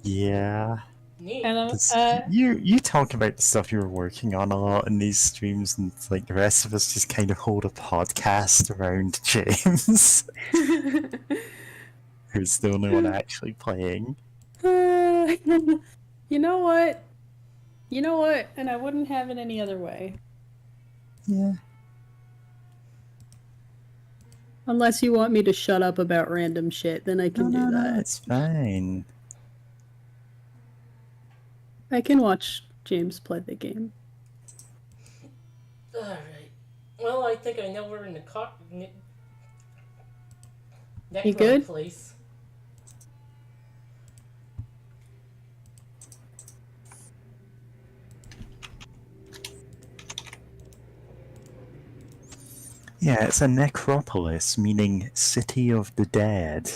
Yeah. Neat. and 'Cause you talk about the stuff you were working on a lot in these streams, and like the rest of us just kind of hold a podcast around James, who's the only one actually playing. you know what? You know what? And I wouldn't have it any other way. Yeah. Unless you want me to shut up about random shit, then I can do that. No, it's fine. I can watch James play the game. Alright. Well, I think I know we're in the You good? place. Yeah, it's a necropolis, meaning city of the dead,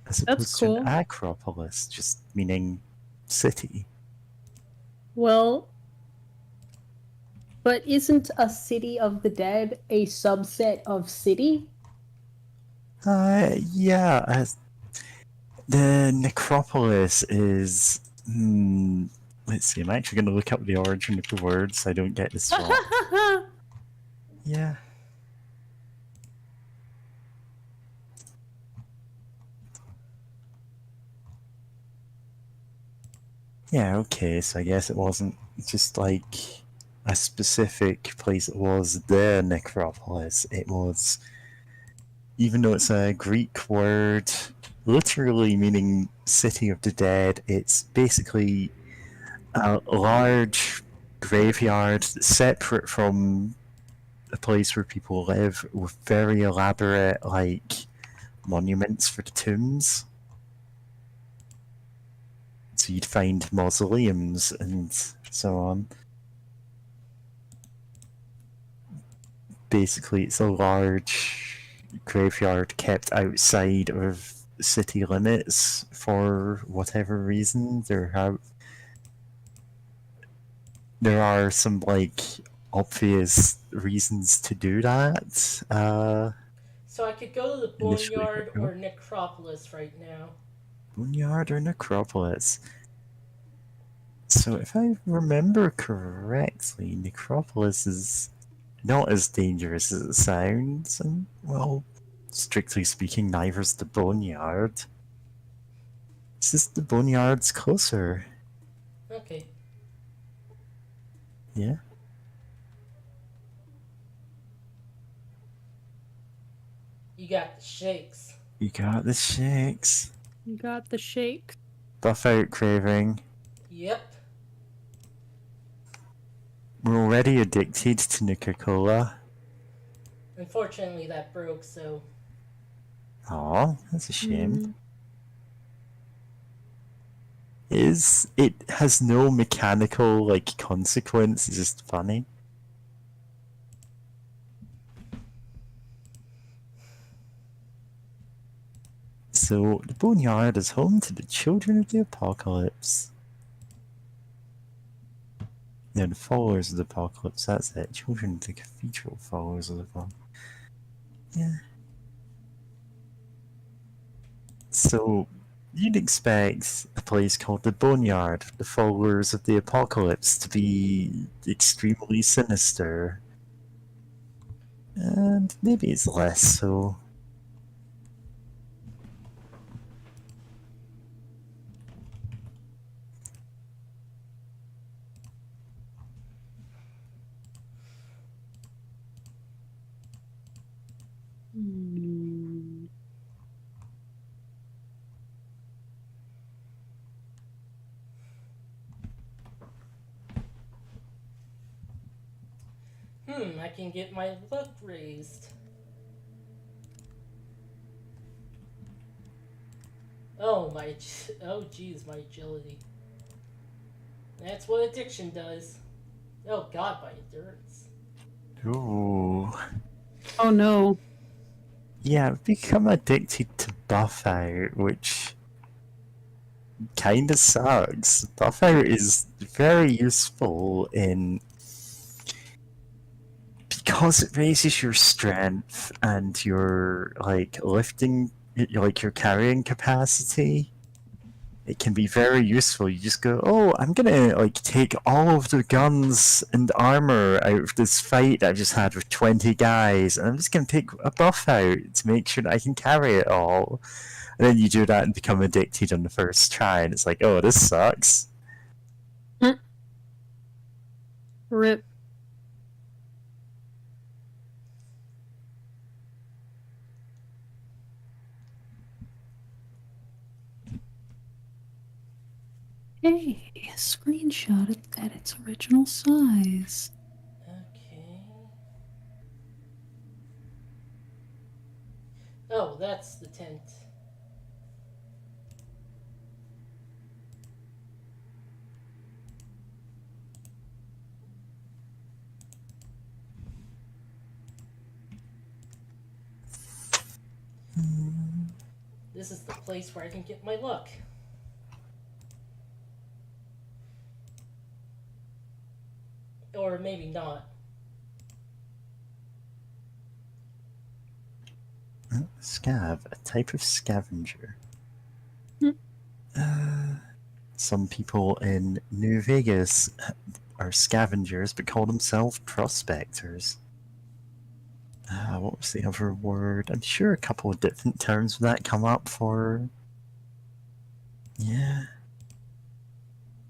as opposed to cool. an acropolis, just meaning city. Well, but isn't a city of the dead a subset of city? Yeah. The necropolis is. Let's see, I'm actually going to look up the origin of the word so I don't get this wrong. Yeah. Yeah, okay, so I guess it wasn't just like a specific place. It was the necropolis. It was, even though it's a Greek word, literally meaning city of the dead, it's basically a large graveyard separate from a place where people live, with very elaborate, like, monuments for the tombs. So you'd find mausoleums and so on. Basically, it's a large graveyard kept outside of city limits for whatever reason. There are some, like, obvious reasons to do that. So I could go to the Initially, Boneyard or Necropolis right now. Boneyard or Necropolis? So if I remember correctly, Necropolis is not as dangerous as it sounds, and, well, strictly speaking, neither's the Boneyard. It's just the Boneyard's closer. Okay. Yeah. You got the shakes. You got the shakes. You got the shake. Buff out craving. Yep. We're already addicted to Nuka-Cola. Unfortunately, that broke, so... Aw, that's a shame. Mm. It has no mechanical, like, consequence, it's just funny. So, the Boneyard is home to the Children of the Apocalypse. Yeah, the Followers of the Apocalypse, that's it. Children of the Cathedral, Followers of the Apocalypse. Yeah. So, you'd expect a place called the Boneyard, the Followers of the Apocalypse, to be extremely sinister. And maybe it's less so. Mm. I can get my luck raised. Oh, oh geez, my agility. That's what addiction does. Oh god, my endurance. Ooh. Oh no. Yeah, I've become addicted to Buff Out, which kinda sucks. Buff Out is very useful in... because it raises your strength and your, like, lifting, like, your carrying capacity. It can be very useful. You just go, oh, I'm gonna, like, take all of the guns and armor out of this fight I've just had with 20 guys, and I'm just gonna take a buff out to make sure that I can carry it all. And then you do that and become addicted on the first try, and it's like, oh, this sucks. Rip. Hey, a screenshot at its original size. Okay. Oh, that's the tent. This is the place where I can get my luck. Or maybe not. Scav, a type of scavenger. Some people in New Vegas are scavengers but call themselves prospectors. What was the other word? I'm sure a couple of different terms for that come up for... Yeah.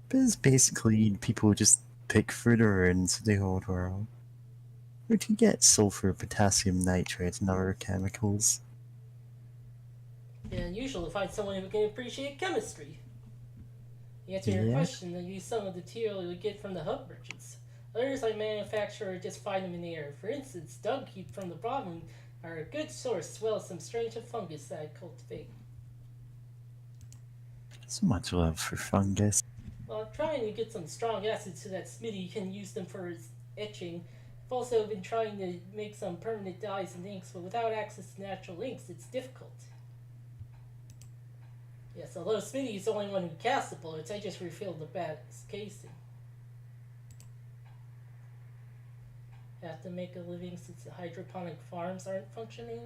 But it's basically people just pick further into the old world. Where do you get sulfur, potassium nitrate, and other chemicals? Yeah, unusual to find someone who can appreciate chemistry. To answer your Yeah. question, I use some of the material we get from the hub merchants. Others I manufacture or just find them in the air. For instance, dung heap from the bottom are a good source, as well as some strange fungus that I cultivate. So much love for fungus. Well, I'm trying to get some strong acids so that Smitty can use them for his etching. I've also been trying to make some permanent dyes and inks, but without access to natural inks, it's difficult. Yes, although Smitty is the only one who casts the bullets, I just refilled the bat's casing. Have to make a living since the hydroponic farms aren't functioning.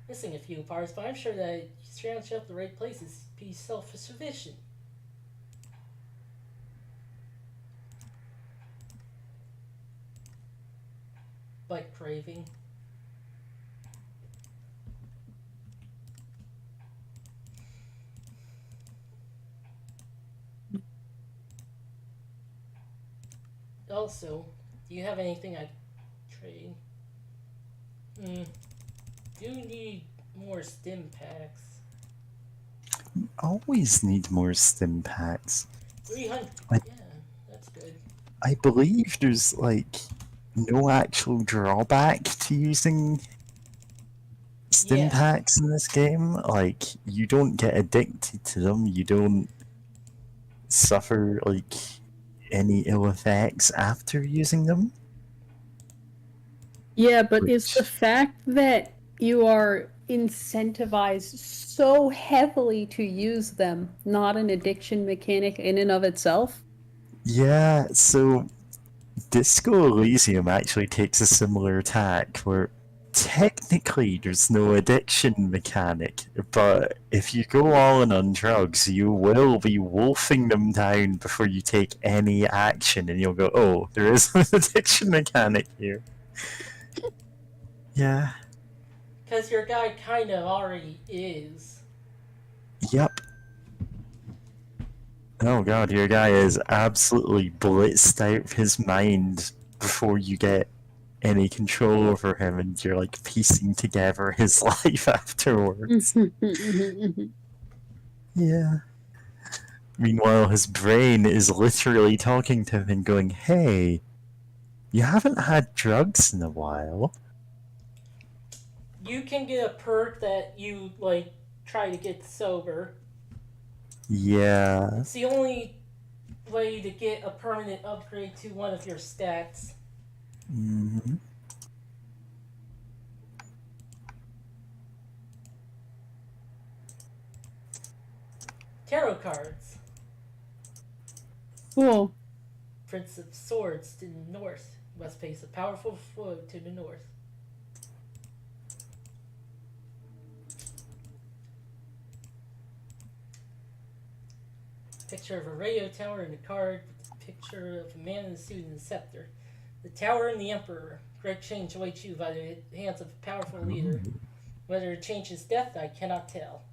Missing a few parts, but I'm sure that you scrounge up the right places, be self-sufficient. Bike craving. Also, do you have anything I trade? Do need more stim packs. Always need more stim packs. 300. I- Yeah, that's good. I believe there's like no actual drawback to using stim Yeah. packs in this game. Like you don't get addicted to them. You don't suffer like any ill effects after using them. Yeah, but is Which- the fact that you are incentivized so heavily to use them not an addiction mechanic in and of itself? Yeah, so Disco Elysium actually takes a similar tack where technically there's no addiction mechanic, but if you go all in on drugs, you will be wolfing them down before you take any action, and you'll go, oh, there is an addiction mechanic here. Yeah. Because your guy kind of already is. Yep. Oh god, your guy is absolutely blitzed out of his mind before you get any control over him, and you're like piecing together his life afterwards. Yeah. Meanwhile, his brain is literally talking to him and going, hey, you haven't had drugs in a while. You can get a perk that you, like, try to get sober. Yeah. It's the only way to get a permanent upgrade to one of your stats. Mm-hmm. Tarot cards. Cool. Prince of Swords to the north. Must face a powerful foe to the north. Picture of a radio tower in a card with a picture of a man in a suit and a scepter. The tower and the emperor. Great change awaits you by the hands of a powerful leader. Whether it changes death, I cannot tell.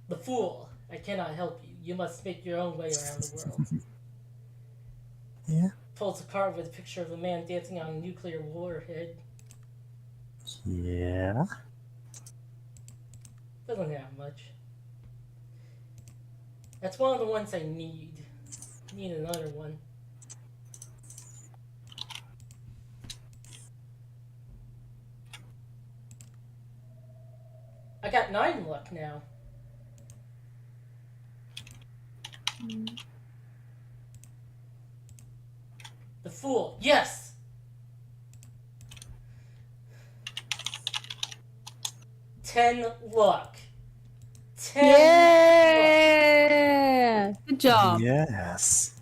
The Fool. I cannot help you. You must make your own way around the world. Yeah. Pulls a card with a picture of a man dancing on a nuclear warhead. Yeah. Doesn't have much. That's one of the ones I need. Need another one. I got 9 luck now. The Fool. Yes! Ten luck. 10 Yeah! Good job. Yes.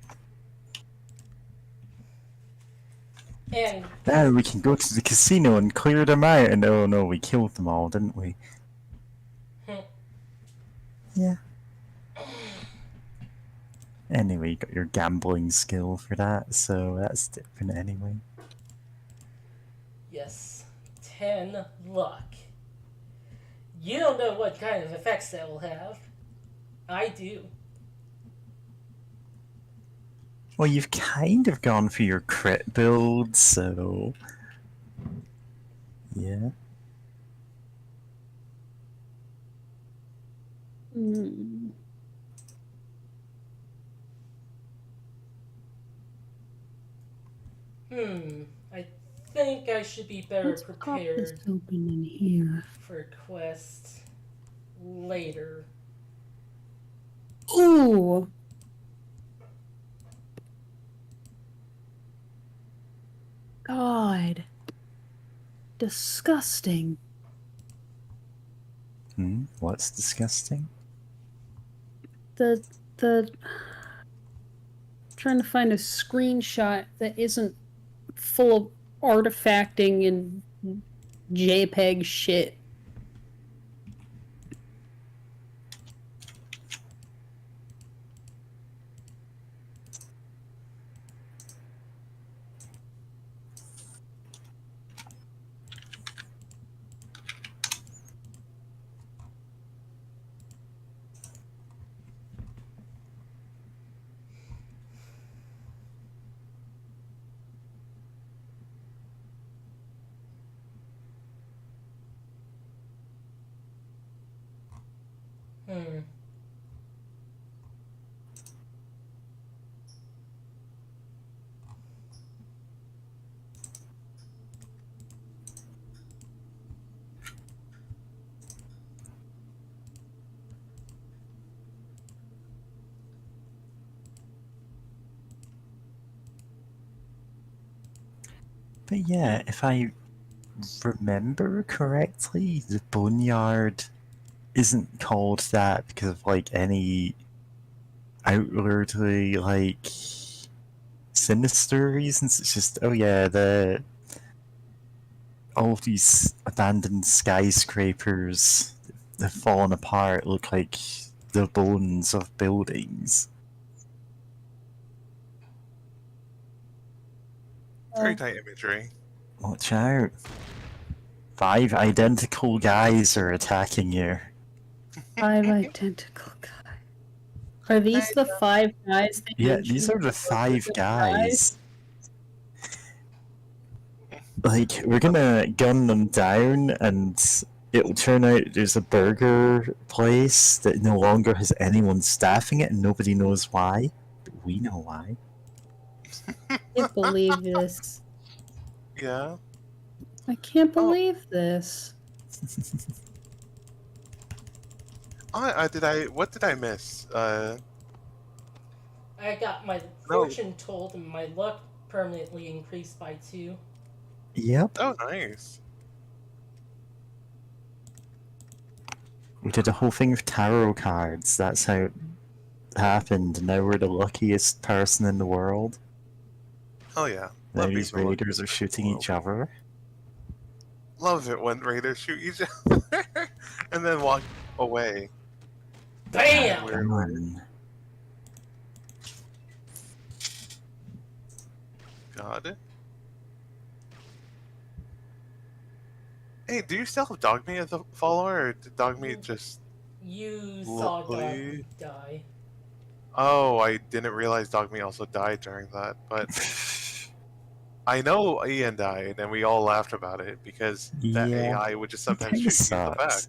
luck. And Now we can go to the casino and clear them out, and oh no, we killed them all, didn't we? Yeah. Anyway, you got your gambling skill for that, so that's different anyway. Yes. 10 luck. You don't know what kind of effects that will have. I do. Well, you've kind of gone for your crit build, so yeah. Hmm. I think I should be better Let's pop this prepared open in here. for a quest later. Ooh. God. Disgusting. What's disgusting? The trying to find a screenshot that isn't full of artifacting and JPEG shit. Hmm. But yeah, if I remember correctly, the Boneyard isn't called that because of like any outwardly like sinister reasons. It's just oh yeah, the all of these abandoned skyscrapers have fallen apart look like the bones of buildings. Very tight imagery. Watch out. 5 identical guys are attacking you. 5 identical guys. Are these the 5 guys they Yeah, mentioned? these are the 5 The guys. Like, we're gonna gun them down, and it'll turn out there's a burger place that no longer has anyone staffing it, and nobody knows why. But we know why. I can't believe this. Yeah. I can't Oh. believe this. What did I miss? I got my fortune told and my luck permanently increased by 2. Yep. Oh, nice. We did a whole thing with tarot cards. That's how it happened. Now we're the luckiest person in the world. Oh yeah. Now Love being these the luckiest raiders are person in the shooting world. each other. Love it when raiders shoot each other and then walk away. BAM! Weird. Come on. God. Hey, do you still have Dogmeat as a follower, or did Dogmeat just... You saw Dog Lovely. die. Oh, I didn't realize Dogmeat also died during that, but I know Ian died, and we all laughed about it, because that Yeah. AI would just It sometimes kinda shoot you in the back. sucks.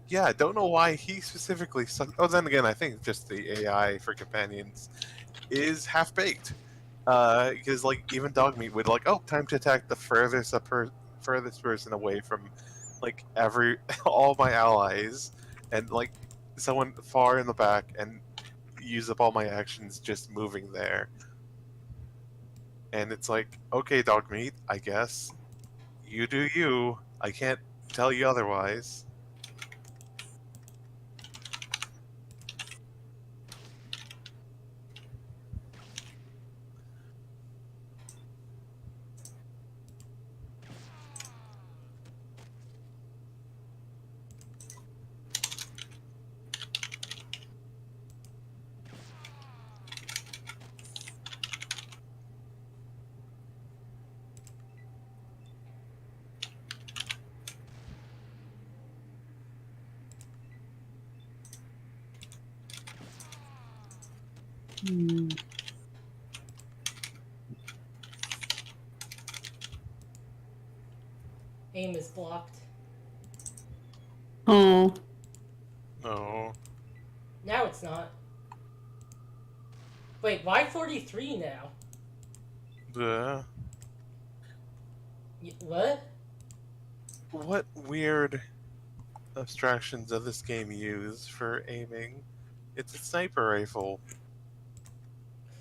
Yeah, I don't know why he specifically sucked. Oh, then again, I think just the AI for companions is half-baked. Because, like, even Dogmeat would, like, oh, time to attack the furthest person away from, like, all my allies, and, like, someone far in the back, and use up all my actions just moving there. And it's like, okay, Dogmeat, I guess. You do you. I can't tell you otherwise. Hmm. Aim is blocked. Oh. No. Now it's not. Wait, why 43 now? Yeah. What? What weird abstractions does this game use for aiming? It's a sniper rifle.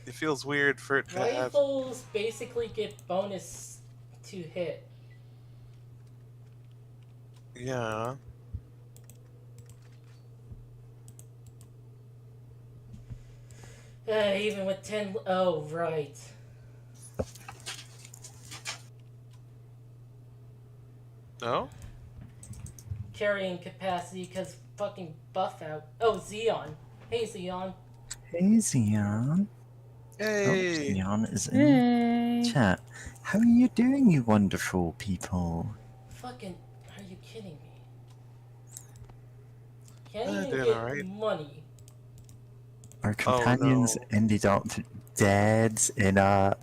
It feels weird for it to have. Rifles basically get bonus to hit. Yeah. Even with 10. Oh, right. No? Carrying capacity because fucking buff out. Oh, Xeon. Hey, Xeon. Hey, Xeon. Oh, Hey! Xeon is in Hey. chat. How are you doing, you wonderful people? Fucking. Are you kidding me? Can't even Doing get alright. money. Our Oh, companions no. ended up dead in a.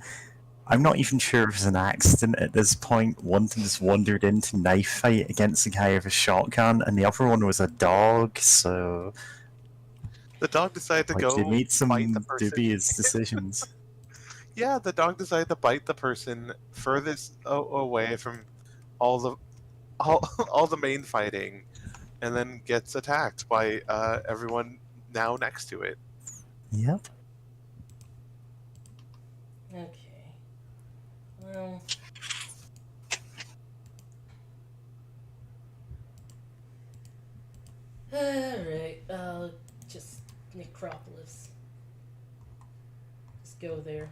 I'm not even sure if it was an accident at this point. One of them just wandered into knife fight against a guy with a shotgun, and the other one was a dog, so. The dog decided to Like, they go made bite the some person. dubious decisions. Yeah, the dog decided to bite the person furthest away from all the all, all the main fighting, and then gets attacked by everyone now next to it. Yep. Okay. Well. Alright, just Necropolis. Just go there.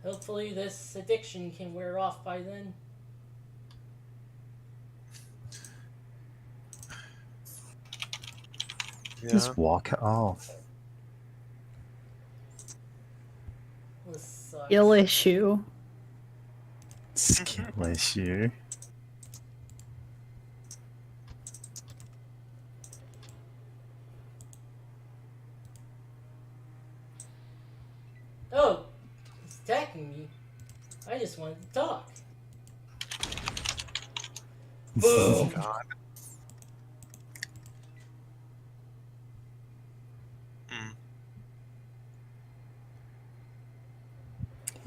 Hopefully this addiction can wear off by then. Yeah. Just walk it off. This sucks. Skill issue. Skill issue. Oh, he's attacking me. I just wanted to talk. Oh Boom! God. Mm.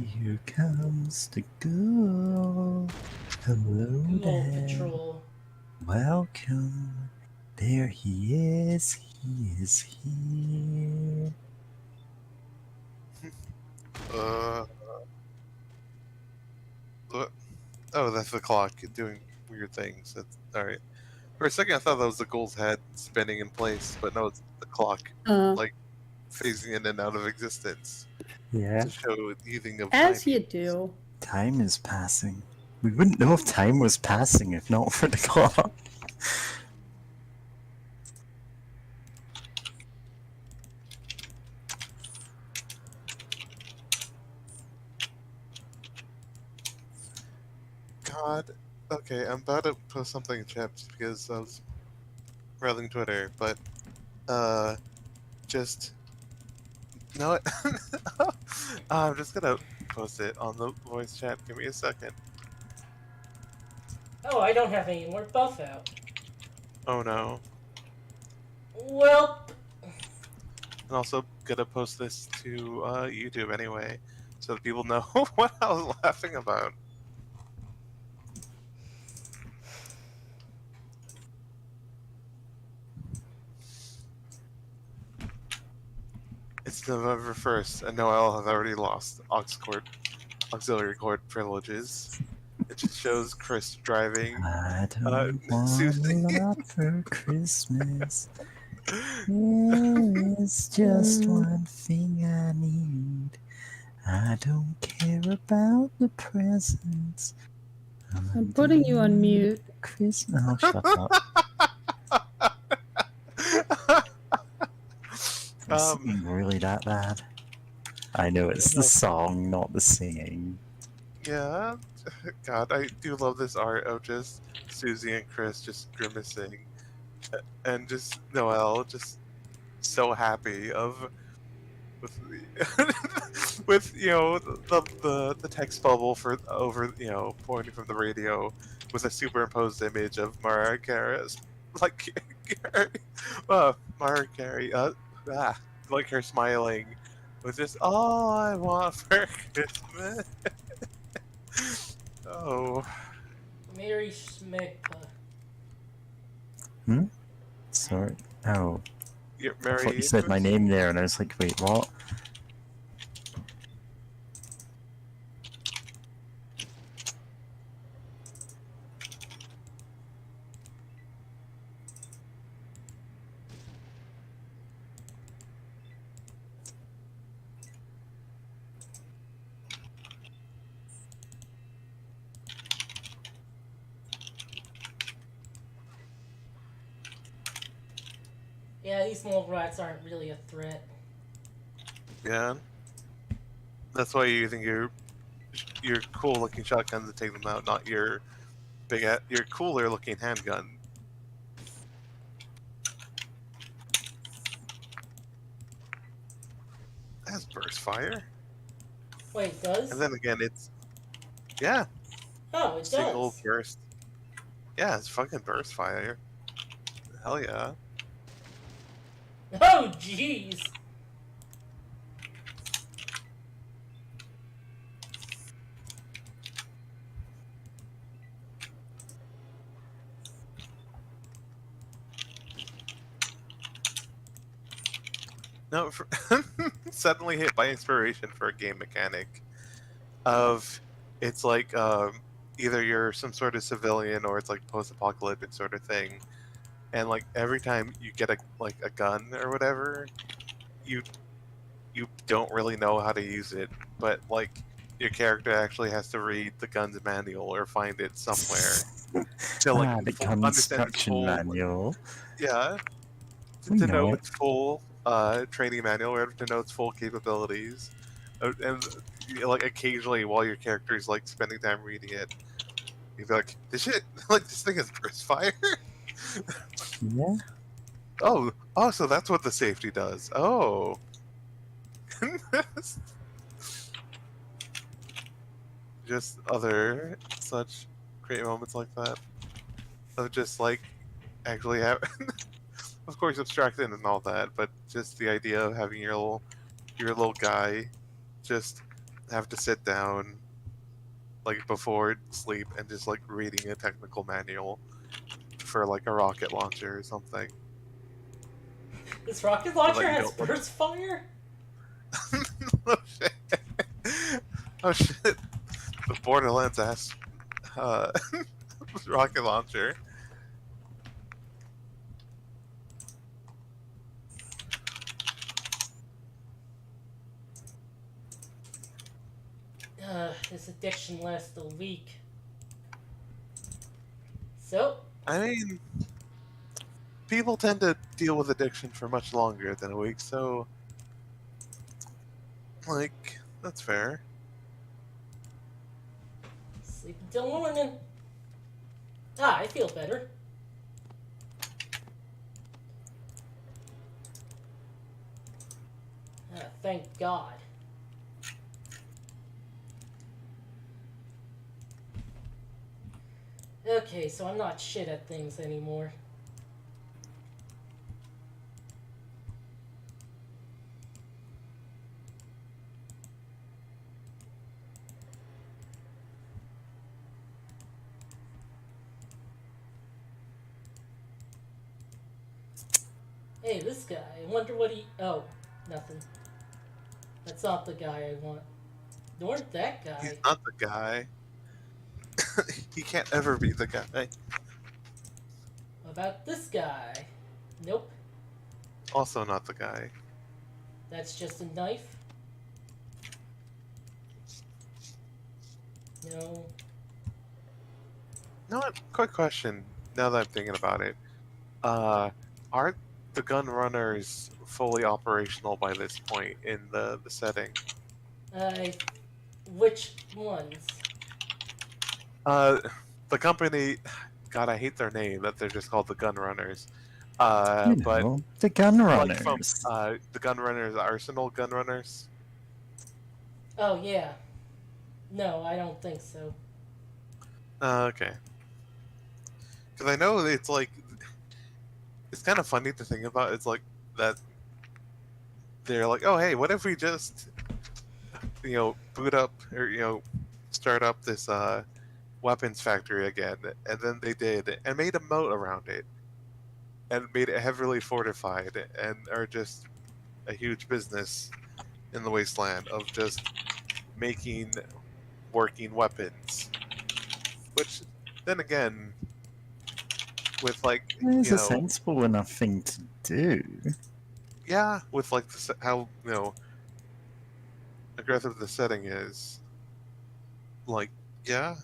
Here comes the ghoul. Hello Ghoul there. Patrol. Welcome. There he is. He is here. What? Oh, that's the clock doing weird things. That's all right. For a second, I thought that was the ghoul's head spinning in place, but no, it's the clock like phasing in and out of existence Yeah. to show eating of As time. you do. Time is passing. We wouldn't know if time was passing if not for the clock. God. Okay, I'm about to post something in chat just because I was browsing Twitter, but just no. I'm just gonna post it on the voice chat. Give me a second. Oh, I don't have any more buff out. Oh no. Well, And also gonna post this to YouTube anyway, so that people know what I was laughing about. It's November 1st, and Noel has already lost auxiliary court privileges. It just shows Chris driving. I don't want Susie. a lot for Christmas. There's just one thing I need. I don't care about the presents. I'm putting you on mute. Christmas. Oh, shut up. Is singing really that bad? I know it's the song, not the singing. Yeah, God, I do love this art of just Susie and Chris just grimacing, and just Noelle just so happy of with with the text bubble for over pointing from the radio with a superimposed image of Mariah Carey, like Mariah Carey, like her smiling with just all I want for Christmas. Oh, Mary Schmegpa. Hmm? Sorry. Oh, you're I thought you Mary. said my name there, and I was like, wait, what? Yeah, these mole rats aren't really a threat. Yeah, that's why you're using your cool looking shotgun to take them out, not your your cooler looking handgun. That's burst fire. Wait, it does? And then again, it's yeah, Oh, it single does. burst. Yeah, it's fucking burst fire. Hell yeah. Oh, jeez. No, suddenly hit by inspiration for a game mechanic of it's like either you're some sort of civilian or it's like post-apocalyptic sort of thing, and like every time you get a gun or whatever, you you don't really know how to use it, but like your character actually has to read the gun's manual or find it somewhere to like The understand its construction full manual. yeah We to know know it. its full training manual or to know its full capabilities, and like occasionally while your character is like spending time reading it, you'd be like, "This shit, like this thing is burst fire." Yeah. Oh, so that's what the safety does. Oh, just other such great moments like that of just like actually have, of course, abstracted and all that, but just the idea of having your little guy just have to sit down like before sleep and just like reading a technical manual for like a rocket launcher or something. This rocket But, launcher like, you has don't want- burst fire? oh shit! Oh shit! The Borderlands ass uh, rocket launcher. This addiction lasts a week. So, I mean, people tend to deal with addiction for much longer than a week, so like that's fair. sleep until morning. Ah, I feel better. Ah, thank God. Okay, so I'm not shit at things anymore. Hey, this guy. I wonder what he... Oh, nothing. That's not the guy I want. Nor that guy. He's not the guy. He can't ever be the guy. What about this guy? Nope. Also not the guy. That's just a knife. No. No, quick question. Now that I'm thinking about it, are the gun runners fully operational by this point in the setting? Uh, which ones? The company, God, I hate their name. That they're just called the Gun Runners. You But know, the gun like from runners. the Gun Runners Arsenal Gun Runners. Oh yeah. No, I don't think so. Okay. Because I know it's like it's kind of funny to think about. It's like that they're like, oh hey, what if we just boot up or start up this weapons factory again, and then they did and made a moat around it and made it heavily fortified and are just a huge business in the wasteland of just making working weapons. Which then again, with like It's a sensible enough thing to do. yeah, with like how aggressive the setting is, like yeah.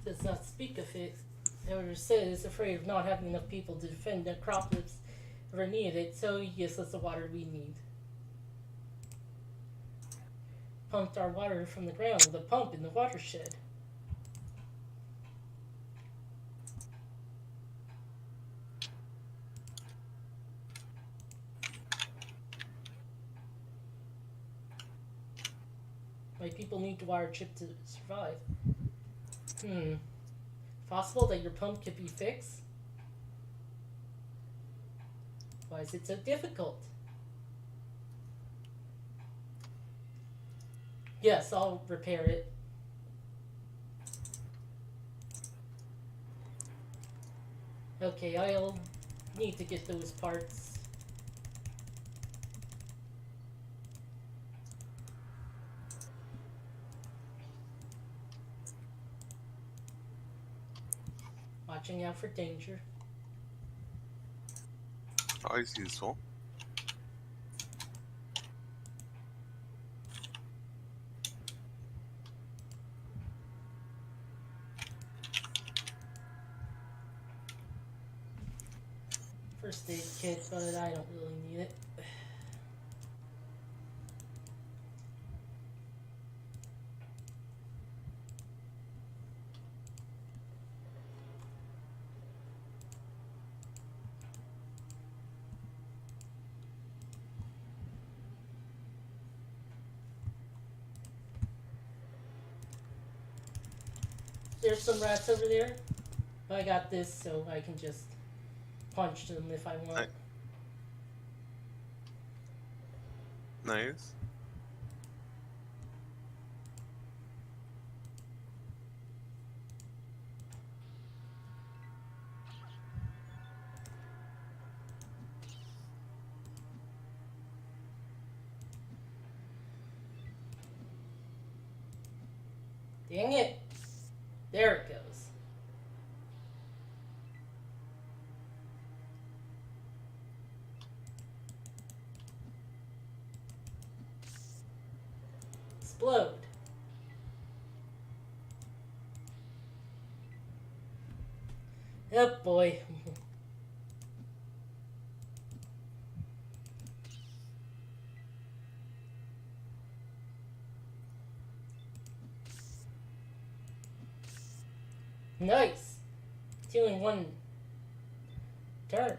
Does not speak of it. However, said is afraid of not having enough people to defend Necropolis ever needed it, so he gives us the water we need. Pumped our water from the ground with a pump in the watershed. My people need the water chip to survive. Possible that your pump could be fixed? Why is it so difficult? Yes, I'll repair it. Okay, I'll need to get those parts. Watching out for danger. Always useful. First aid kit, but I don't really need it. There's some rats over there. I got this, so I can just punch them if I want. Nice. Dang it! There it goes. Explode. Oh boy. Nice. It's one turn.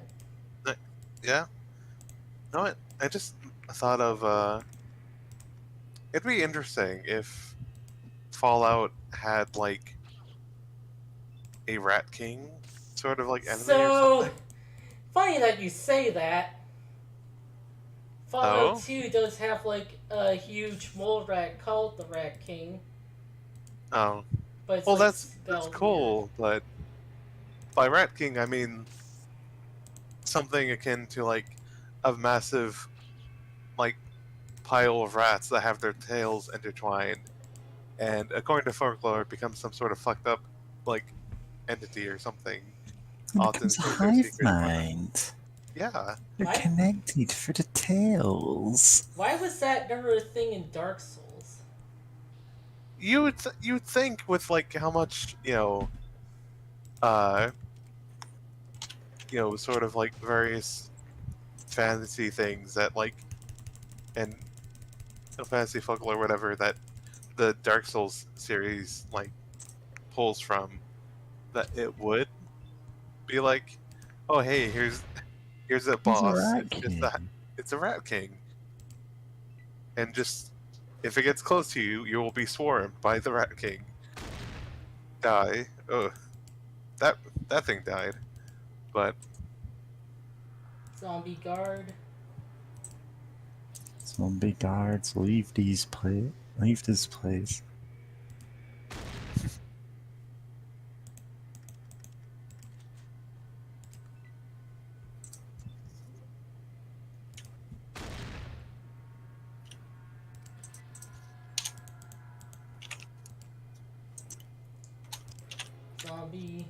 Yeah. No, I just thought of it'd be interesting if Fallout had like a Rat King sort of like enemy or So something. funny that you say that. Fallout Oh? 2 does have like a huge mole rat called the Rat King, Oh. but it's Well, like that's spelled cool, but by Rat King I mean something akin to like a massive like pile of rats that have their tails intertwined, and according to folklore, it becomes some sort of fucked up like entity or something. It Often becomes a shares their hive secret and whatnot. mind. Yeah. They're Why? connected for the tails. Why was that never a thing in Dark Souls? you would think with like how much uh sort of like various fantasy things that like and fantasy folklore or whatever that the Dark Souls series like pulls from, that it would be like, oh hey, here's a He's a boss. rat It's just that king. it's a rat king, and just if it gets close to you, you will be swarmed by the rat king. Die. Oh, that that thing died. But Zombie guard. Zombie guards, leave leave this place. Zombie.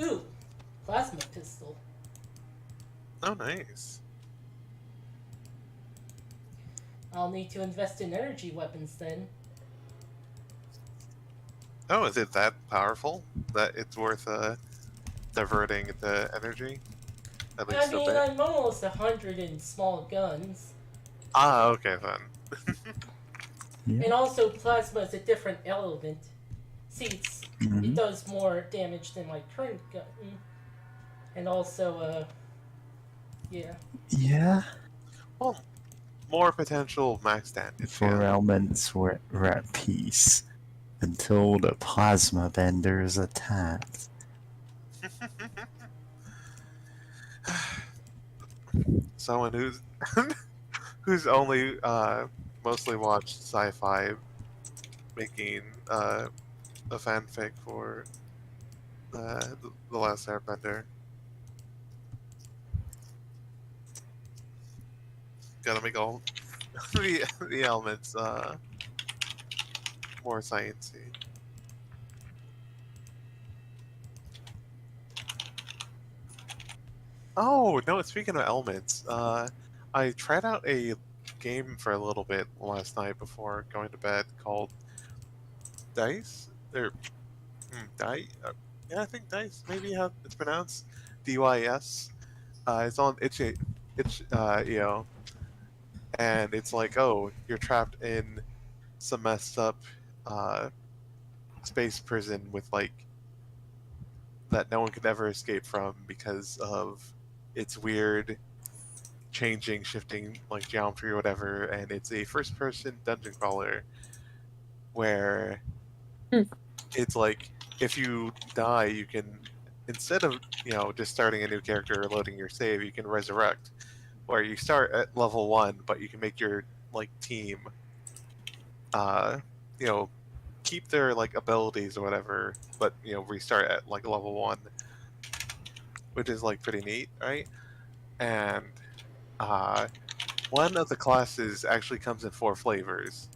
Ooh, plasma pistol. oh, nice. I'll need to invest in energy weapons then. Oh, is it that powerful that it's worth diverting the energy at I least a mean, bit? I'm almost 100 in small guns. Ah, okay then. Yeah. And also, plasma is a different element. See, it Mhm. does more damage than my current gun. And also, yeah. Yeah. Well, more potential max damage. For Yeah. elements were at peace until the plasma benders attacked. Someone who's who's only mostly watched sci-fi making a fanfic for the Last Airbender. Gotta make all the elements more sciencey. Oh no! Speaking of elements, I tried out a game for a little bit last night before going to bed called Dice. Or Dice? Yeah, I think Dice. Maybe how it's pronounced. DYS. It's on itch.io, and it's like, oh, you're trapped in some messed up uh, space prison with like that no one could ever escape from because of its weird changing, shifting like geometry or whatever, and it's a first-person dungeon crawler where Hmm. it's like if you die, you can instead of just starting a new character or loading your save, you can resurrect, where you start at level 1, but you can make your like team, uh, you know, keep their like abilities or whatever, but restart at like level 1, which is like pretty neat, right? And uh, one of the classes actually comes in 4 flavors,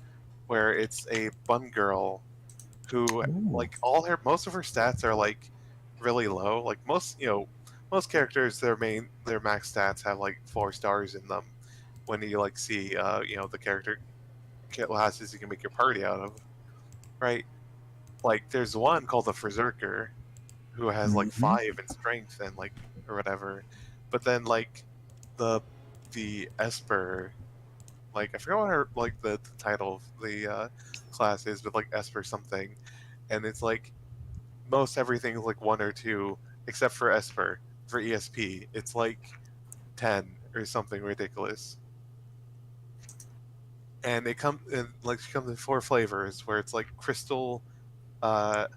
where it's a bun girl who Ooh. like most of her stats are like really low. Like most characters, their max stats have like 4 stars in them. When you like see the character classes you can make your party out of, right? Like there's one called the Berserker who has like Mhm. 5 in strength and like or whatever, but then like the Esper, like I forgot what her like the title of the class is, but like Esper something, and it's like most everything is like 1 or 2 except for Esper. For ESP, it's like 10 or something ridiculous. And it comes in like she comes in 4 flavors where it's like crystal, uh,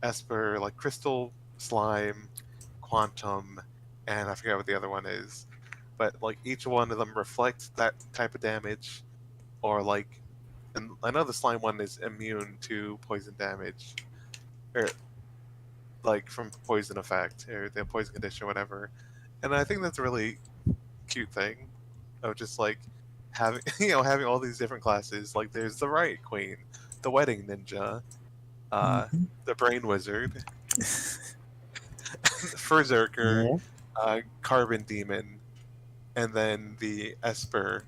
Esper, like crystal, slime, quantum, and I forget what the other one is. But like each one of them reflects that type of damage, or like, and I know the slime one is immune to poison damage, or like from poison effect or the poison condition or whatever. And I think that's a really cute thing of just like having having all these different classes. Like there's the Riot Queen, the Wedding Ninja, Mhm. the Brain Wizard, the Berserker, Yeah. Carbon Demon, and then the Esper,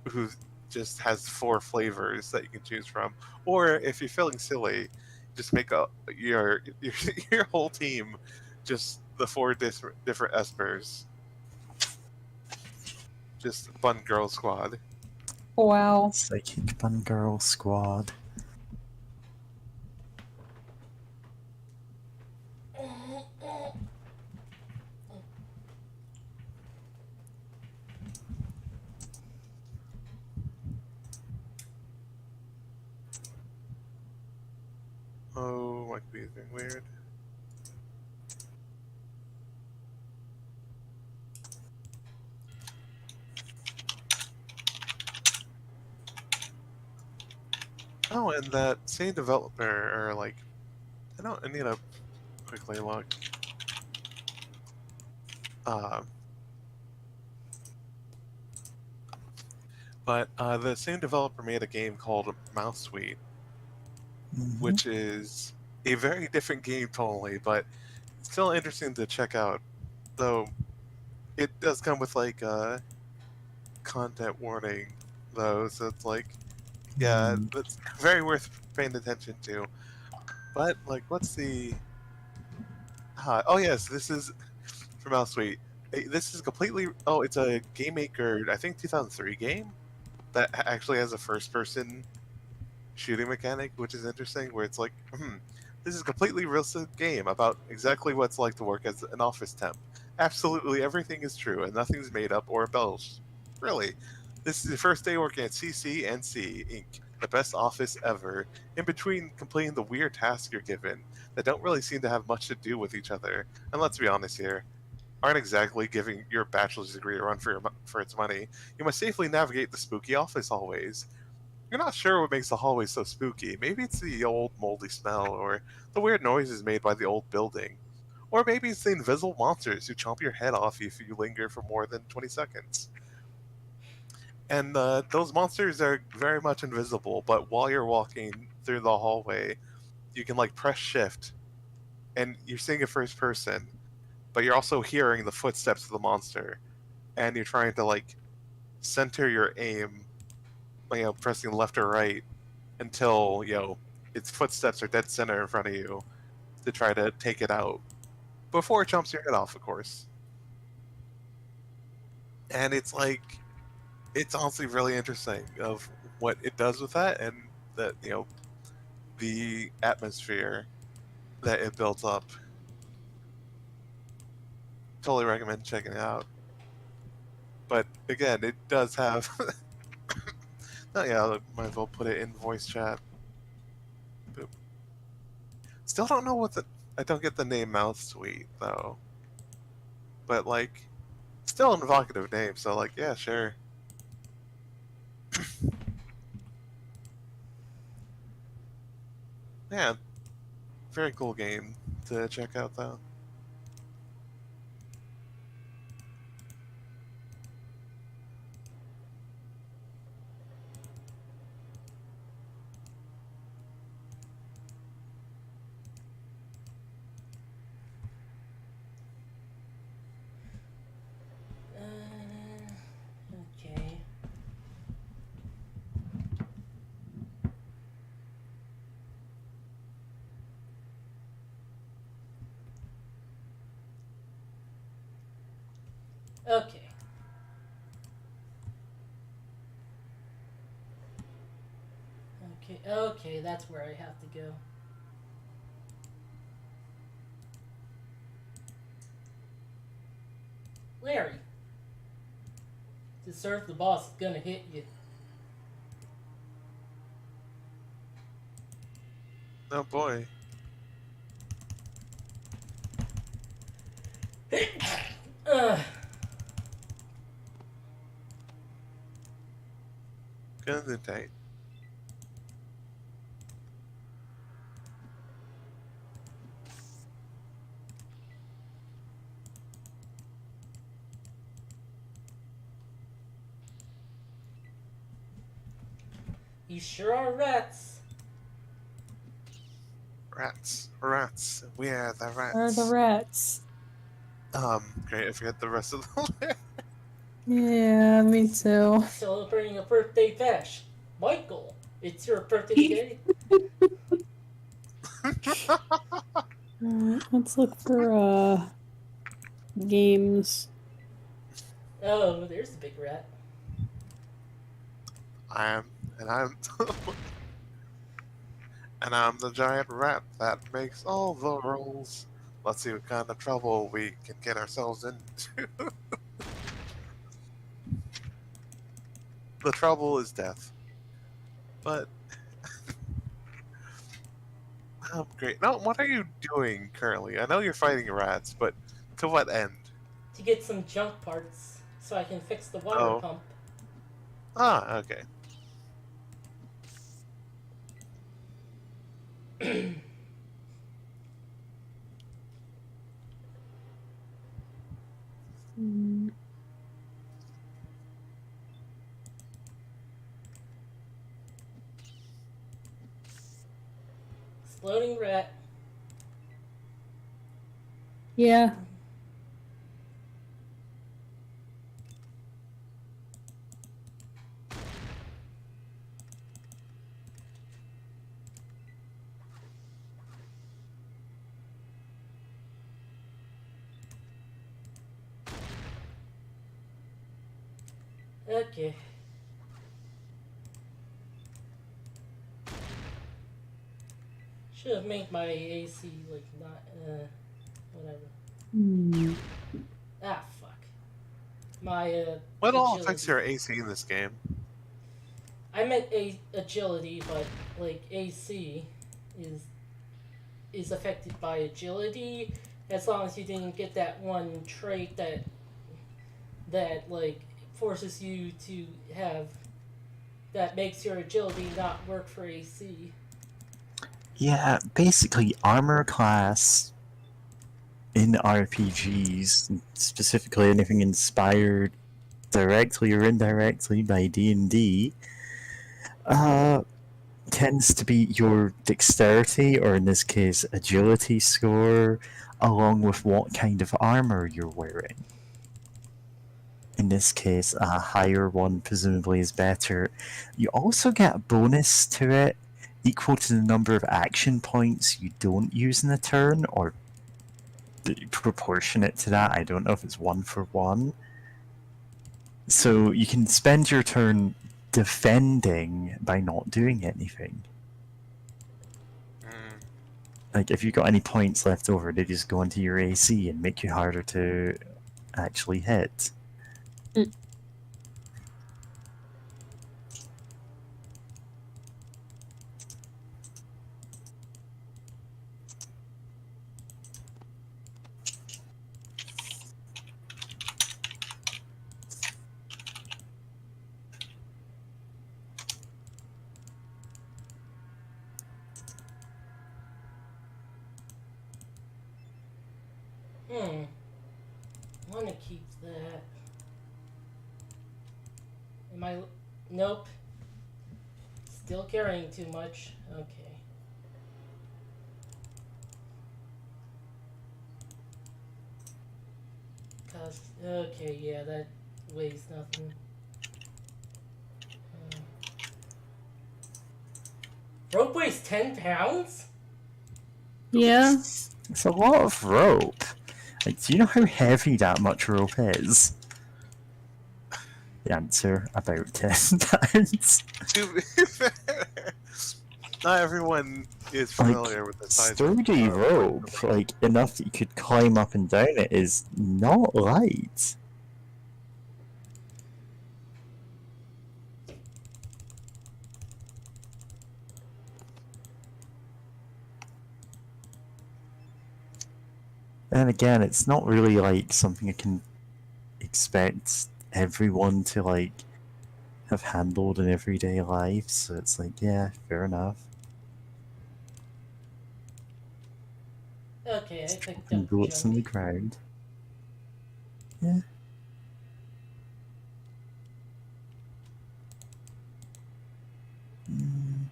who just has 4 flavors that you can choose from. Or if you're feeling silly, just make your your whole team just the 4 different Espers. Just Bun Girl Squad. Wow. Psychic Bun Girl Squad. Oh, my computer's being weird. Oh, and that same developer, or like, I need to quickly look. Um, but the same developer made a game called Mouse Suite, Mhm. which is a very different game totally, but it's still interesting to check out. Though it does come with like content warning, though, so it's like, yeah, Mm. that's very worth paying attention to. But like, what's the? Oh yes, this is from Mouse Suite. This is completely. Oh, it's a Game Maker, I think 2003 game that actually has a first-person shooting mechanic, which is interesting. Where it's like, this is a completely realistic game about exactly what it's like to work as an office temp. Absolutely everything is true, and nothing's made up or embellished. Really, this is your first day working at CC and C Inc., the best office ever. In between completing the weird tasks you're given that don't really seem to have much to do with each other. And let's be honest here, aren't exactly giving your bachelor's degree a run for its money. You must safely navigate the spooky office hallways. You're not sure what makes the hallways so spooky. Maybe it's the old moldy smell, or the weird noises made by the old building. Or maybe it's the invisible monsters who chomp your head off if you linger for more than 20 seconds. And those monsters are very much invisible, but while you're walking through the hallway, you can like press shift, and you're seeing a first person, but you're also hearing the footsteps of the monster, and you're trying to like center your aim, pressing left or right until its footsteps are dead center in front of you to try to take it out before it jumps your head off, of course. And it's honestly really interesting of what it does with that, and that the atmosphere that it builds up. Totally recommend checking it out. But again, it does have. Oh yeah, might as well put it in voice chat. Boop. Still don't know what the. I don't get the name Mouth Suite though. But like, still an evocative name. So like, yeah, sure. Yeah, very cool game to check out though. Okay. Okay. Okay, that's where I have to go. Larry, to serve the boss is gonna hit you. Oh boy. Ugh. Good day. You sure are rats. Rats. Rats. We are the Where are the rats. rats? Great. I forget the rest of the list. Yeah, me too. Celebrating a birthday bash. Michael, it's your birthday today? Alright, let's look for games. Oh, there's the big rat. I am, and I'm, and I'm the giant rat that makes all the rules. Let's see what kind of trouble we can get ourselves into. The trouble is death. But great. Now, what are you doing currently? I know you're fighting rats, but to what end? To get some junk parts so I can fix the water Oh, pump. okay. Hmm. Exploding rat. Yeah. Okay. Should have made my AC like not whatever. Hmm. Ah fuck. My What all agility. affects your AC in this game? I meant agility, but like AC is affected by agility as long as you didn't get that one trait that like forces you to have that makes your agility not work for AC. Yeah, basically, armor class in RPGs, specifically anything inspired directly or indirectly by D&D, uh, tends to be your dexterity, or in this case, agility score, along with what kind of armor you're wearing. In this case, a higher one presumably is better. You also get a bonus to it equal to the number of action points you don't use in a turn, or proportionate to that. I don't know if it's 1-for-1. So you can spend your turn defending by not doing anything. Mm, Like, if you've got any points left over, they just go into your AC and make you harder to actually hit. Want to keep that. Am I? Nope. Still carrying too much. Okay. Okay, yeah, that weighs nothing. Rope weighs 10 pounds? Yeah. It's a lot of rope. Like, do you know how heavy that much rope is? The answer, about 10 pounds. to be fair, not everyone is Like, familiar with the size of sturdy rope, rope. like, enough that you could climb up and down it, is not light. And again, it's not really like something I can expect everyone to like have handled in everyday life, so it's like, yeah, fair enough. Okay, I Just picked dropping up bullets on junk. the ground. Yeah. Mm.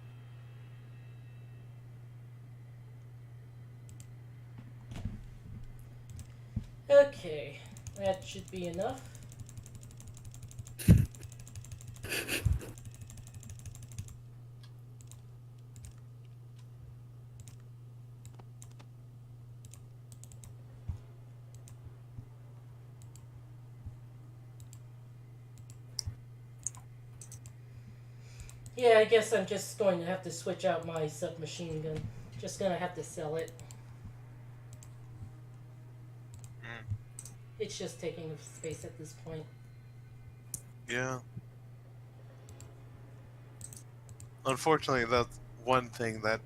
Okay. Okay, that should be enough. Yeah, I guess I'm just going to have to switch out my submachine gun. Just gonna have to sell it. Mm, It's just taking up space at this point. yeah. Unfortunately, that's one thing that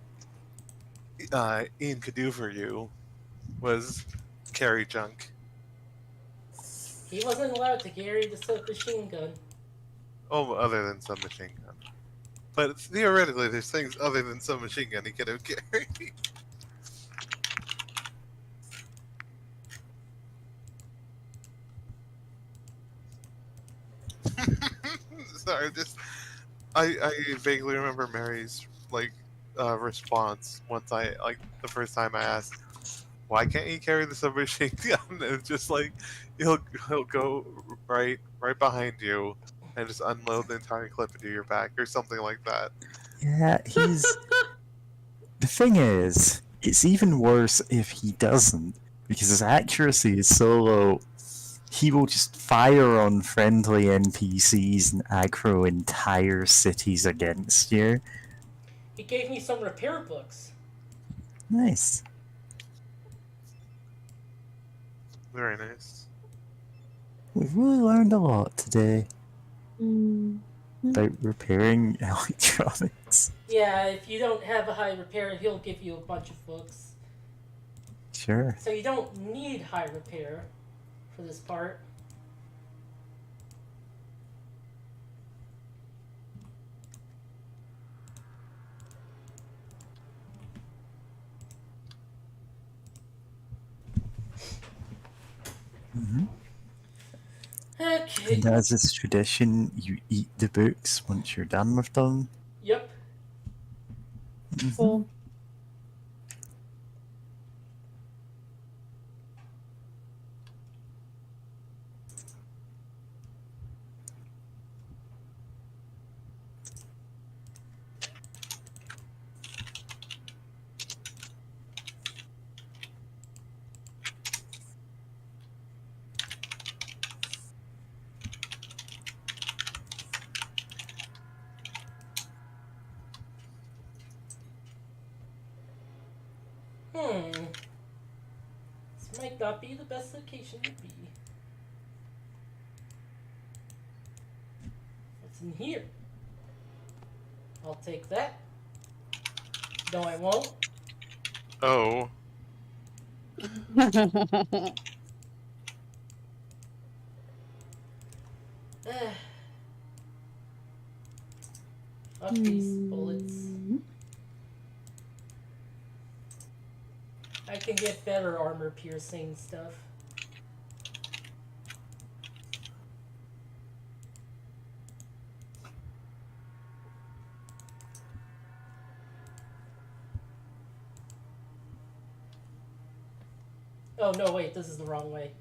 Ian could do for you was carry junk. He wasn't allowed to carry the submachine gun. Oh, other than submachine gun. But theoretically, there's things other than submachine gun he could have carried. Sorry, just I vaguely remember Mary's like response once I like the first time I asked, why can't he carry the submachine gun? And it's just like he'll go right behind you and just unload the entire clip into your back or something like that. Yeah, he's. The thing is, it's even worse if he doesn't, because his accuracy is so low. He will just fire on friendly NPCs and aggro entire cities against you. He gave me some repair books. Nice. Very nice. We've really learned a lot today Mm. about repairing electronics. Yeah, if you don't have a high repair, he'll give you a bunch of books. Sure. So you don't need high repair for this part. hmm Okay. And as is tradition, you eat the books once you're done with them. Yep. Cool. This might not be the best location to be. What's in here? I'll take that. No, I won't. Oh, Fuck these bullets. I can get better armor piercing stuff. Oh no, wait, this is the wrong way.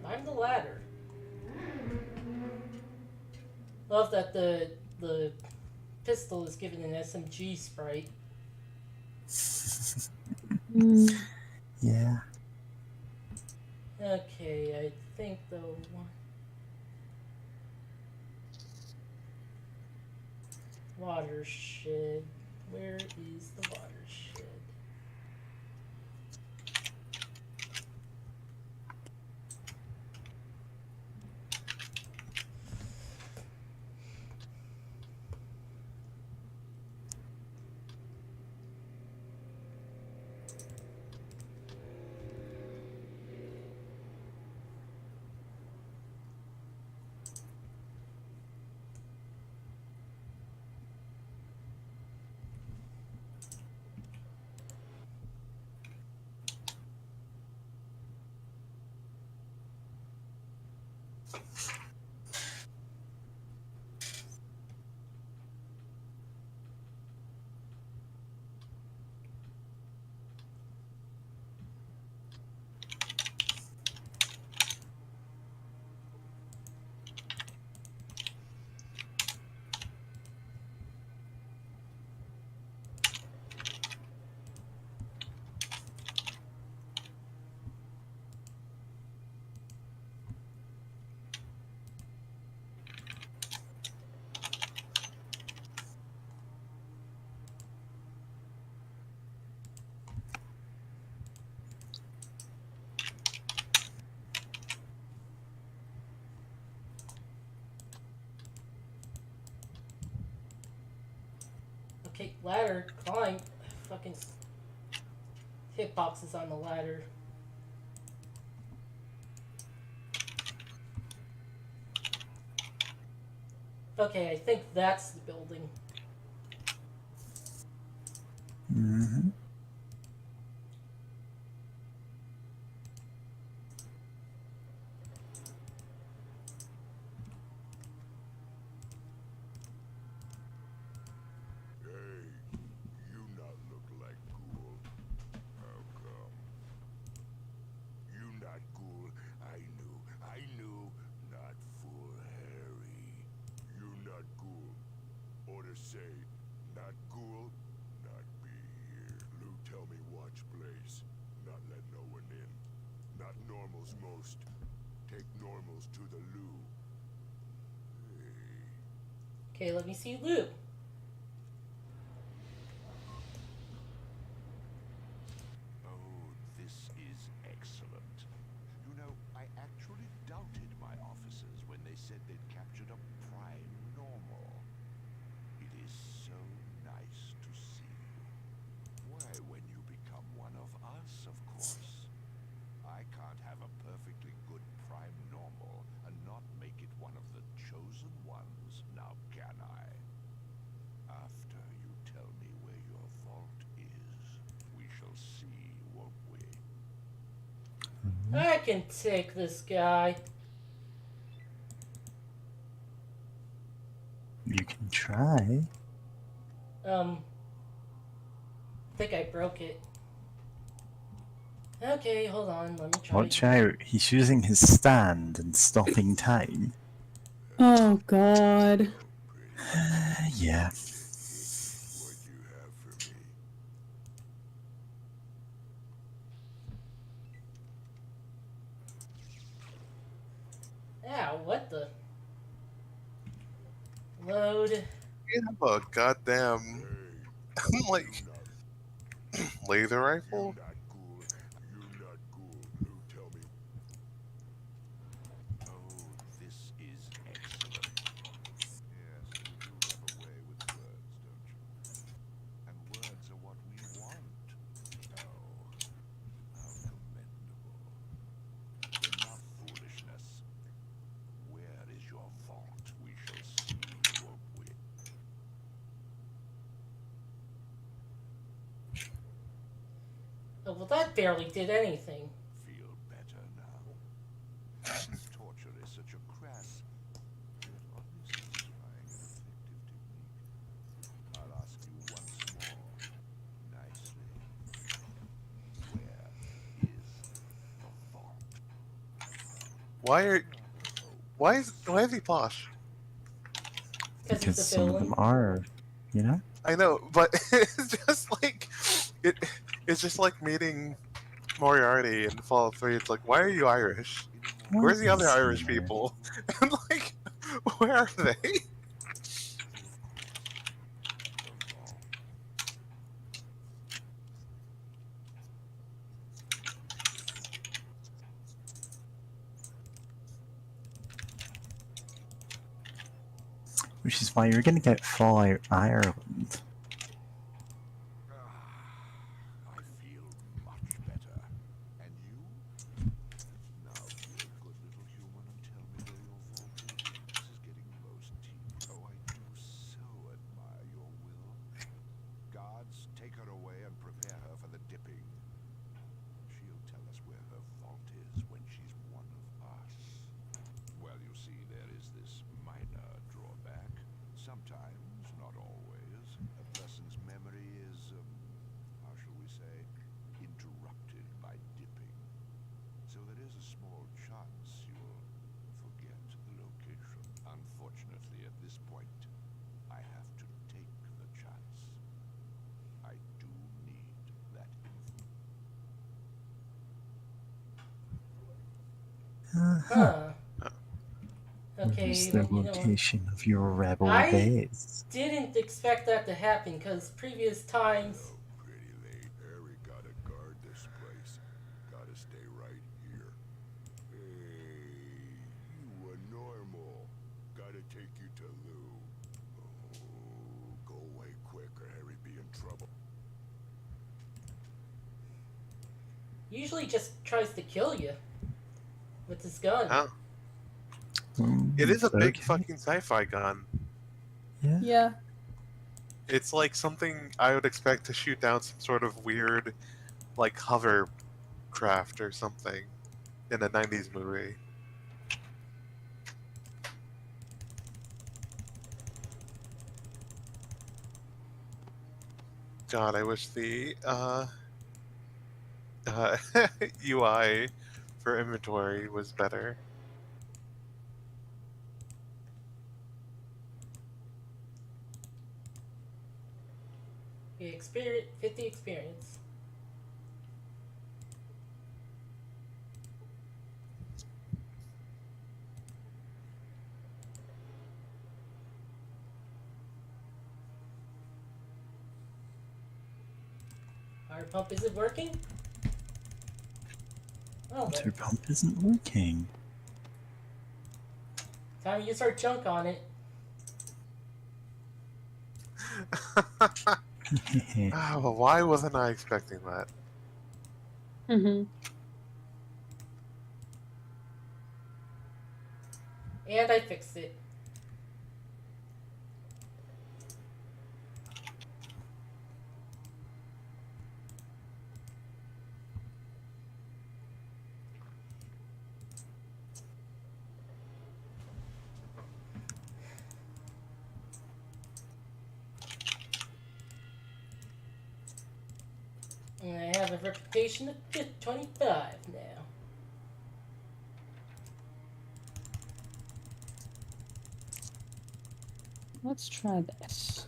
Climb the ladder. Love that the pistol is given an SMG sprite. Yeah. Okay, I think the one watershed. Where is the watershed? Okay, ladder, climb. Fucking hitboxes on the ladder. Okay, I think that's the building. Mm-hmm. Hey, you not look like Ghoul. How come? You not Ghoul. I knew. Not fool Harry. You not Ghoul. Or to say, not Ghoul, not be here. Lou tell me watch place. Not let no one in. Not normals most. Take normals to the Lou. Hey. Okay, let me see Lou. Oh, this is excellent. You know, I actually doubted my officers when they said they'd captured a prime normal. It is so nice to see you. Why, when you become one of us, of course. I can't have a perfectly good prime normal and not make it one of the chosen ones, now can I? After you tell me where your vault is, we shall see, won't we? I can take this guy. You can try. I think I broke it. Okay, hold on, let me try. Watch out, he's using his stand and stopping time. Oh God. Yeah. What you have for me? Ow, what the? Load. You have a goddamn Hey, like you not, laser you rifle. not Ghoul. You not Ghoul. Lou, tell me. Oh, this is excellent. Yes, you do have a way with words, don't you? And words are what we want. Oh, how commendable. Enough foolishness. Where is your vault? We shall see, won't we? Oh, well, that barely did anything. Feel better now? Torture is such a crass, yet oddly satisfying and effective technique. I'll ask you once more, nicely. Where is the vault? Why are Oh, why is he posh? Because Because he's a some of them villain. are, you know? I know, but it's just like it. It's just like meeting Moriarty in Fallout 3. It's like, why are you Irish? What Where's the other is Irish here? people? And like, where are they? oh, of course, the vault. Which is why you're gonna get Fallout Ireland. I feel much better. And you? Now be a good little human and tell me where your vault is. This is getting most teeth. Oh, I do so admire your will. Guards, take her away and prepare her for the dipping. She'll tell us where her vault is when she's one of us. Well, you not always. A person's memory is, how shall we say, interrupted by dipping. So there is a small chance you'll forget the location. Unfortunately, at this point, I have to take the chance. I do need that info. Huh. Okay, Where's the you know, location of your rebel I- base? didn't expect that to happen because previous times. Oh, pretty late. Harry gotta guard this place. Gotta stay right here. Hey, you a normal. Gotta take you to Lou. Oh, go away quick or Harry be in trouble. Usually just tries to kill you with his gun. Oh, it is a big Okay. fucking sci-fi gun. Yeah. Yeah. It's like something I would expect to shoot down some sort of weird, like, hovercraft or something in a 90s movie. God, I wish the UI for inventory was better. Yeah, experience 50 experience. Our pump isn't working? Oh, Water but pump isn't working. time to use our junk on it. Ah, well, why wasn't I expecting that? Mm-hmm. And I fixed it. And I have a reputation of 25 now. Let's try this.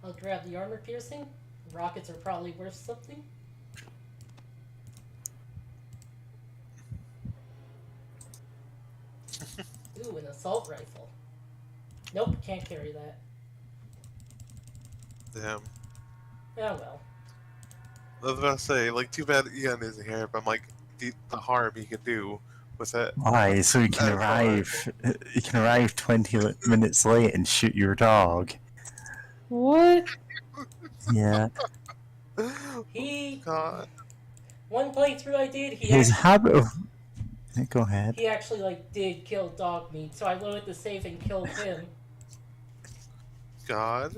I'll grab the armor piercing. Rockets are probably worth something. Ooh, an assault rifle. Nope, can't carry that. Damn. Oh well. I was about to say, like, too bad Ian isn't here, but I'm like, the harm he could do with it. Why? So you can That's arrive. You can arrive 20 minutes late and shoot your dog. What? Yeah. He God. one playthrough I did. His habit of. Go ahead. He actually like did kill dog meat, so I loaded the save and killed him. God.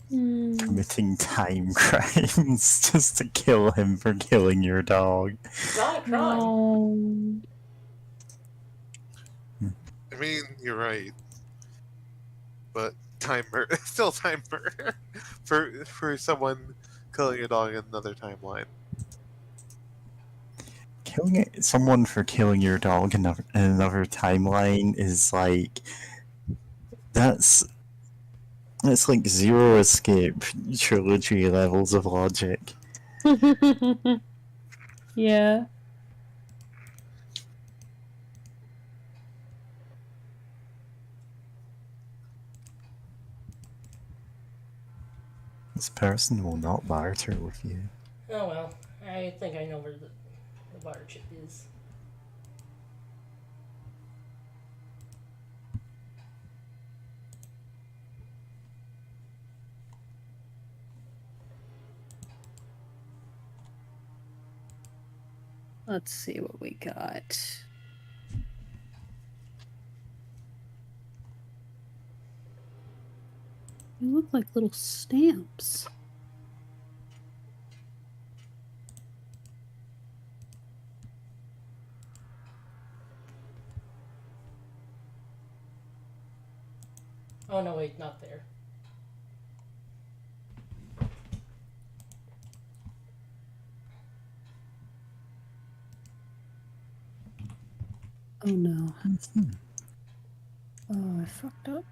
Hmm. Committing time crimes just to kill him for killing your dog. It's not a crime. No. I mean, you're right. But time murder, still time murder for someone killing a dog in another timeline. Someone for killing your dog in another timeline is like that's like Zero Escape trilogy levels of logic. Yeah. This person will not barter with you. Oh well, I think I know where the water chip is. Let's see what we got. They look like little stamps. Oh no, wait, not there. Oh no. Oh, I fucked up.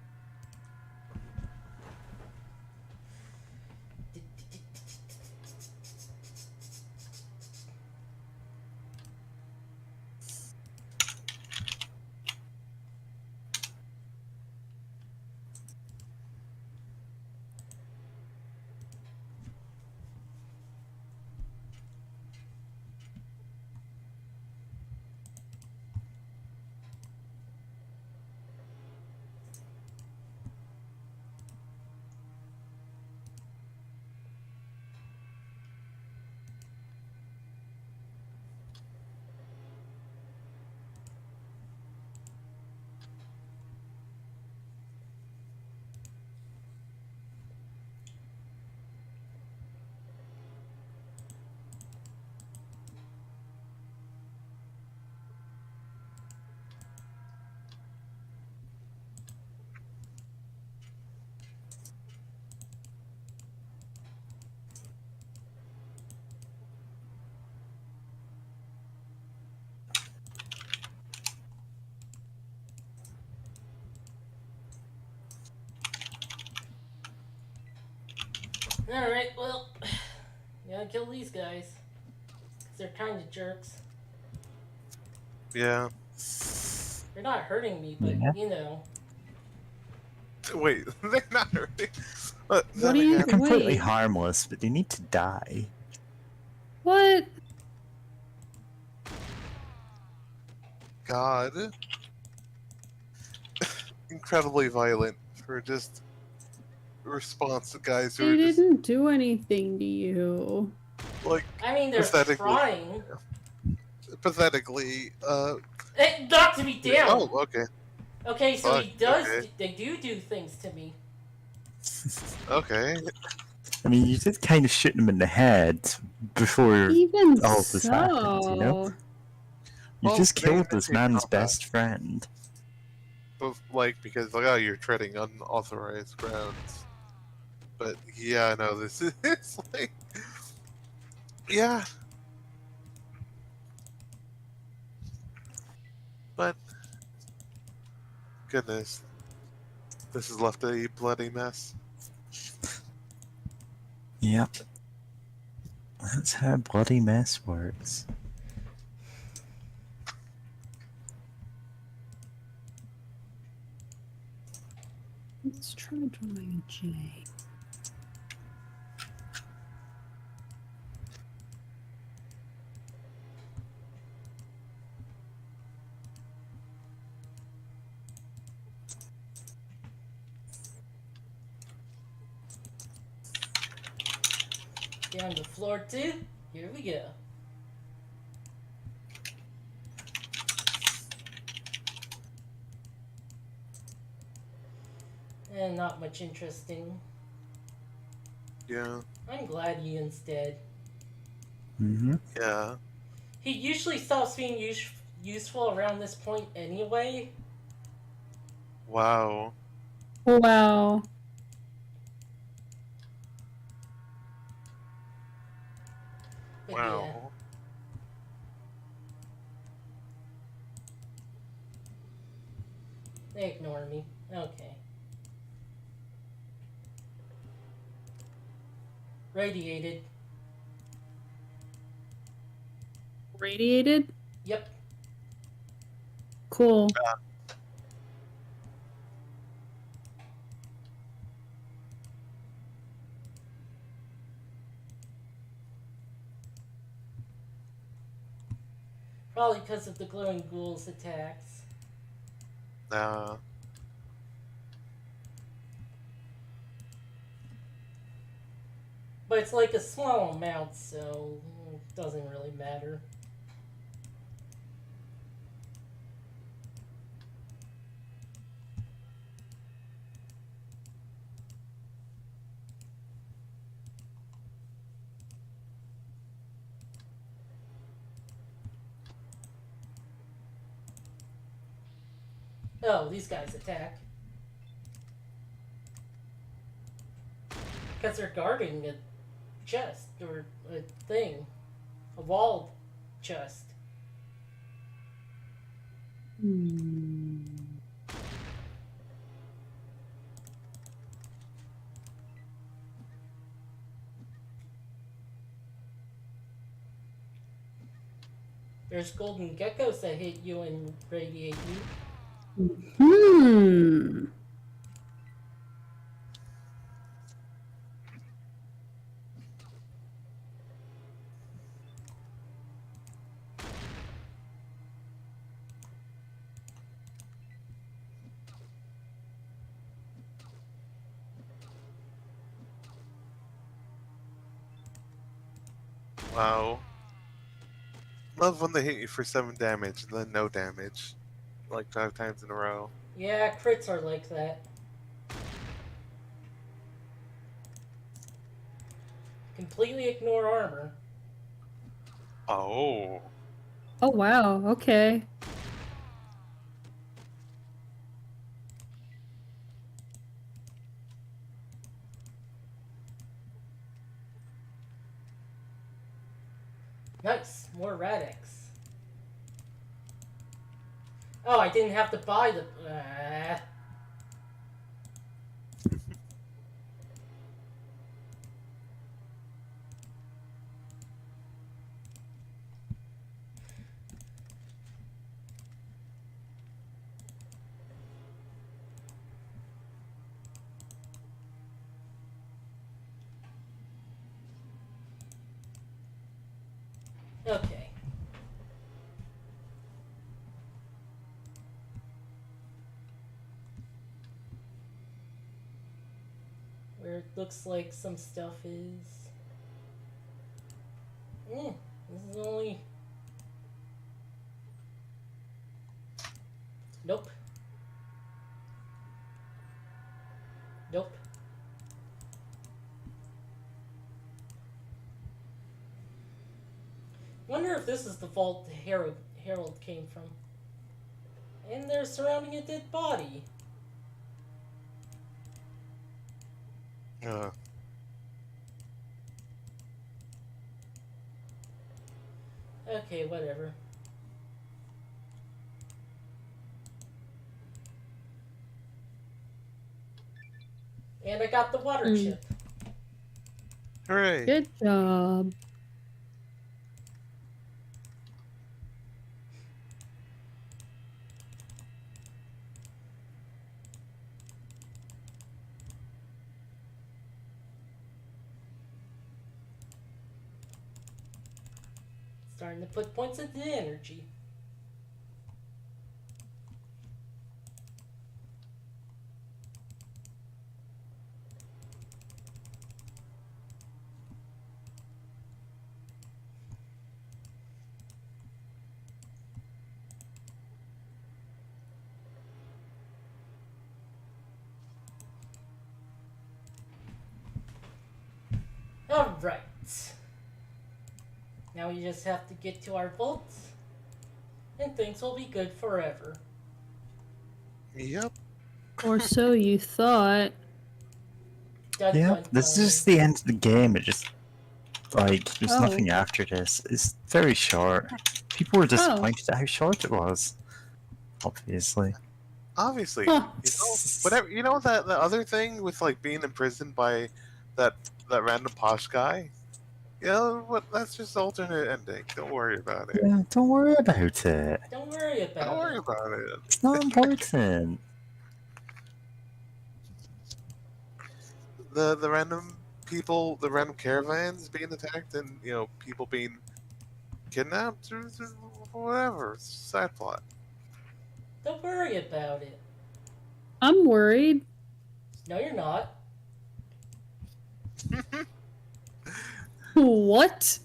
Alright, well, gotta kill these guys. 'Cause they're kind of jerks. Yeah. They're not hurting me, but, Yeah. you know. Wait, they're not hurting. But What then do you- They're again, completely Wait. harmless, but they need to die. What? God. Incredibly violent for just response to guys who They are just didn't do anything to you. like I mean, they're pathetically trying. pathetically It knocked me down! oh, okay. Okay, so Fuck, he does. okay. They do things to me. Okay. I mean, you did kind of shoot them in the head before Even all of this happened, you know? so. You Well, just they killed this initiate man's combat. best friend. But, like, because like, oh, you're treading unauthorized grounds. But yeah, no, this is it's like yeah. But goodness, this has left a bloody mess. Yep. That's how a bloody mess works. Let's try drawing a J. Down to floor 2. Here we go. And not much interesting. Yeah, I'm glad Ian's dead. Mm-hmm. yeah. He usually stops being useful around this point anyway. Wow. Wow. But Wow. yeah. They ignore me. Okay. Radiated. Radiated? Yep. Cool. Probably because of the glowing ghouls' attacks. Uh, But it's like a small amount, so it doesn't really matter. Oh, these guys attack. Because they're guarding a chest or a thing. A walled chest. Hmm. There's golden geckos that hit you and radiate you. Hmm. wow. Love when they hit you for 7 damage and then no damage. Like 5 times in a row. Yeah, crits are like that. Completely ignore armor. Oh. Oh wow. Okay. Nice, more Radix. Oh, I didn't have to buy the. Okay. Where it looks like some stuff is. This is only. Nope. Nope. Wonder if this is the vault the Herald came from. And they're surrounding a dead body. Uh, Okay, whatever. And I got the water Mm. chip. hooray. Good job. Starting to put points into the energy. Alright. Now we just have to get to our vault. And things will be good forever. Yep. Or so you thought. Dun, Yeah, dun, this dun. is the end of the game. It just like there's Oh. nothing after this. It's very short. People were disappointed at how short it was. Obviously. Obviously. Huh. You know, whatever. You know that the other thing with like being imprisoned by that random posh guy? You know what? That's just alternate ending. Don't worry about it. Yeah, don't worry about it. Don't worry about Don't worry it. about it. It's not important. The random people, the random caravans being attacked, and you know people being kidnapped. Whatever. Side plot. Don't worry about it. I'm worried. No, you're not. What?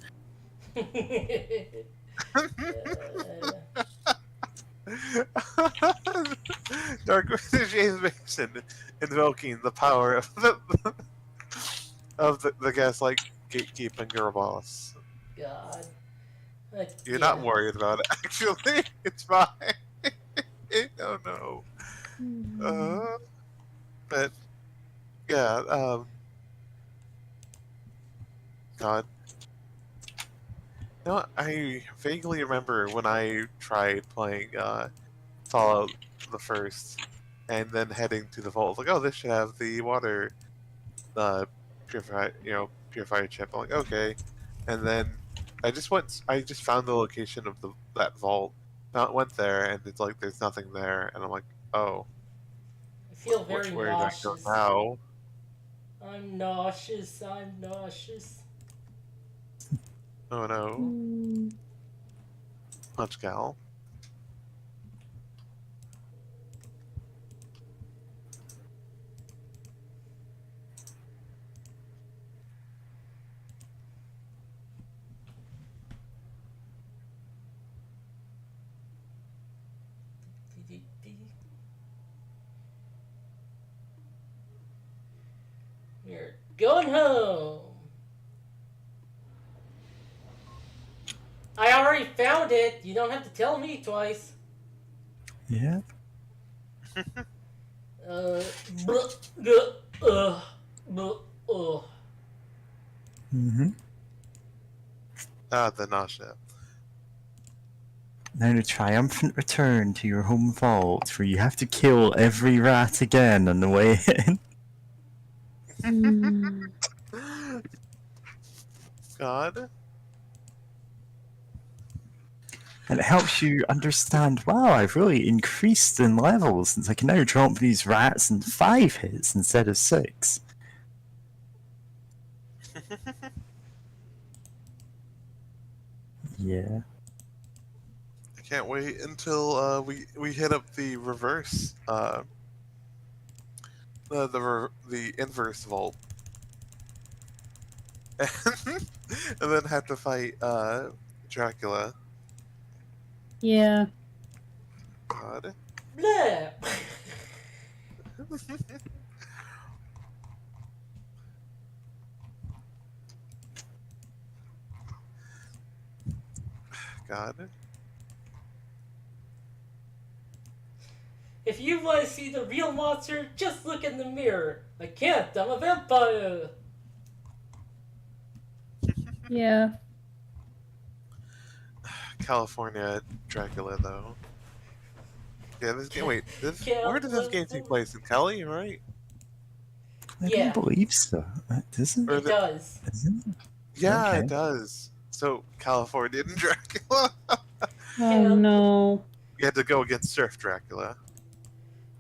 Dark James Mason invoking the power of the gaslight gatekeeping your boss. God. You're Yeah. not worried about it. Actually, it's fine. Oh no. But yeah. God. You know, I vaguely remember when I tried playing Fallout the first, and then heading to the vault. Like, oh, this should have the water purifier chip. I'm like, okay, and then I just found the location of that vault. Went there, and it's like there's nothing there, and I'm like, oh, I feel very where do I go nauseous. now? I'm nauseous. I'm nauseous. Oh no, Punch Gal. We're going home. I already found it. You don't have to tell me twice. Yeah. Blah, blah, blah, Mm-hmm. Ah, the nausea. Now the triumphant return to your home vault, where you have to kill every rat again on the way in. God. And it helps you understand, wow, I've really increased in levels since I can now drop these rats in 5 hits instead of 6. Yeah. I can't wait until we hit up the reverse the inverse vault, and then have to fight Dracula. Yeah. God. blah. God. If you want to see the real monster, just look in the mirror. I can't. I'm a vampire. Yeah. California Dracula though. Yeah, this game. Wait, where does this game take California. place? In Cali, right? I Yeah. don't believe so. Does it? Or It does. Is it? Yeah, Okay. it does. So Californian Dracula. Oh no. We had to go against Surf Dracula.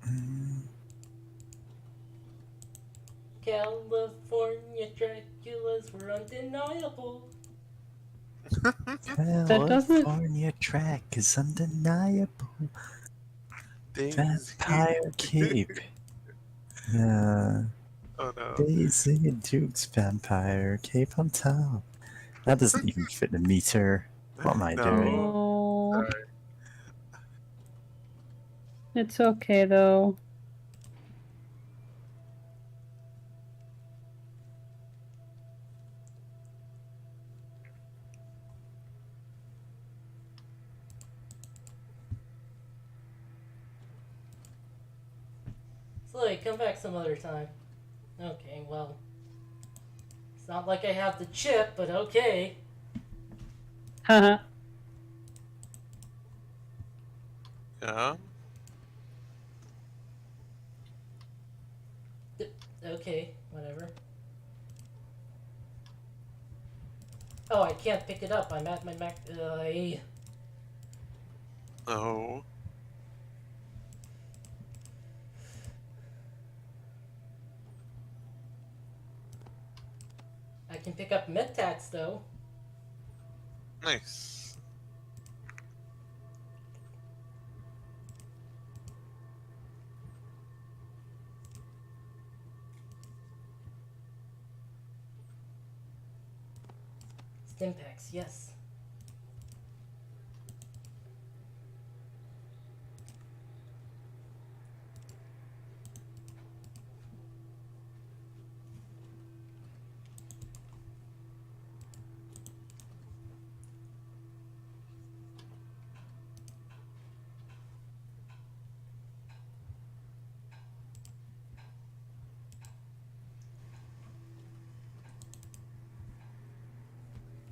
Mm, California Draculas were undeniable. That doesn't. California track is undeniable. Daisy. Vampire Cape. Yeah. Oh no. Daisy and Duke's Vampire Cape on top. That doesn't even fit the meter. What am I No. doing? Oh. Sorry. It's okay though. So, come back some other time. Okay, well. It's not like I have the chip, but okay. Haha. Yeah. Okay, whatever. Oh, I can't pick it up. I'm at my Mac. Oh. I can pick up Medtax though. Nice. Stimpaks, yes.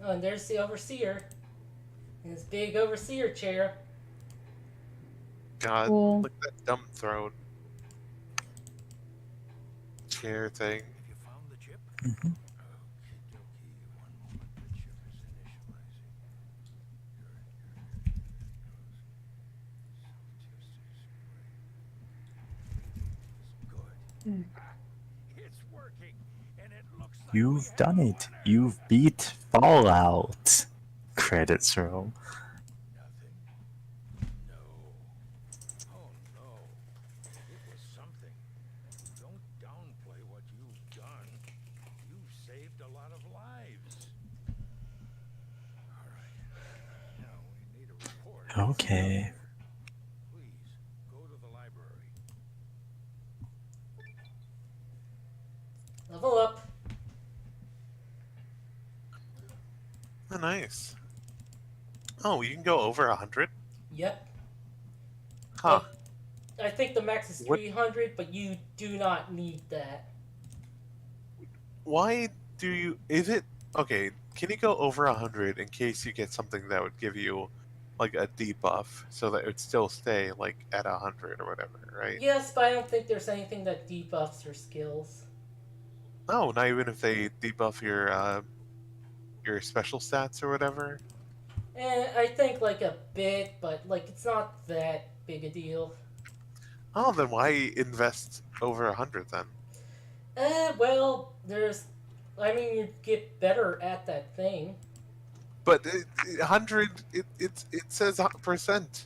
Oh, and there's the overseer. In his big overseer chair. God, Cool. look at that dumb throne chair thing. Have you found the chip? Mhm. Okie dokie. One moment. The chip is initializing. Good. It's working, and it looks like we You've have done a it. winner. You've beat Fallout. Credits roll. Nothing? No. Oh no. It was something. Don't downplay what you've done. You've saved a lot of lives. All right. Now we need a report. Okay. Please go to the library. Level up. Oh, nice. Oh, you can go over 100? Yep. Huh. But I think the max is What- 300, but you do not need that. Why do you... Is it... Okay, can you go over 100 in case you get something that would give you, like, a debuff, so that it would still stay, like, at 100 or whatever, right? Yes, but I don't think there's anything that debuffs your skills. No, not even if they debuff your special stats or whatever. And I think like a bit, but like it's not that big a deal. Oh, then why invest over 100 then? Well, I mean, you get better at that thing. But 100, it says percent.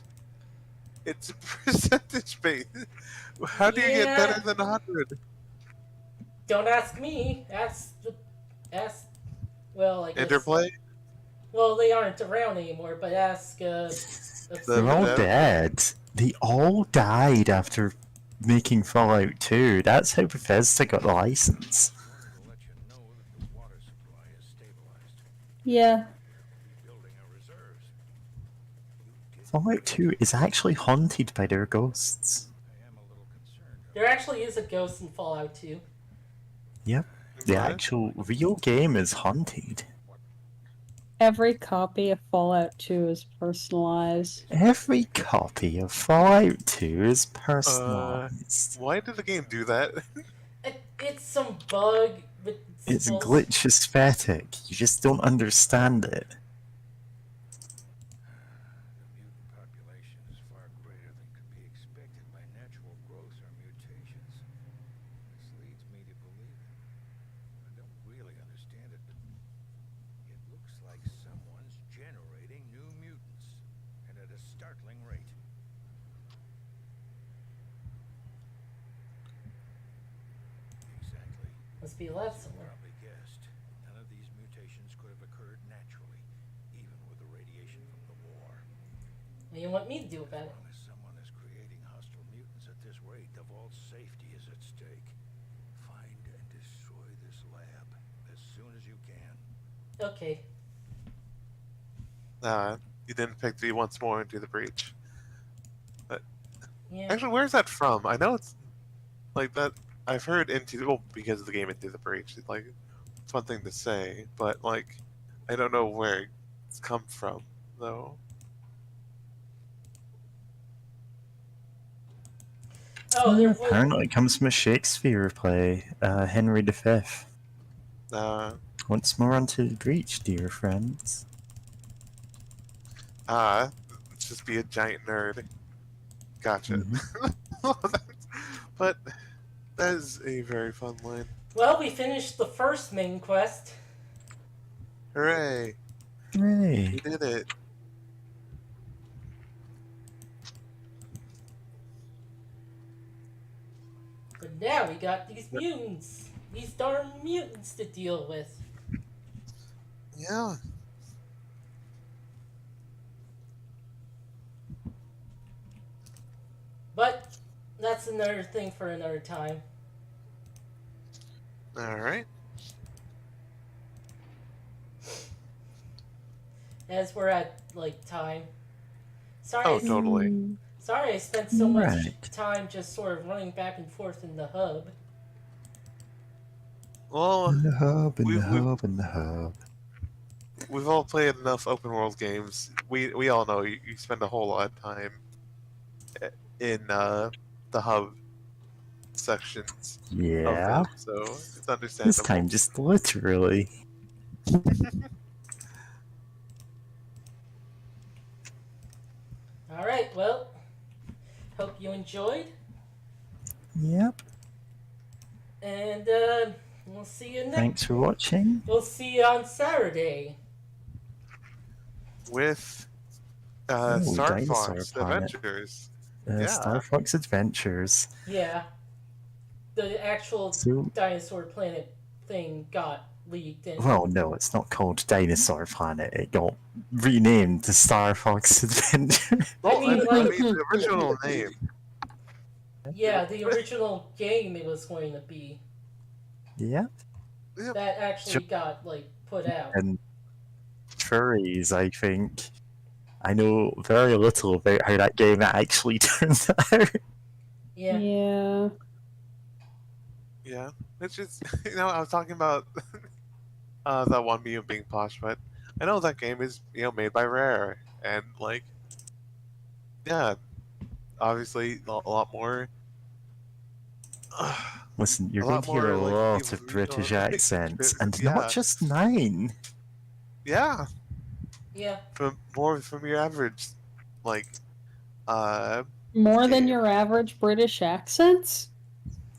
It's a percentage base. How do you get better Yeah. than 100? Don't ask me. Ask. Well, I guess. Interplay? Well, they aren't around anymore, but ask. They're all dev? dead. They all died after making Fallout 2. That's how Bethesda got the license. Wanted to let you know that the water supply is stabilized. Yeah. We're rebuilding our reserves. You did Fallout great. 2 is actually haunted by their ghosts. I am a little concerned. There actually is a ghost in Fallout 2. Yep. The What? actual real game is haunted. Every copy of Fallout 2 is personalized. Every copy of Fallout 2 is personalized. Why did the game do that? It's some bug, but It's well, glitch aesthetic. You just don't understand it. The mutant population is far greater than could be expected by natural growth or mutations. This leads me to believe it. I don't really understand it, but it looks like someone's generating new mutants, and at a startling rate. Exactly. must be left As you somewhere. probably guessed, none of these mutations could have occurred naturally, even with the radiation from the war. What do you want me to do about it? As long as someone is creating hostile mutants at this rate, the vault's safety is at stake. Find and destroy this lab as soon as you can. Okay. You didn't pick the once more into the breach. Yeah. Actually, where's that from? I know it's like that. I've heard because of the game Into the Breach. It's like it's one thing to say, but like I don't know where it's come from though. Oh, there was. Apparently it comes from a Shakespeare play, Henry V. Uh, Once more onto the breach, dear friends. let's just be a giant nerd. Gotcha. Mhm. But that is a very fun line. Well, we finished the first main quest. Hooray! Hooray. We did it. But now we got these mutants. These darn mutants to deal with. Yeah. that's another thing for another time. All right. As we're at like time. Sorry, Oh, totally. sorry I spent so much Right. time just sort of running back and forth in the hub. Well, In the hub, in we, the we, hub, in the hub. we've all played enough open world games. We all know you spend a whole lot of time in the hub sections of Yeah. them, so it's This understandable. time, just literally. Alright, well, hope you enjoyed, Yep. and we'll see you next. Thanks for watching. We'll see you on Saturday. With Dinosaur Star Fox Planet. Adventures. Star Fox Adventures. Yeah. The actual So, Dinosaur Planet thing got leaked and well, no, it's not called Dinosaur Planet. It got renamed to Star Fox Adventure. Well, mean, I like- mean, the original name. yeah, the original game it was going to be Yep. that actually got like put out. And furries, I think. I know very little about how that game actually turned out. Yeah. Yeah. Yeah, which is I was talking about that one meme being posh, but I know that game is made by Rare, and like, yeah, obviously a lot more. Listen, you're A going lot to hear a more, like, lot evolution of British or, like, accents, and yeah. not just mine. Yeah, Yeah. from your average, like, More than game. your average British accents?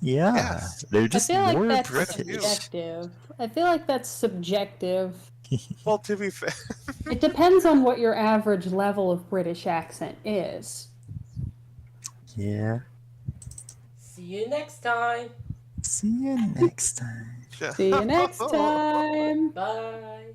Yeah, Yes. they're I just feel like more that's British. subjective. I feel like that's subjective. Well, to be fair, It depends on what your average level of British accent is. Yeah. See you next time. See you next time. See you next time. Bye.